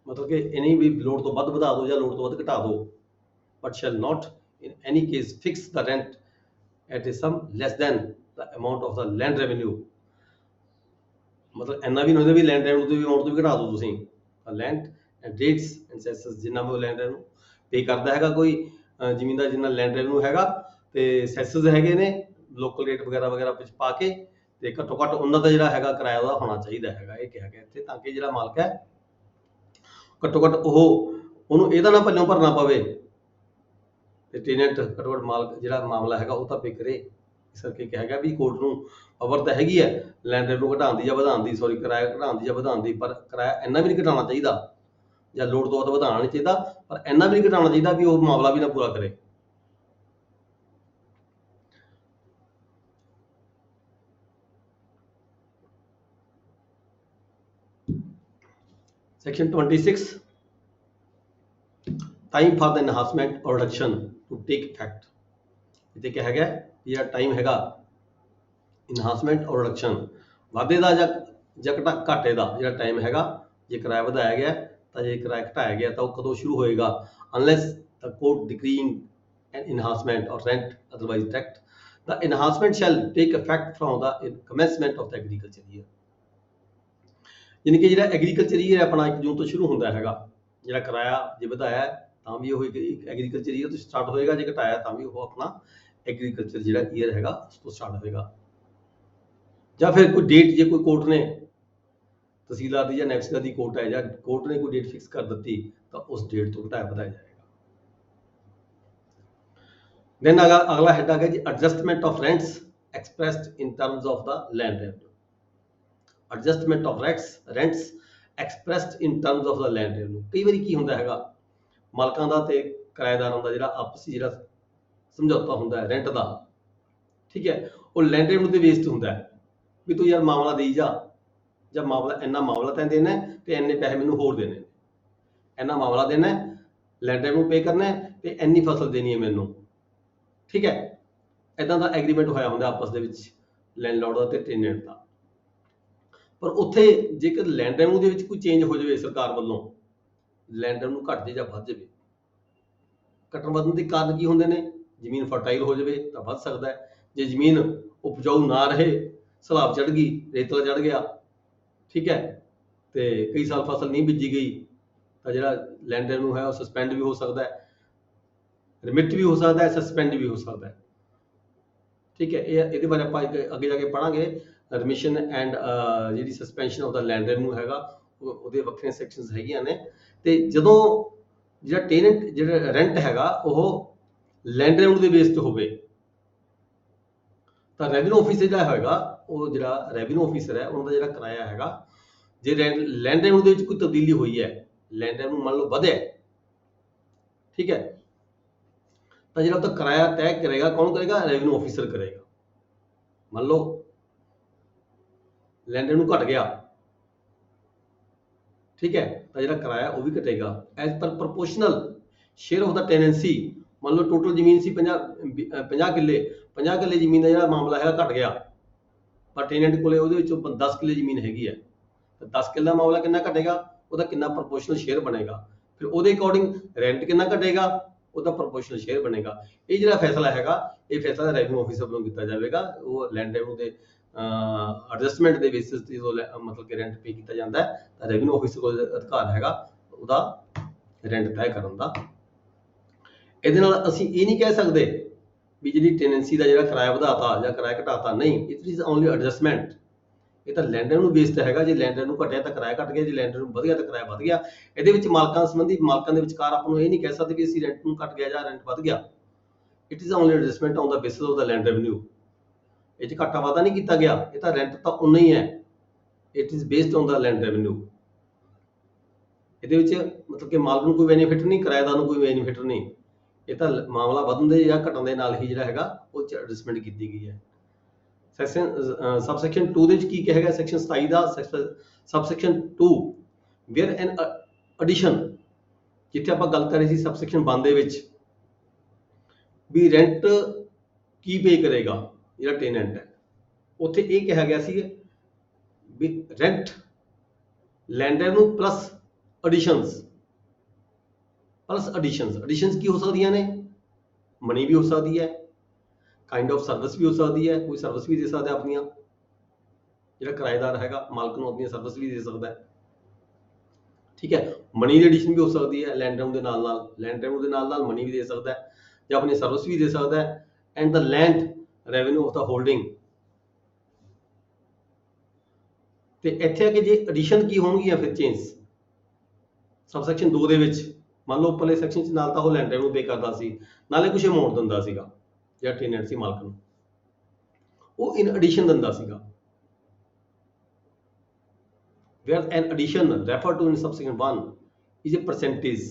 मतलब कि इन्हीं भी लोड तो ਵੱਧ ਵਧਾ ਦਿਓ ਜਾਂ ਲੋਡ ਤੋਂ ਵੱਧ ਘਟਾ ਦਿਓ but shall not in any case fix the rent at a sum less than the amount of the land revenue मतलब ਇੰਨਾ ਵੀ ਨਹੀਂ ਹੁੰਦਾ ਵੀ ਲੈਂਡ ਰੈਵਨਿਊ ਤੋਂ ਵੀ ਅਮਾਉਂਟ ਤੋਂ ਵੀ ਘਟਾ ਦਿਓ ਤੁਸੀਂ ਲੈਂਡ ਐਂਡ ਰੇਟਸ ਐਂਡ ਸੈਸਸ ਜਿੰਨਾ ਵੀ ਲੈਂਡ ਰੈਵਨਿਊ ਪੇ ਕਰਦਾ ਹੈਗਾ ਕੋਈ ਜ਼ਮੀਨਦਾਰ ਜਿੰਨਾ ਲੈਂਡ ਰੈਵਨਿਊ ਹੈਗਾ ਤੇ ਸੈਸਸ ਹੈਗੇ ਨੇ ਲੋਕਲ ਰੇਟ ਵਗੈਰਾ ਵਗੈਰਾ ਵਿੱਚ ਪਾ ਕੇ ਤੇ ਘੱਟੋ ਘੱਟ ਉਹਨਾਂ ਦਾ ਜਿਹੜਾ ਹੈਗਾ ਕਿਰਾਇਆ ਉਹਦਾ ਹੋਣਾ ਚਾਹੀਦਾ ਹੈਗਾ ਇਹ ਕਿਹਾ ਗਿਆ ਇੱਥੇ ਤਾਂ ਕਿ ਜਿਹੜਾ ਮਾਲਕ ਹੈ ਘੱਟੋ ਘੱਟ ਉਹਨੂੰ ਇਹਦਾ ਨਾ ਪੱਲਿਓਂ ਭਰਨਾ ਪਵੇ ਤੇ ਟੈਨੈਂਟ ਘੱਟੋ ਘੱਟ ਮਾਲਕ ਜਿਹੜਾ ਮਾਮਲਾ ਹੈਗਾ ਉਹ ਤਾਂ ਪੇ ਕਰੇ ਇਸ ਕਰਕੇ ਕਿਹਾ ਗਿਆ ਵੀ ਕੋਰਟ ਨੂੰ ਪਾਵਰ ਤਾਂ ਹੈਗੀ ਹੈ ਲੈਂਡ ਰੈਵਨਿਊ ਘਟਾਉਣ ਦੀ ਜਾਂ ਵਧਾਉਣ ਦੀ ਸੌਰੀ ਕਿਰਾਇਆ ਘਟਾਉਣ ਦੀ ਜਾਂ ਵਧਾਉਣ ਦੀ ਪਰ ਕਿਰਾਇਆ ਇੰਨਾ ਵੀ ਨਹੀਂ ਘਟਾਉਣਾ ਚਾਹੀਦਾ ਜਾਂ ਲੋੜ ਤੋਂ ਵੱਧ ਵਧਾਉਣਾ ਨਹੀਂ ਚਾਹੀਦਾ ਪਰ ਇੰਨਾ ਵੀ ਨਹੀਂ ਘਟਾਉਣਾ ਚਾਹੀਦਾ ਵੀ ਉਹ ਮਾਮਲਾ ਵੀ ਨਾ ਪੂਰਾ ਕਰੇ Section 26 time for the enhancement or reduction to take effect इतने क्या है ये टाइम हैगा enhancement or reduction वादे ਦਾ ਜਾਂ ਘਾਟੇ ਦਾ ਜਿਹੜਾ ਟਾਈਮ ਹੈਗਾ ਜੇ ਕਿਰਾਇਆ ਵਧਾਇਆ ਗਿਆ ਤਾਂ ਜੇ ਕਿਰਾਇਆ ਘਟਾਇਆ ਗਿਆ ਤਾਂ ਉਹ ਕਦੋਂ ਸ਼ੁਰੂ ਹੋਏਗਾ unless the court decreeing an enhancement or rent otherwise direct the enhancement shall take effect from the commencement of the agriculture year यानी कि ਜਿਹੜਾ ਐਗਰੀਕਲਚਰ ਈਅਰ ਆਪਣਾ 1 ਜੂਨ ਤੋਂ ਸ਼ੁਰੂ ਹੁੰਦਾ ਹੈਗਾ ਜਿਹੜਾ ਕਿਰਾਇਆ ਜੇ ਵਧਾਇਆ ਤਾਂ ਵੀ ਉਹ ਐਗਰੀਕਲਚਰ ਈਅਰ ਤੋਂ ਸਟਾਰਟ ਹੋਏਗਾ ਜੇ ਘਟਾਇਆ ਤਾਂ ਵੀ ਉਹ ਆਪਣਾ ਐਗਰੀਕਲਚਰ ਜਿਹੜਾ ਈਅਰ ਹੈਗਾ ਉਸ ਤੋਂ ਸਟਾਰਟ ਹੋਏਗਾ ਜਾਂ ਫਿਰ ਕੋਈ ਡੇਟ ਜੇ ਕੋਈ ਕੋਰਟ ਨੇ ਤਹਿਸੀਲਦਾਰ ਦੀ ਜਾਂ ਨੈਕਸਟ ਦੀ ਕੋਰਟ ਹੈ ਜਾਂ ਕੋਰਟ ਨੇ ਕੋਈ ਡੇਟ ਫਿਕਸ ਕਰ ਦਿੱਤੀ ਤਾਂ ਉਸ ਡੇਟ ਤੋਂ ਘਟਾਇਆ ਵਧਾਇਆ ਜਾਏਗਾ ਦੈਨ ਅਗਲਾ ਹੈਡ ਹੈਗਾ ਜੀ adjustment of rents ਐਕਸਪ੍ਰੈਸਡ in terms of the land revenue adjustment of rents expressed in terms of the land revenue ਕਈ ਵਾਰੀ ਕੀ ਹੁੰਦਾ ਹੈਗਾ ਮਾਲਕਾਂ ਦਾ ਤੇ ਕਿਰਾਏਦਾਰਾਂ ਦਾ ਜਿਹੜਾ ਆਪਸੀ ਜਿਹੜਾ ਸਮਝੌਤਾ ਹੁੰਦਾ ਹੈ ਰੈਂਟ ਦਾ ਠੀਕ ਹੈ ਉਹ ਲੈਂਡ ਰੈਵਨਿਊ ਤੇ ਬੇਸਡ ਹੁੰਦਾ ਹੈ ਵੀ ਤੂੰ ਯਾਰ ਮਾਮਲਾ ਦੇਈ ਜਾ ਜਾਂ ਮਾਮਲਾ ਇੰਨਾ ਮਾਮਲਾ ਤੈਨੂੰ ਦੇਣਾ ਤੇ ਇੰਨੇ ਪੈਸੇ ਮੈਨੂੰ ਹੋਰ ਦੇਣੇ ਨੇ ਇੰਨਾ ਮਾਮਲਾ ਦੇਣਾ ਲੈਂਡ ਰੈਵਨਿਊ ਪੇ ਕਰਨਾ ਤੇ ਇੰਨੀ ਫਸਲ ਦੇਣੀ ਹੈ ਮੈਨੂੰ ਠੀਕ ਹੈ ਇਦਾਂ ਦਾ ਐਗਰੀਮੈਂਟ ਹੋਇਆ ਹੁੰਦਾ ਆਪਸ ਦੇ ਵਿੱਚ ਲੈਂਡਲੋਰਡ ਦਾ ਤੇ ਟੈਨੈਂਟ ਦਾ ਪਰ ਉੱਥੇ ਜੇਕਰ ਲੈਂਡ ਰੈਵਨਿਊ ਦੇ ਵਿੱਚ ਕੋਈ ਚੇਂਜ ਹੋ ਜਾਵੇ ਸਰਕਾਰ ਵੱਲੋਂ ਲੈਂਡ ਰੈਵਨਿਊ ਘਟ ਜੇ ਜਾਂ ਵੱਧ ਜਾਵੇ ਘਟਣ ਵਧਣ ਦੇ ਕਾਰਨ ਕੀ ਹੁੰਦੇ ਨੇ ਜ਼ਮੀਨ ਫਰਟਾਈਲ ਹੋ ਜਾਵੇ ਤਾਂ ਵੱਧ ਸਕਦਾ ਹੈ ਜੇ ਜ਼ਮੀਨ ਉਪਜਾਊ ਨਾ ਰਹੇ ਸਲਾਬ ਚੜ ਗਈ ਰੇਤਲਾ ਚੜ ਗਿਆ ਠੀਕ ਹੈ ਤੇ ਕਈ ਸਾਲ ਫਸਲ ਨਹੀਂ ਬੀਜੀ ਗਈ ਤਾਂ ਜਿਹੜਾ ਲੈਂਡ ਰੈਵਨਿਊ ਹੈ ਉਹ ਸਸਪੈਂਡ ਵੀ ਹੋ ਸਕਦਾ ਹੈ ਰਿਮਿਟ ਵੀ ਹੋ ਸਕਦਾ ਹੈ ਸਸਪੈਂਡ ਵੀ ਹੋ ਸਕਦਾ ਹੈ ਠੀਕ ਹੈ ਇਹਦੇ ਬਾਰੇ ਆਪਾਂ ਅੱਗੇ ਜਾ ਕੇ ਪੜਾਂਗੇ ਰਿਮਿਸ਼ਨ ਐਂਡ ਜਿਹੜੀ suspension of the land revenue ਹੈਗਾ ਉਹਦੇ ਵੱਖਰੇ ਸੈਕਸ਼ਨਸ ਹੈਗੀਆਂ ਨੇ ਤੇ ਜਦੋਂ ਜਿਹੜਾ ਟੈਨੈਂਟ ਜਿਹੜਾ ਰੈਂਟ ਹੈਗਾ ਉਹ ਲੈਂਡ ਰੈਵਨਿਊ ਦੇ ਬੇਸ ਤੇ ਹੋਵੇ ਤਾਂ ਰੈਵਨਿਊ ਆਫਿਸਰ ਜਿਹੜਾ ਹੋਏਗਾ ਉਹ ਜਿਹੜਾ ਰੈਵਨਿਊ ਆਫਿਸਰ ਹੈ ਉਹਨਾਂ ਦਾ ਜਿਹੜਾ ਕਿਰਾਇਆ ਹੈਗਾ ਜੇ ਲੈਂਡ ਰੈਵਨਿਊ ਦੇ ਵਿੱਚ ਕੋਈ ਤਬਦੀਲੀ ਹੋਈ ਹੈ ਲੈਂਡ ਰੈਵਨਿਊ ਮੰਨ ਲਓ ਵਧਿਆ ਠੀਕ ਹੈ ਤਾਂ ਜਿਹੜਾ ਉਹਦਾ ਕਿਰਾਇਆ ਤੈਅ ਕਰੇਗਾ ਕੌਣ ਕਰੇਗਾ ਰੈਵਨਿਊ ਆਫਿਸਰ ਕਰੇਗਾ ਮੰਨ ਲਓ ਲੈਂਡ ਰੈਵਨਿਊ ਘਟ ਗਿਆ ਠੀਕ ਹੈ ਤਾਂ ਜਿਹੜਾ ਕਿਰਾਇਆ ਉਹ ਵੀ ਘਟੇਗਾ as per proportional share of the tenancy ਮੰਨ ਲਓ ਟੋਟਲ ਜ਼ਮੀਨ ਸੀ 50 ਕਿੱਲੇ 50 ਕਿੱਲੇ ਜ਼ਮੀਨ ਦਾ ਜਿਹੜਾ ਮਾਮਲਾ ਹੈਗਾ ਘਟ ਗਿਆ ਪਰ ਟੈਨੈਂਟ ਕੋਲੇ ਉਹਦੇ ਵਿੱਚੋਂ 10 ਕਿੱਲੇ ਜ਼ਮੀਨ ਹੈਗੀ ਹੈ, ਤਾਂ 10 ਕਿੱਲਾ ਮਾਮਲਾ ਕਿੰਨਾ ਘਟੇਗਾ, ਉਹਦਾ ਕਿੰਨਾ ਪ੍ਰਪੋਰਸ਼ਨਲ ਸ਼ੇਅਰ ਬਣੇਗਾ, ਫਿਰ ਉਹਦੇ ਅਕੋਰਡਿੰਗ ਰੈਂਟ ਕਿੰਨਾ ਘਟੇਗਾ, ਉਹਦਾ ਪ੍ਰਪੋਰਸ਼ਨਲ ਸ਼ੇਅਰ ਬਣੇਗਾ। ਇਹ ਜਿਹੜਾ ਫੈਸਲਾ ਹੈਗਾ, ਇਹ ਫੈਸਲਾ ਰੈਵਨਿਊ ਆਫਿਸਰ ਵੱਲੋਂ ਕੀਤਾ ਜਾਵੇਗਾ। ਉਹ ਲੈਂਡ ਰੈਵਨਿਊ ਦੇ ਐਡਜਸਟਮੈਂਟ ਦੇ ਬੇਸਿਸ ਤੇ ਮਤਲਬ ਕਿ ਰੈਂਟ ਪੇ ਕੀਤਾ ਜਾਂਦਾ ਹੈ, ਤਾਂ ਰੈਵਨਿਊ ਆਫਿਸਰ ਕੋਲ ਅਧਿਕਾਰ ਹੈਗਾ ਉਹਦਾ ਰੈਂਟ ਤੈਅ ਕਰਨ ਦਾ। ਇਹਦੇ ਨਾਲ ਅਸੀਂ ਇਹ ਨਹੀਂ ਕਹਿ ਸਕਦੇ ਵੀ ਜਿਹੜੀ ਟੈਨੈਂਸੀ ਦਾ ਜਿਹੜਾ ਕਿਰਾਇਆ ਵਧਾਤਾ ਜਾਂ ਕਿਰਾਇਆ ਘਟਾਤਾ, ਨਹੀਂ, ਇਟ ਇਜ਼ ਓਨਲੀ ਐਡਜਸਟਮੈਂਟ। ਇਹ ਤਾਂ ਲੈਂਡਰ ਨੂੰ ਬੇਸ ਤੇ ਹੈਗਾ, ਜੇ ਲੈਂਡਰ ਨੂੰ ਘਟਿਆ ਤਾਂ ਕਿਰਾਇਆ ਘਟ ਗਿਆ, ਜੇ ਲੈਂਡਰ ਨੂੰ ਵਧਿਆ ਤਾਂ ਕਿਰਾਇਆ ਵਧ ਗਿਆ। ਇਹਦੇ ਵਿੱਚ ਮਾਲਕਾਂ ਸੰਬੰਧੀ ਮਾਲਕਾਂ ਦੇ ਵਿਚਕਾਰ ਆਪਾਂ ਨੂੰ ਇਹ ਨਹੀਂ ਕਹਿ ਸਕਦੇ ਵੀ ਅਸੀਂ ਰੈਂਟ ਨੂੰ ਘਟ ਗਿਆ ਜਾਂ ਰੈਂਟ ਵਧ ਗਿਆ। It is only adjustment on the basis of the land revenue. ਇਹ 'ਚ ਘਾਟਾ ਵਾਧਾ ਨਹੀਂ ਕੀਤਾ ਗਿਆ, ਇਹ ਤਾਂ ਰੈਂਟ ਤਾਂ ਉਨਾ ਹੀ ਹੈ। It is based on the land revenue. ਇਹਦੇ ਵਿੱਚ ਮਤਲਬ ਕਿ ਮਾਲਕ ਨੂੰ ਕੋਈ ਬੈਨੀਫਿਟ ਨਹੀਂ, ਕਿਰਾਏਦਾਰ ਨੂੰ ਕੋਈ ਬੈਨੀਫਿਟ ਨਹੀਂ। ਇਹ ਤਾਂ ਮਾਮਲਾ ਵਧਣ ਦੇ ਜਾਂ ਘਟਣ ਦੇ ਨਾਲ ਹੀ ਜਿਹੜਾ ਹੈਗਾ ਉਹ 'ਚ ਐਡਜਸਟਮੈਂਟ ਕੀਤੀ ਗਈ ਹੈ। ਸਬਸੈਕਸ਼ਨ 2 ਦੇ ਵਿੱਚ ਕੀ ਕਿਹਾ ਗਿਆ, ਸੈਕਸ਼ਨ 27 ਦਾ ਸਬਸੈਕਸ਼ਨ 2 ਵੇਅਰ ਐਨ ਐਡੀਸ਼ਨ, ਜਿੱਥੇ ਆਪਾਂ ਗੱਲ ਕਰ ਰਹੇ ਸੀ ਸਬਸੈਕਸ਼ਨ 1 ਦੇ ਵਿੱਚ ਵੀ ਰੈਂਟ ਕੀ ਪੇ ਕਰੇਗਾ ਜਿਹੜਾ ਟੈਨੈਂਟ ਹੈ, ਉੱਥੇ ਇਹ ਕਿਹਾ ਗਿਆ ਸੀ ਵੀ ਰੈਂਟ ਲੈਂਡਰ ਨੂੰ ਪਲੱਸ ਐਡੀਸ਼ਨਸ ਐਡੀਸ਼ਨਸ ਕੀ ਹੋ ਸਕਦੀਆਂ ਨੇ, ਮਨੀ ਵੀ ਹੋ ਸਕਦੀ ਹੈ, ਕਾਈਂਡ ਆਫ ਸਰਵਿਸ ਵੀ ਹੋ ਸਕਦੀ ਹੈ, ਕੋਈ ਸਰਵਿਸ ਵੀ ਦੇ ਸਕਦਾ ਆਪਣੀਆਂ, ਜਿਹੜਾ ਕਿਰਾਏਦਾਰ ਹੈਗਾ ਮਾਲਕ ਨੂੰ ਆਪਣੀਆਂ ਸਰਵਿਸ ਵੀ ਦੇ ਸਕਦਾ ਹੈ। ਠੀਕ ਹੈ, ਮਨੀ ਦੀ ਐਡੀਸ਼ਨ ਵੀ ਹੋ ਸਕਦੀ ਹੈ ਲੈਂਡ ਰੈਵਨਿਊ ਦੇ ਨਾਲ ਨਾਲ ਮਨੀ ਵੀ ਦੇ ਸਕਦਾ ਹੈ ਜਾਂ ਆਪਣੀ ਸਰਵਿਸ ਵੀ ਦੇ ਸਕਦਾ ਹੈ। And the land revenue of the holding. ਤੇ ਇੱਥੇ ਆ ਕਿ ਜੇ ਐਡੀਸ਼ਨ ਕੀ ਹੋਣਗੀਆਂ ਫਿਰ ਚੇਂਜ ਸਬਸੈਕਸ਼ਨ 2 ਦੇ ਵਿੱਚ, ਮੰਨ ਲਓ ਉੱਪਰਲੇ ਸੈਕਸ਼ਨ 'ਚ ਨਾਲ ਤਾਂ ਉਹ ਲੈਂਡ ਰੈਵਨਿਊ ਪੇ ਕਰਦਾ ਸੀ, ਨਾਲੇ ਕੁਝ ਅਮਾਉਂਟ ਦਿੰਦਾ ਸੀਗਾ ਜਿਹੜਾ ਟੈਨੈਂਟ ਸੀ ਮਾਲਕ ਨੂੰ, ਉਹ ਇਨ ਐਡੀਸ਼ਨ ਦਿੰਦਾ ਸੀਗਾ। where an addition referred to in subsection 1 is a percentage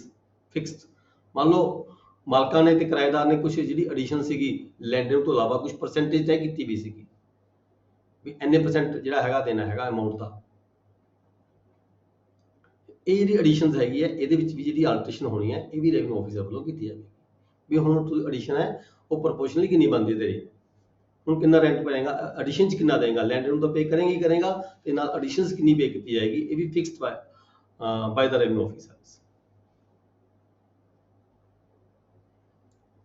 fixed। ਮੰਨ ਲਓ ਮਾਲਕਾਂ ਨੇ ਤੇ ਕਿਰਾਏਦਾਰ ਨੇ ਕੁਝ ਜਿਹੜੀ ਐਡੀਸ਼ਨ ਸੀਗੀ ਲੈਂਡਰ ਤੋਂ ਇਲਾਵਾ ਕੁਝ ਪਰਸੈਂਟੇਜ ਤੈਅ ਕੀਤੀ ਵੀ ਸੀਗੀ ਵੀ ਇੰਨੇ % ਜਿਹੜਾ ਹੈਗਾ ਦੇਣਾ ਹੈਗਾ ਅਮਾਉਂਟ ਦਾ। ਇਹ ਜਿਹੜੀ ਐਡੀਸ਼ਨਸ ਹੈਗੀ ਹੈ, ਇਹਦੇ ਵਿੱਚ ਵੀ ਜਿਹੜੀ ਆਲਟਰੇਸ਼ਨ ਹੋਣੀ ਹੈ, ਇਹ ਵੀ ਰੈਵਨਿਊ ਆਫਿਸਰ ਵੱਲੋਂ ਕੀਤੀ ਜਾਵੇਗੀ ਵੀ ਹੁਣ ਤੁਸੀਂ ਐਡੀਸ਼ਨ ਹੈ ਉਹ ਪ੍ਰੋਪੋਰਸ਼ਨਲੀ ਕਿੰਨੀ ਬਣਦੀ ਤੇਰੀ, ਹੁਣ ਕਿੰਨਾ ਰੈਂਟ ਪਏਗਾ, ਐਡੀਸ਼ਨ 'ਚ ਕਿੰਨਾ ਦੇਗਾ, ਲੈਂਡਰ ਨੂੰ ਤਾਂ ਪੇ ਕਰੇਗਾ ਤੇ ਨਾਲ ਐਡੀਸ਼ਨਸ ਕਿੰਨੀ ਪੇ ਕੀਤੀ ਜਾਏਗੀ, ਇਹ ਵੀ fixed by the revenue officer.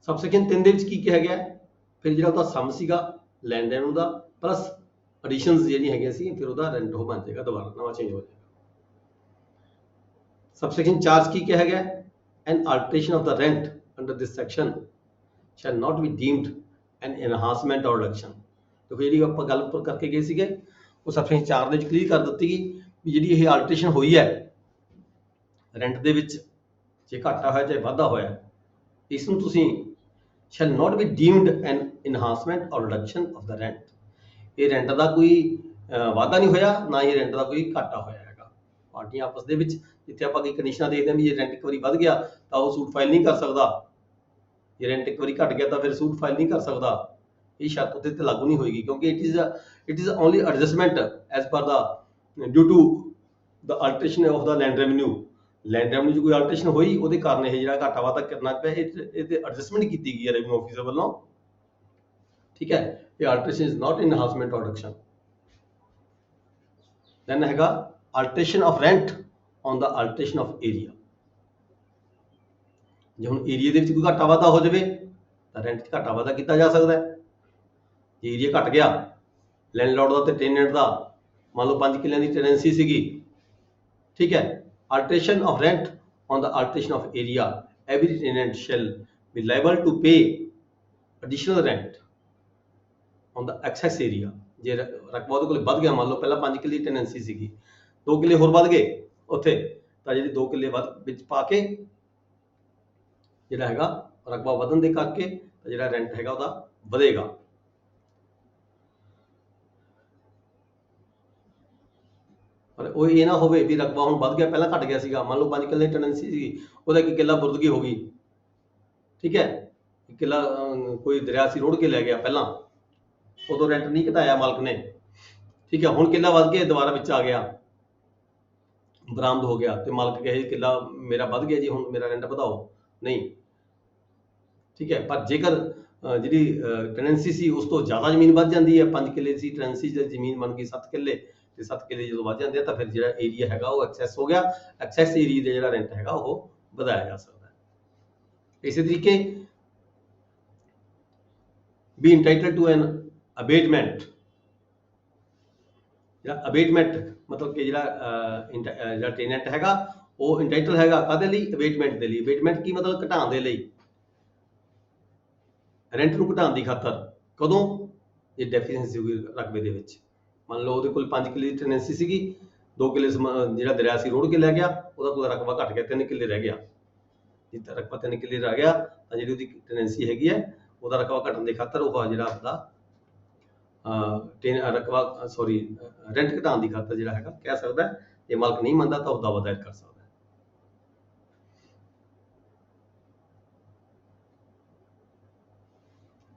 Subsection 3 ਦੇ ਵਿੱਚ ਕੀ ਕਿਹਾ ਗਿਆ, ਫਿਰ ਜਿਹੜਾ ਉਹਦਾ ਸਮ ਸੀਗਾ ਲੈਂਡ ਰੈਵਨਿਊ ਦਾ ਪਲੱਸ ਐਡੀਸ਼ਨਸ ਜਿਹੜੀਆਂ ਹੈਗੀਆਂ ਸੀ, ਫਿਰ ਉਹਦਾ ਰੈਂਟ ਉਹ ਬਣ ਜਾਏਗਾ, ਦੁਬਾਰਾ ਨਵਾਂ ਚੇਂਜ ਹੋ ਜਾਏਗਾ। ਸਬਸੈਕਸ਼ਨ 4 ਕੀ ਕਿਹਾ ਗਿਆ, an alteration of the rent under this section shall not be deemed an enhancement or reduction. ਦੇਖੋ ਜਿਹੜੀ ਆਪਾਂ ਗੱਲ ਉੱਪਰ ਕਰਕੇ ਗਏ ਸੀਗੇ, ਉਹ ਸਬਸੈਕਸ਼ਨ 4 ਦੇ ਵਿੱਚ ਕਲੀਅਰ ਕਰ ਦਿੱਤੀ ਗਈ ਵੀ ਜਿਹੜੀ ਇਹ ਆਲਟਰੇਸ਼ਨ ਹੋਈ ਹੈ ਰੈਂਟ ਦੇ ਵਿੱਚ, ਜੇ ਘਾਟਾ ਹੋਇਆ ਚਾਹੇ ਵਾਧਾ ਹੋਇਆ, ਇਸ ਨੂੰ ਤੁਸੀਂ shell not be deemed an enhancement or reduction of the rent. ਇਹ ਰੈਂਟ ਦਾ ਕੋਈ ਵਾਧਾ ਨਹੀਂ ਹੋਇਆ, ਨਾ ਹੀ ਰੈਂਟ ਦਾ ਕੋਈ ਘਾਟਾ ਹੋਇਆ ਹੈਗਾ। ਪਾਰਟੀਆਂ ਆਪਸ ਦੇ ਵਿੱਚ ਜਿੱਥੇ ਆਪਾਂ ਕੋਈ ਕੰਡੀਸ਼ਨਾਂ ਦੇਖਦੇ ਹਾਂ ਵੀ ਜੇ ਰੈਂਟ ਇੱਕ ਵਾਰੀ ਵੱਧ ਗਿਆ ਤਾਂ ਉਹ ਸੂਟ ਫਾਈਲ ਨਹੀਂ ਕਰ ਸਕਦਾ, ਜੇ ਰੈਂਟ ਇੱਕ ਵਾਰੀ ਘਟ ਗਿਆ ਤਾਂ ਫਿਰ ਸੂਟ ਫਾਈਲ ਨਹੀਂ ਕਰ ਸਕਦਾ। ਇਹ ਸ਼ਰਤ ਉਹਦੇ ਤੇ ਲਾਗੂ ਨਹੀਂ ਹੋਏਗੀ ਕਿਉਂਕਿ it is only adjustment as per the due to the alteration of the land revenue. Land revenue 'ਚ ਕੋਈ ਆਲਟਰੇਸ਼ਨ ਹੋਈ, ਉਹਦੇ ਕਾਰਨ ਇਹ ਜਿਹੜਾ ਘਾਟਾ ਵਾਧਾ ਕਰਨਾ ਪਿਆ, ਇਹ ਤੇ ਐਡਜਸਟਮੈਂਟ ਕੀਤੀ ਗਈ ਹੈ ਰੈਵਨਿਊ ਆਫਿਸਰ ਵੱਲੋਂ। ਠੀਕ ਹੈ, ਇਹ alteration is not enhancement or reduction. Then ਹੈਗਾ alteration of rent on the alteration of area. ਜੇ ਹੁਣ ਏਰੀਆ ਦੇ ਵਿੱਚ ਕੋਈ ਘਾਟਾ ਵਾਧਾ ਹੋ ਜਾਵੇ ਤਾਂ ਰੈਂਟ 'ਚ ਘਾਟਾ ਵਾਧਾ ਕੀਤਾ ਜਾ ਸਕਦਾ ਹੈ। ਜੇ ਏਰੀਆ ਘਟ ਗਿਆ, ਲੈਂਡਲੋਰਡ ਦਾ ਤੇ ਟੈਨੈਂਟ ਦਾ ਮੰਨ ਲਓ 5 ਕਿੱਲਿਆਂ ਦੀ ਟੈਨੈਂਸੀ ਸੀਗੀ, ਠੀਕ ਹੈ, alteration of rent on the alteration of area, every tenant shall be liable to pay additional rent on the excess area. ਜੇ ਰਕਬਾ ਉਹਦੇ ਕੋਲ ਵੱਧ ਗਿਆ, ਮੰਨ ਲਓ ਪਹਿਲਾਂ 5 ਕਿੱਲੇ ਦੀ ਟੈਨੈਂਸੀ ਸੀਗੀ, 2 ਕਿੱਲੇ ਹੋਰ ਵੱਧ ਗਏ ਉੱਥੇ, ਤਾਂ ਜਿਹੜੀ 2 ਕਿੱਲੇ ਵੱਧ ਵਿੱਚ ਪਾ ਕੇ ਜਿਹੜਾ ਹੈਗਾ ਰਕਬਾ ਵਧਣ ਦੇ ਕਰਕੇ ਤਾਂ ਜਿਹੜਾ ਰੈਂਟ ਹੈਗਾ ਉਹਦਾ ਵਧੇਗਾ। ਪਰ ਉਹ ਇਹ ਨਾ ਹੋਵੇ ਵੀ ਰਕਬਾ ਹੁਣ ਵੱਧ ਗਿਆ, ਪਹਿਲਾਂ ਘਟ ਗਿਆ ਸੀਗਾ, ਮੰਨ ਲਓ 5 ਕਿੱਲੇ ਟੈਨੈਂਸੀ ਸੀ, ਉਹਦਾ 1 ਕਿੱਲਾ ਬੁਰਦਗੀ ਹੋ ਗਈ, ਠੀਕ ਹੈ, 1 ਕਿੱਲਾ ਕੋਈ ਦਰਿਆ ਸੀ ਰੋੜ ਕੇ ਲੈ ਗਿਆ ਪਹਿਲਾਂ, ਉਦੋਂ ਰੈਂਟ ਨਹੀਂ ਘਟਾਇਆ ਮਾਲਕ ਨੇ, ਠੀਕ ਹੈ, ਹੁਣ ਕਿੱਲਾ ਵੱਧ ਗਿਆ ਦੁਬਾਰਾ ਵਿੱਚ ਆ ਗਿਆ, ਬਰਾਮਦ ਹੋ ਗਿਆ ਤੇ ਮਾਲਕ ਕਹੇ ਕਿੱਲਾ ਮੇਰਾ ਵੱਧ ਗਿਆ ਜੀ, ਹੁਣ ਮੇਰਾ ਰੈਂਟ ਵਧਾਓ, ਨਹੀਂ, ਠੀਕ ਹੈ। ਪਰ ਜੇਕਰ ਜਿਹੜੀ ਟੈਨੈਂਸੀ ਸੀ ਉਸ ਤੋਂ ਜ਼ਿਆਦਾ ਜ਼ਮੀਨ ਵੱਧ ਜਾਂਦੀ ਹੈ, 5 ਕਿੱਲੇ ਸੀ ਟੈਨੈਂਸੀ ਦੀ ਜ਼ਮੀਨ ਬਣ ਗਈ 7 ਕਿੱਲੇ, ਤੇ 7 ਕਿੱਲੇ ਜਦੋਂ ਵੱਧ ਜਾਂਦੇ ਆ ਤਾਂ ਫਿਰ ਜਿਹੜਾ ਏਰੀਆ ਹੈਗਾ ਉਹ ਐਕਸੈਸ ਹੋ ਗਿਆ, ਐਕਸੈਸ ਏਰੀਆ ਦਾ ਜਿਹੜਾ ਰੈਂਟ ਹੈਗਾ ਉਹ ਵਧਾਇਆ ਜਾ ਸਕਦਾ ਹੈ। ਇਸੇ ਤਰੀਕੇ be entitled to an abatement, ਜਿਹੜਾ ਅਬੇਟਮੈਂਟ ਮਤਲਬ ਕਿ ਜਿਹੜਾ ਟੈਨੈਂਟ ਹੈਗਾ ਉਹ ਇੰਟਾਈਟਲ ਹੈਗਾ ਕਾਹਦੇ ਲਈ, ਅਬੇਟਮੈਂਟ ਦੇ ਲਈ। ਅਬੇਟਮੈਂਟ ਕੀ ਮਤਲਬ, ਘਟਾਉਣ ਦੇ ਲਈ, ਰੈਂਟ ਨੂੰ ਘਟਾਉਣ ਦੀ ਖਾਤਰ। ਕਦੋਂ, ਜੇ ਡੈਫੀਸ਼ੀਐਂਸੀ ਹੋਈ ਰਕਬੇ ਦੇ ਵਿੱਚ। ਮੰਨ ਲਓ ਉਹਦੇ ਕੋਲ 5 ਕਿੱਲੇ ਦੀ ਟੈਨੈਂਸੀ ਸੀਗੀ, 2 ਕਿੱਲੇ ਜਿਹੜਾ ਦਰਿਆ ਸੀ ਰੋੜ ਕੇ ਲੈ ਗਿਆ, ਉਹਦਾ ਕੋਲ ਰਕਬਾ ਘਟ ਗਿਆ, 3 ਕਿੱਲੇ ਰਹਿ ਗਿਆ। ਜੇ ਰਕਬਾ 3 ਕਿੱਲੇ ਰਹਿ ਗਿਆ ਤਾਂ ਜਿਹੜੀ ਉਹਦੀ ਟੈਨੈਂਸੀ ਹੈਗੀ ਹੈ ਉਹਦਾ ਰਕਬਾ ਘਟਣ ਦੀ ਖਾਤਰ ਉਹ ਜਿਹੜਾ ਆਪਦਾ ਰਕਬਾ ਰੈਂਟ ਘਟਾਉਣ ਦੀ ਖਾਤਰ ਜਿਹੜਾ ਹੈਗਾ ਕਹਿ ਸਕਦਾ ਹੈ। ਜੇ ਮਾਲਕ ਨਹੀਂ ਮੰਨਦਾ ਤਾਂ ਉਹ ਦਾਅਵਾ ਦਾਇਰ ਕਰ ਸਕਦਾ ਹੈ।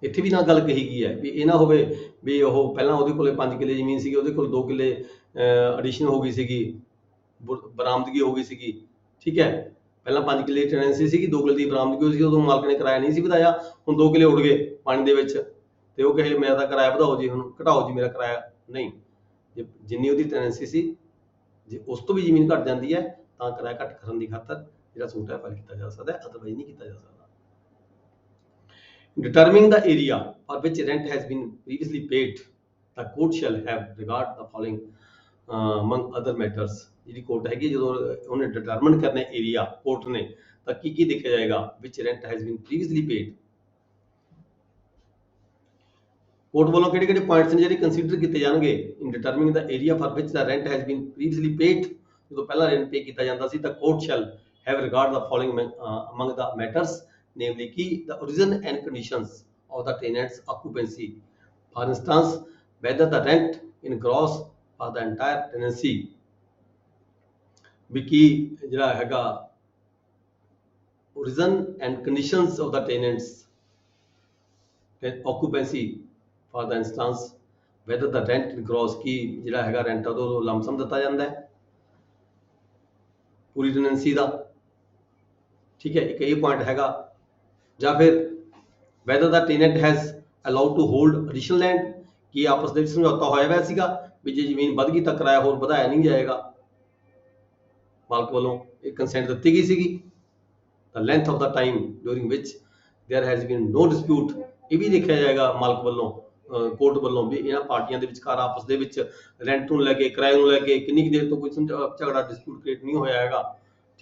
ਇੱਥੇ ਵੀ ਨਾ ਗੱਲ ਕਹੀ ਗਈ ਹੈ ਵੀ ਇਹ ਨਾ ਹੋਵੇ ਵੀ ਉਹ ਪਹਿਲਾਂ ਉਹਦੇ ਕੋਲੇ 5 ਕਿੱਲੇ ਜ਼ਮੀਨ ਸੀਗੀ, ਉਹਦੇ ਕੋਲ 2 ਕਿੱਲੇ ਐਡੀਸ਼ਨ ਹੋ ਗਈ ਸੀਗੀ, ਬਰਾਮਦਗੀ ਹੋ ਗਈ ਸੀਗੀ, ਠੀਕ ਹੈ। ਪਹਿਲਾਂ 5 ਕਿੱਲੇ ਦੀ ਟੈਨੈਂਸੀ ਸੀਗੀ, 2 ਕਿੱਲੇ ਦੀ ਬਰਾਮਦਗੀ ਹੋਈ ਸੀ, ਉਦੋਂ ਮਾਲਕ ਨੇ ਕਿਰਾਇਆ ਨਹੀਂ ਸੀ ਵਧਾਇਆ, ਹੁਣ 2 ਕਿੱਲੇ ਉੱਡ ਗਏ ਪਾਣੀ ਦੇ ਵਿੱਚ, ਤੇ ਉਹ ਕਹੇ ਮੇਰਾ ਤਾਂ ਕਿਰਾਇਆ ਵਧਾਓ ਜੀ, ਹੁਣ ਘਟਾਓ ਜੀ ਮੇਰਾ ਕਿਰਾਇਆ। ਨਹੀਂ, ਜੇ ਜਿੰਨੀ ਉਹਦੀ ਟੈਨੈਂਸੀ ਸੀ ਜੇ ਉਸ ਤੋਂ ਵੀ ਜ਼ਮੀਨ ਘਟ ਜਾਂਦੀ ਹੈ ਤਾਂ ਕਿਰਾਇਆ ਘੱਟ ਕਰਨ ਦੀ ਖਾਤਰ ਜਿਹੜਾ ਸੂਟ ਹੈ ਫਾਈਲ ਕੀਤਾ ਜਾ ਸਕਦਾ ਹੈ, ਅਦਰਵਾਈਜ਼ ਨਹੀਂ ਕੀਤਾ ਜਾ ਸਕਦਾ। Determining the area for which rent has been previously paid, the court shall have regard the following among other matters। ਜਿਹੜੀ ਕੋਰਟ ਹੈਗੀ ਜਦੋਂ ਉਹਨੇ ਡਿਟਰਮਿਨ ਕਰਨਾ ਏਰੀਆ ਕੋਰਟ ਨੇ ਤਾਂ ਕੀ ਦੇਖਿਆ ਜਾਏਗਾ, which rent has been previously paid। Court ਵੱਲੋਂ ਕਿਹੜੇ ਪੁਆਇੰਟਸ ਨੇ ਜਿਹੜੇ ਕੰਸੀਡਰ ਕੀਤੇ ਜਾਣਗੇ in determining the area for which the rent has been previously paid। ਜਦੋਂ ਪਹਿਲਾਂ ਰੈਂਟ ਪੇ ਕੀਤਾ ਜਾਂਦਾ ਸੀ ਤਾਂ court shell have regard the following among the matters, namely key the origin and conditions of the tenant's occupancy, for instance whether the rent in gross for the entire tenancy। ਵੀ ਕੀ ਜਿਹੜਾ ਹੈਗਾ origin and conditions of the tenant's occupancy, for the instance whether the rent in gross ਕੀ ਜਿਹੜਾ ਹੈਗਾ rent ਉਹਦੋਂ lump sum ਦਿੱਤਾ ਜਾਂਦਾ ਹੈ ਪੂਰੀ tenancy ਦਾ, ਠੀਕ ਹੈ, ਇੱਕ ਇਹ ਪੁਆਇੰਟ ਹੈਗਾ। ਜਾਂ ਫਿਰ whether the tenant has allowed to hold additional land, ਕੀ ਆਪਸ ਦੇ ਵਿੱਚ ਸਮਝੌਤਾ ਹੋਇਆ ਹੋਇਆ ਸੀਗਾ ਵੀ ਜੇ ਜ਼ਮੀਨ ਵੱਧ ਗਈ ਤਾਂ ਕਿਰਾਇਆ ਹੋਰ ਵਧਾਇਆ ਨਹੀਂ ਜਾਏਗਾ, ਮਾਲਕ ਵੱਲੋਂ ਇਹ ਕੰਸੈਂਟ ਦਿੱਤੀ ਗਈ ਸੀਗੀ। the length of the time during which there has been no dispute, ਇਹ ਵੀ ਦੇਖਿਆ ਜਾਏਗਾ ਮਾਲਕ ਵੱਲੋਂ ਕੋਰਟ ਵੱਲੋਂ ਵੀ ਇਹਨਾਂ ਪਾਰਟੀਆਂ ਦੇ ਵਿਚਕਾਰ ਆਪਸ ਦੇ ਵਿੱਚ ਰੈਂਟ ਨੂੰ ਲੈ ਕੇ ਕਿਰਾਏ ਨੂੰ ਲੈ ਕੇ ਕਿੰਨੀ ਕੁ ਦੇਰ ਤੋਂ ਕੋਈ ਝਗੜਾ ਡਿਸਪਿਊਟ ਕ੍ਰੀਏਟ ਨਹੀਂ ਹੋਇਆ ਹੈਗਾ,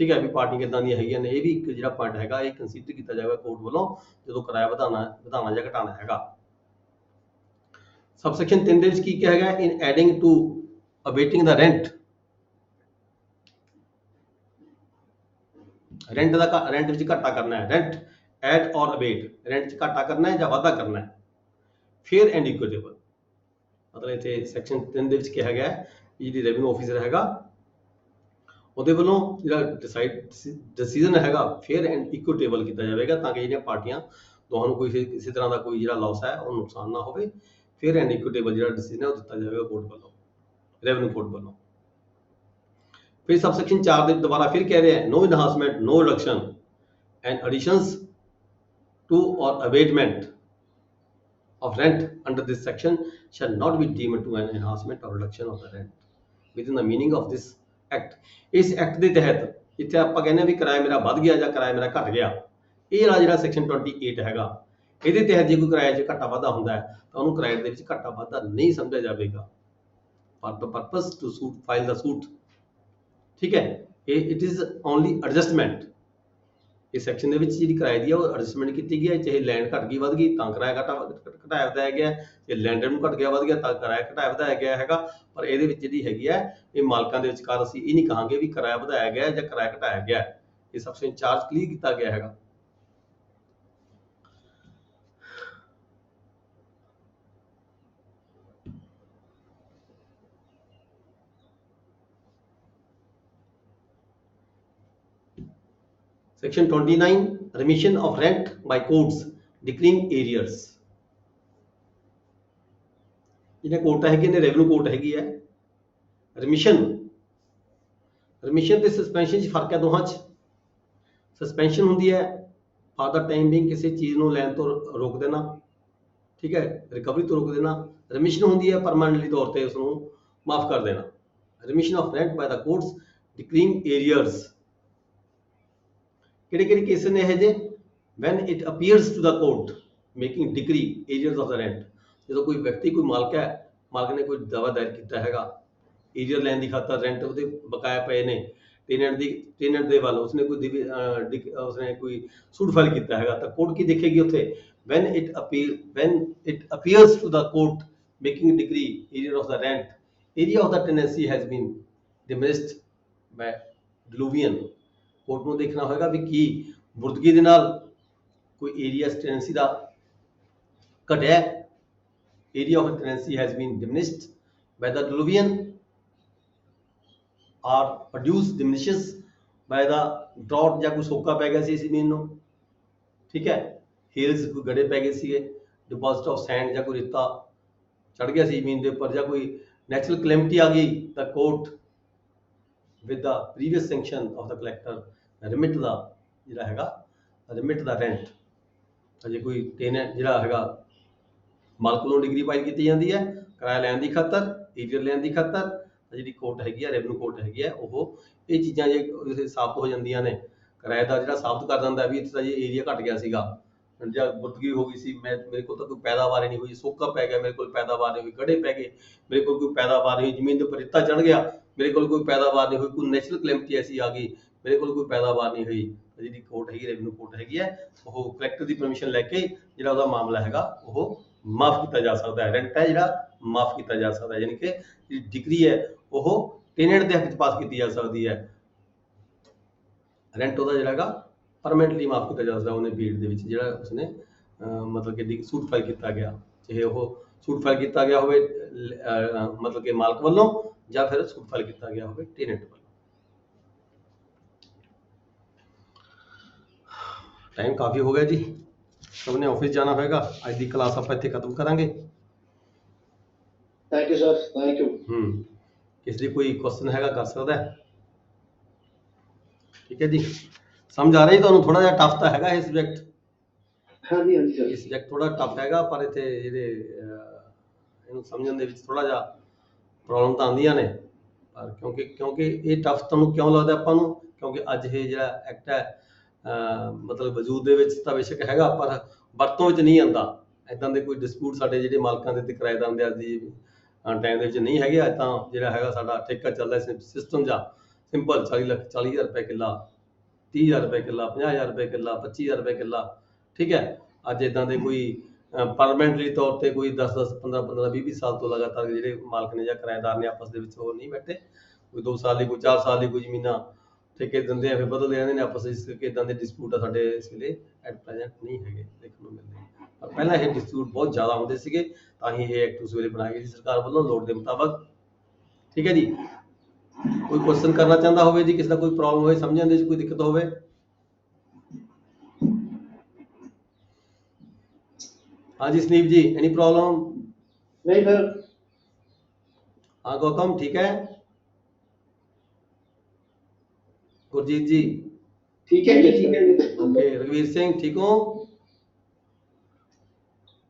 ਠੀਕ ਹੈ, ਵੀ ਪਾਰਟੀਆਂ ਕਿੱਦਾਂ ਦੀਆਂ ਹੈਗੀਆਂ ਨੇ। ਇਹ ਵੀ ਇੱਕ ਜਿਹੜਾ ਪੁਆਇੰਟ ਹੈਗਾ ਇਹ ਕੰਸੀਡਰ ਕੀਤਾ ਜਾਏਗਾ ਕੋਰਟ ਵੱਲੋਂ ਜਦੋਂ ਕਿਰਾਇਆ ਵਧਾਉਣਾ ਜਾਂ ਘਟਾਉਣਾ ਹੈਗਾ। ਸਬਸੈਕਸ਼ਨ 3 ਦੇ ਵਿੱਚ ਕੀ ਕਿਹਾ ਹੈਗਾ, ਇਨ ਐਡਿੰਗ ਟੂ ਅਬੇਟਿੰਗ ਦਾ ਰੈਂਟ ਵਿੱਚ ਘਾਟਾ ਕਰਨਾ ਹੈ, ਰੈਂਟ ਐਡ ਔਰ ਅਬੇਟ, ਰੈਂਟ 'ਚ ਘਾਟਾ ਕਰਨਾ ਹੈ ਜਾਂ ਵਾਧਾ ਕਰਨਾ ਹੈ। ਫੇਅਰ ਐਂਡ ਇਕੁਇਟੇਬਲ ਮਤਲਬ ਇੱਥੇ ਸੈਕਸ਼ਨ 3 ਦੇ ਵਿੱਚ ਕਿਹਾ ਗਿਆ ਹੈ ਕਿ ਜਿਹੜੀ ਰੈਵਨਿਊ ਆਫੀਸਰ ਹੈਗਾ ਉਹਦੇ ਵੱਲੋਂ ਜਿਹੜਾ ਡਿਸੀਜਨ ਹੈਗਾ ਫੇਅਰ ਐਂਡ ਇਕੁਇਟੇਬਲ ਕੀਤਾ ਜਾਵੇਗਾ ਤਾਂ ਕਿ ਜਿਹੜੀਆਂ ਪਾਰਟੀਆਂ ਦੋਹਾਂ ਨੂੰ ਕੋਈ ਕਿਸੇ ਤਰ੍ਹਾਂ ਦਾ ਕੋਈ ਜਿਹੜਾ ਲਾਸ ਹੈ ਉਹ ਨੁਕਸਾਨ ਨਾ ਹੋਵੇ। ਫੇਅਰ ਐਂਡ ਇਕੁਇਟੇਬਲ ਜਿਹੜਾ ਡਿਸੀਜਨ ਹੈ ਉਹ ਦਿੱਤਾ ਜਾਵੇਗਾ ਕੋਰਟ ਵੱਲੋਂ, ਰੈਵਨਿਊ ਕੋਰਟ ਵੱਲੋਂ। फिर सबसेक्शन 4 ਦੇ ਦੁਬਾਰਾ ਫਿਰ ਕਹਿ ਰਿਹਾ ਹੈ no enhancement, no reduction and additions to or abatement of rent under this section shall not be deemed to an enhancement or reduction of the rent within the meaning of this act। ਇਸ act ਦੇ ਤਹਿਤ ਇੱਥੇ ਆਪਾਂ ਕਹਿੰਦੇ ਵੀ ਕਿਰਾਇਆ ਮੇਰਾ ਵੱਧ ਗਿਆ ਜਾਂ ਕਿਰਾਇਆ ਮੇਰਾ ਘਟ ਗਿਆ, ਇਹ ਵਾਲਾ ਜਿਹੜਾ ਸੈਕਸ਼ਨ 28 ਹੈਗਾ ਇਹਦੇ ਤਹਿਤ ਜੇ ਕੋਈ ਕਿਰਾਏ 'ਚ ਘਾਟਾ ਵਾਧਾ ਹੁੰਦਾ ਹੈ ਤਾਂ ਉਹਨੂੰ ਕਿਰਾਏ ਦੇ ਵਿੱਚ ਘਾਟਾ ਵਾਧਾ ਨਹੀਂ ਸਮਝਿਆ ਜਾਵੇਗਾ for the purpose to file the suit, ਠੀਕ ਹੈ। ਇਹ ਇਟ ਇਜ਼ ਓਨਲੀ ਐਡਜਸਟਮੈਂਟ, ਇਸ ਸੈਕਸ਼ਨ ਦੇ ਵਿੱਚ ਜਿਹੜੀ ਕਿਰਾਏ ਦੀ ਹੈ ਉਹ ਐਡਜਸਟਮੈਂਟ ਕੀਤੀ ਗਈ ਹੈ, ਚਾਹੇ ਲੈਂਡ ਘਟ ਗਈ ਵੱਧ ਗਈ ਤਾਂ ਕਿਰਾਇਆ ਘਟਾਇਆ ਵਧਾਇਆ ਗਿਆ, ਜੇ ਲੈਂਡ ਨੂੰ ਘਟ ਗਿਆ ਵੱਧ ਗਿਆ ਤਾਂ ਕਿਰਾਇਆ ਘਟਾਇਆ ਵਧਾਇਆ ਗਿਆ ਹੈਗਾ। ਪਰ ਇਹਦੇ ਵਿੱਚ ਜਿਹੜੀ ਹੈਗੀ ਹੈ ਇਹ ਮਾਲਕਾਂ ਦੇ ਵਿਚਕਾਰ ਅਸੀਂ ਇਹ ਨਹੀਂ ਕਹਾਂਗੇ ਵੀ ਕਿਰਾਇਆ ਵਧਾਇਆ ਗਿਆ ਜਾਂ ਕਿਰਾਇਆ ਘਟਾਇਆ ਗਿਆ, ਇਹ ਸੈਕਸ਼ਨ 4 ਕਲੀਅਰ ਕੀਤਾ ਗਿਆ ਹੈਗਾ। Section 29 remission of rent by courts decreeing arrears। ਜਿਹਨੇ ਕੋਰਟ ਹੈਗੇ ਨੇ ਰੈਵਨਿਊ ਕੋਰਟ ਹੈਗੀ ਹੈ। ਰਿਮਿਸ਼ਨ ਤੇ ਸਸਪੈਂਸ਼ਨ 'ਚ ਫਰਕ ਹੈ ਦੋਹਾਂ 'ਚ। ਸਸਪੈਂਸ਼ਨ ਹੁੰਦੀ ਹੈ ਫਾਰ ਦਾ ਟਾਈਮ ਬਿੰਗ ਕਿਸੇ ਚੀਜ਼ ਨੂੰ ਲੈਣ ਤੋਂ ਰੋਕ ਦੇਣਾ, ਠੀਕ ਹੈ, ਰਿਕਵਰੀ ਤੋਂ ਰੋਕ ਦੇਣਾ। ਰੈਮਿਸ਼ਨ ਹੁੰਦੀ ਹੈ ਪਰਮਾਨੈਂਟਲੀ ਤੌਰ ਤੇ ਉਸ ਨੂੰ ਮਾਫ ਕਰ ਦੇਣਾ। Remission of rent by the courts decreeing arrears. ਕਿਹੜੇ ਕਿਹੜੇ ਕੇਸ ਨੇ ਇਹ ਜੇ? when it appears to the court making decree arrears of the rent। ਜਦੋਂ ਕੋਈ ਵਿਅਕਤੀ, ਕੋਈ ਮਾਲਕ ਹੈ, ਮਾਲਕ ਨੇ ਕੋਈ ਦਾਅਵਾ ਦਾਇਰ ਕੀਤਾ ਹੈਗਾ ਏਰੀਅਰ ਲੈਣ ਦੀ ਖਾਤਰ, ਰੈਂਟ ਉਹਦੇ ਬਕਾਇਆ ਪਏ ਨੇ ਟੇਨੈਂਟ ਦੇ ਵੱਲ, ਉਸਨੇ ਕੋਈ ਸੂਟ ਫਾਈਲ ਕੀਤਾ ਹੈਗਾ, ਤਾਂ ਕੋਰਟ ਕੀ ਦੇਖੇਗੀ ਉੱਥੇ? when it appears to the court making decree arrear of the rent, area of the tenancy has been diminished by diluvian। Court ਨੂੰ ਦੇਖਣਾ ਹੋਏਗਾ ਵੀ ਕੀ ਬੁਰਦਗੀ ਦੇ ਨਾਲ ਕੋਈ ਏਰੀਆ ਟੈਨੈਂਸੀ ਦਾ ਘਟਿਆ, area of tenancy has been diminished by the diluvian or produce diminishes by the drought, ਜਾਂ ਕੋਈ ਸੋਕਾ ਪੈ ਗਿਆ ਸੀ ਜ਼ਮੀਨ ਨੂੰ, ਠੀਕ ਹੈ, ਹੀਲਸ ਕੋਈ ਗੜੇ ਪੈ ਗਏ ਸੀਗੇ, ਡਿਪੋਜ਼ਿਟ ਆਫ ਸੈਂਡ ਜਾਂ ਕੋਈ ਰੇਤਾ ਚੜ ਗਿਆ ਸੀ ਜ਼ਮੀਨ ਦੇ ਉੱਪਰ, ਜਾਂ ਕੋਈ ਨੈਚੁਰਲ ਕਲੈਮਿਟੀ ਆ ਗਈ, ਤਾਂ court with the previous sanction of the collector remit ਦਾ ਜਿਹੜਾ ਹੈਗਾ remit ਦਾ rent। ਅਜੇ ਕੋਈ ਟੇਨੈਂਟ ਜਿਹੜਾ ਹੈਗਾ ਮਾਲਕ ਨੂੰ ਡਿਗਰੀ ਫਾਈਲ ਕੀਤੀ ਜਾਂਦੀ ਹੈ ਕਿਰਾਇਆ ਲੈਣ ਦੀ ਖਾਤਰ, ਏਰੀਅਰ ਲੈਣ ਦੀ ਖਾਤਰ, ਜਿਹੜੀ ਕੋਰਟ ਹੈਗੀ ਆ, ਰੈਵਨਿਊ ਕੋਰਟ ਹੈਗੀ ਆ, ਉਹ ਇਹ ਚੀਜ਼ਾਂ ਜੇ ਸਾਬਤ ਹੋ ਜਾਂਦੀਆਂ ਨੇ, ਕਿਰਾਏਦਾਰ ਜਿਹੜਾ ਸਾਬਤ ਕਰ ਦਿੰਦਾ ਵੀ ਇੱਥੇ ਤਾਂ ਜੇ ਏਰੀਆ ਘਟ ਗਿਆ ਸੀਗਾ ਜਾਂ ਬੁਰਦਗੀ ਹੋ ਗਈ ਸੀ, ਮੇਰੇ ਕੋਲ ਤਾਂ ਕੋਈ ਪੈਦਾਵਾਰ ਹੀ ਨਹੀਂ ਹੋਈ, ਸੋਕਾ ਪੈ ਗਿਆ, ਮੇਰੇ ਕੋਲ ਪੈਦਾਵਾਰ ਨਹੀਂ ਹੋਈ, ਗੜੇ ਪੈ ਗਏ, ਮੇਰੇ ਕੋਲ ਕੋਈ ਪੈਦਾਵਾਰ ਨਹੀਂ ਹੋਈ, ਜ਼ਮੀਨ ਦੇ ਉੱਪਰ ਰੇਤਾ ਚੜ ਗਿਆ, ਮੇਰੇ ਕੋਲ ਕੋਈ ਪੈਦਾਵਾਰ ਨਹੀਂ ਹੋਈ, ਕੋਈ ਨੈਚੁਰਲ ਕਲੈਮਿਟੀ ਐਸੀ ਆ ਗਈ, ਮੇਰੇ ਕੋਲ ਕੋਈ ਪੈਦਾਵਾਰ ਨਹੀਂ ਹੋਈ, ਜਿਹੜੀ ਕੋਰਟ ਹੈਗੀ, ਰੈਵਨਿਊ ਕੋਰਟ ਹੈਗੀ ਹੈ, ਉਹ ਕਲੈਕਟਰ ਦੀ ਪਰਮਿਸ਼ਨ ਲੈ ਕੇ ਜਿਹੜਾ ਉਹਦਾ ਮਾਮਲਾ ਹੈਗਾ ਉਹ ਮਾਫ ਕੀਤਾ ਜਾ ਸਕਦਾ ਹੈ। ਰੈਂਟ ਹੈ ਜਿਹੜਾ ਮਾਫ ਕੀਤਾ ਜਾ ਸਕਦਾ ਹੈ, ਯਾਨੀ ਕਿ ਜਿਹੜੀ ਡਿਗਰੀ ਹੈ ਉਹ ਟੇਨੈਂਟ ਦੇ ਹੱਕ 'ਚ ਪਾਸ ਕੀਤੀ ਜਾ ਸਕਦੀ ਹੈ। ਰੈਂਟ ਉਹਦਾ ਜਿਹੜਾ ਹੈਗਾ ਪਰਮਾਨੈਂਟਲੀ ਮਾਫ ਕੀਤਾ ਜਾ ਸਕਦਾ ਉਹਨੇ ਪੀਰੀਅਡ ਦੇ ਵਿੱਚ, ਜਿਹੜਾ ਉਸਨੇ ਮਤਲਬ ਕਿ ਸੂਟ ਫਾਈਲ ਕੀਤਾ ਗਿਆ, ਚਾਹੇ ਉਹ ਸੂਟ ਫਾਈਲ ਕੀਤਾ ਗਿਆ ਹੋਵੇ ਮਤਲਬ ਕਿ ਮਾਲਕ ਵੱਲੋਂ, ਜਾਂ ਫਿਰ ਸੂਟ ਫਾਈਲ ਕੀਤਾ ਗਿਆ ਹੋਵੇ ਟੇਨੈਂਟ ਵੱਲੋਂ। ਟਾਈਮ ਕਾਫੀ ਹੋ ਗਿਆ ਜੀ, ਸਭ ਨੇ ਆਫਿਸ ਜਾਣਾ ਹੋਏਗਾ। ਅੱਜ ਦੀ ਕਲਾਸ ਆਪਾਂ ਇੱਥੇ ਖਤਮ ਕਰਾਂਗੇ। Thank you sir, thank you. ਕਿਸ ਦੀ ਕੋਈ ਕੁਐਸਚਨ ਹੈਗਾ ਕਰ ਸਕਦਾ ਹੈ? ਠੀਕ ਹੈ ਜੀ, ਸਮਝ ਆ ਰਹੀ ਤੁਹਾਨੂੰ? ਥੋੜਾ ਜਿਹਾ ਟਫ ਤਾਂ ਹੈਗਾ ਇਹ ਸਬਜੈਕਟ। ਹਾਂਜੀ ਹਾਂਜੀ ਸਰ, ਇਹ ਸਬਜੈਕਟ ਥੋੜਾ ਟਫ ਹੈਗਾ, ਪਰ ਇੱਥੇ ਇਹਦੇ ਇਹਨੂੰ ਸਮਝਣ ਦੇ ਵਿੱਚ ਥੋੜਾ ਜਿਹਾ ਪ੍ਰੋਬਲਮ ਤਾਂ ਆਉਂਦੀਆਂ ਨੇ, ਪਰ ਕਿਉਂਕਿ ਇਹ ਟਫ ਤੁਹਾਨੂੰ ਕਿਉਂ ਲੱਗਦਾ ਆਪਾਂ ਨੂੰ? ਕਿਉਂਕਿ ਅੱਜ ਇਹ ਜਿਹੜਾ ਐਕਟ ਹੈ ਮਤਲਬ ਵਜੂਦ ਦੇ ਵਿੱਚ ਤਾਂ ਬੇਸ਼ੱਕ ਹੈਗਾ, ਪਰ ਵਰਤੋਂ ਵਿੱਚ ਨਹੀਂ ਆਉਂਦਾ। ਇੱਦਾਂ ਦੇ ਕੋਈ ਡਿਸਪਿਊਟ ਸਾਡੇ ਜਿਹੜੇ ਮਾਲਕਾਂ ਦੇ ਤੇ ਕਿਰਾਏਦਾਰਾਂ ਦੇ ਅੱਜ ਦੀ ਟਾਈਮ ਦੇ ਵਿੱਚ ਨਹੀਂ ਹੈਗੇ। ਅੱਜ ਤਾਂ ਜਿਹੜਾ ਹੈਗਾ ਸਾਡਾ ਠੇਕਾ ਚੱਲਦਾ ਸਿਸਟਮ ਜਾਂ ਸਿੰਪਲ 40,000 ਰੁਪਏ ਕਿੱਲਾ, 30,000 ਰੁਪਏ ਕਿੱਲਾ, 50,000 ਰੁਪਏ ਕਿੱਲਾ, 25,000 ਰੁਪਏ ਕਿੱਲਾ, ਠੀਕ ਹੈ। ਅੱਜ ਇੱਦਾਂ ਦੇ ਕੋਈ ਪਰਮਾਨੈਂਟਲੀ ਤੌਰ ਤੇ ਕੋਈ 10-10, 15-15, 20-20 ਸਾਲ ਤੋਂ ਲਗਾਤਾਰ ਜਿਹੜੇ ਮਾਲਕ ਨੇ ਜਾਂ ਕਿਰਾਏਦਾਰ ਨੇ ਆਪਸ ਦੇ ਵਿੱਚ ਉਹ ਨਹੀਂ ਬੈਠੇ, ਕੋਈ 2 ਸਾਲ ਲਈ, ਕੋਈ 4 ਸਾਲ ਲਈ ਕੋਈ ਜ਼ਮੀਨਾਂ ਠੇਕੇ ਦਿੰਦੇ ਆ, ਫਿਰ ਬਦਲਦੇ ਰਹਿੰਦੇ ਨੇ ਆਪਸ ਵਿੱਚ। ਇਸ ਕਰਕੇ ਇੱਦਾਂ ਦੇ ਡਿਸਪਿਊਟ ਆ ਸਾਡੇ ਇਸ ਵੇਲੇ ਐਟ ਪ੍ਰੈਜ਼ੈਂਟ ਨਹੀਂ ਹੈਗੇ, ਦੇਖਣ ਨੂੰ ਮਿਲਦੇ। ਪਰ ਪਹਿਲਾਂ ਇਹ ਡਿਸਪਿਊਟ ਬਹੁਤ ਜ਼ਿਆਦਾ ਹੁੰਦੇ ਸੀਗੇ, ਤਾਂ ਹੀ ਇਹ ਐਕਟ ਉਸ ਵੇਲੇ ਬਣਾਇਆ ਗਿਆ ਸੀ ਸਰਕਾਰ ਵੱਲੋਂ ਲੋੜ ਦੇ ਮੁਤਾਬਕ। ਠੀਕ ਹੈ ਜੀ, ਕੋਈ ਕੁਐਸਚਨ ਕਰਨਾ ਚਾਹੁੰਦਾ ਹੋਵੇ ਜੀ, ਕਿਸੇ ਦਾ ਕੋਈ ਪ੍ਰੋਬਲਮ ਹੋਵੇ, ਸਮਝਣ ਦੇ ਵਿੱਚ ਕੋਈ ਦਿੱਕਤ ਹੋਵੇ? हाँ जी सनीप जी, एनी प्रॉब्लम? नहीं सर। हाँ गौतम ठीक है? गुरजीत जी ठीक है, ठीक है। ओके, रघुवीर सिंह ठीक हो?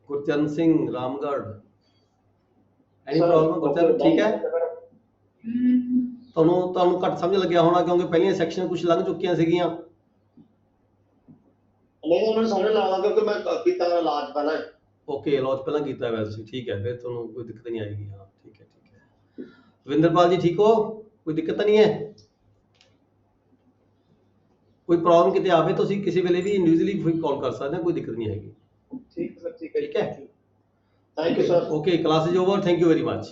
Gurcharan Singh Ramgarh, any problem? गुरचरण ठीक है? ਤੁਹਾਨੂੰ ਘੱਟ ਸਮਝ ਲੱਗਿਆ ਹੋਣਾ, ਕਿਉਂਕਿ ਪਹਿਲੀਆਂ ਸੈਕਸ਼ਨ ਕੁਝ ਲੰਘ ਚੁੱਕੀਆਂ ਸੀਗੀਆਂ। ਨਹੀਂ ਉਹਨਾਂ ਨੂੰ ਸਮਝ ਲੱਗਾ ਕਿਉਂਕਿ ਮੈਂ ਕੀਤਾ ਇਲਾਜ ਪਹਿਲਾਂ। ਓਕੇ, ਇਲਾਜ ਪਹਿਲਾਂ ਕੀਤਾ ਹੋਇਆ ਸੀ, ਠੀਕ ਹੈ, ਫਿਰ ਤੁਹਾਨੂੰ ਕੋਈ ਦਿੱਕਤ ਨਹੀਂ ਆਏਗੀ। ਹਾਂ ਠੀਕ ਹੈ, ਠੀਕ ਹੈ। ਰਵਿੰਦਰਪਾਲ ਜੀ ਠੀਕ ਹੋ? ਕੋਈ ਦਿੱਕਤ ਤਾਂ ਨਹੀਂ ਹੈ? ਕੋਈ ਪ੍ਰੋਬਲਮ ਕਿਤੇ ਆਵੇ ਤੁਸੀਂ ਕਿਸੇ ਵੇਲੇ ਵੀ ਇੰਡੀਵਿਜੂਅਲੀ ਕਾਲ ਕਰ ਸਕਦੇ ਹੋ, ਕੋਈ ਦਿੱਕਤ ਨਹੀਂ ਹੈਗੀ। ਠੀਕ ਸਰ, ਠੀਕ ਹੈ। ਠੀਕ ਹੈ, thank you sir. Okay, class is over, thank you very much.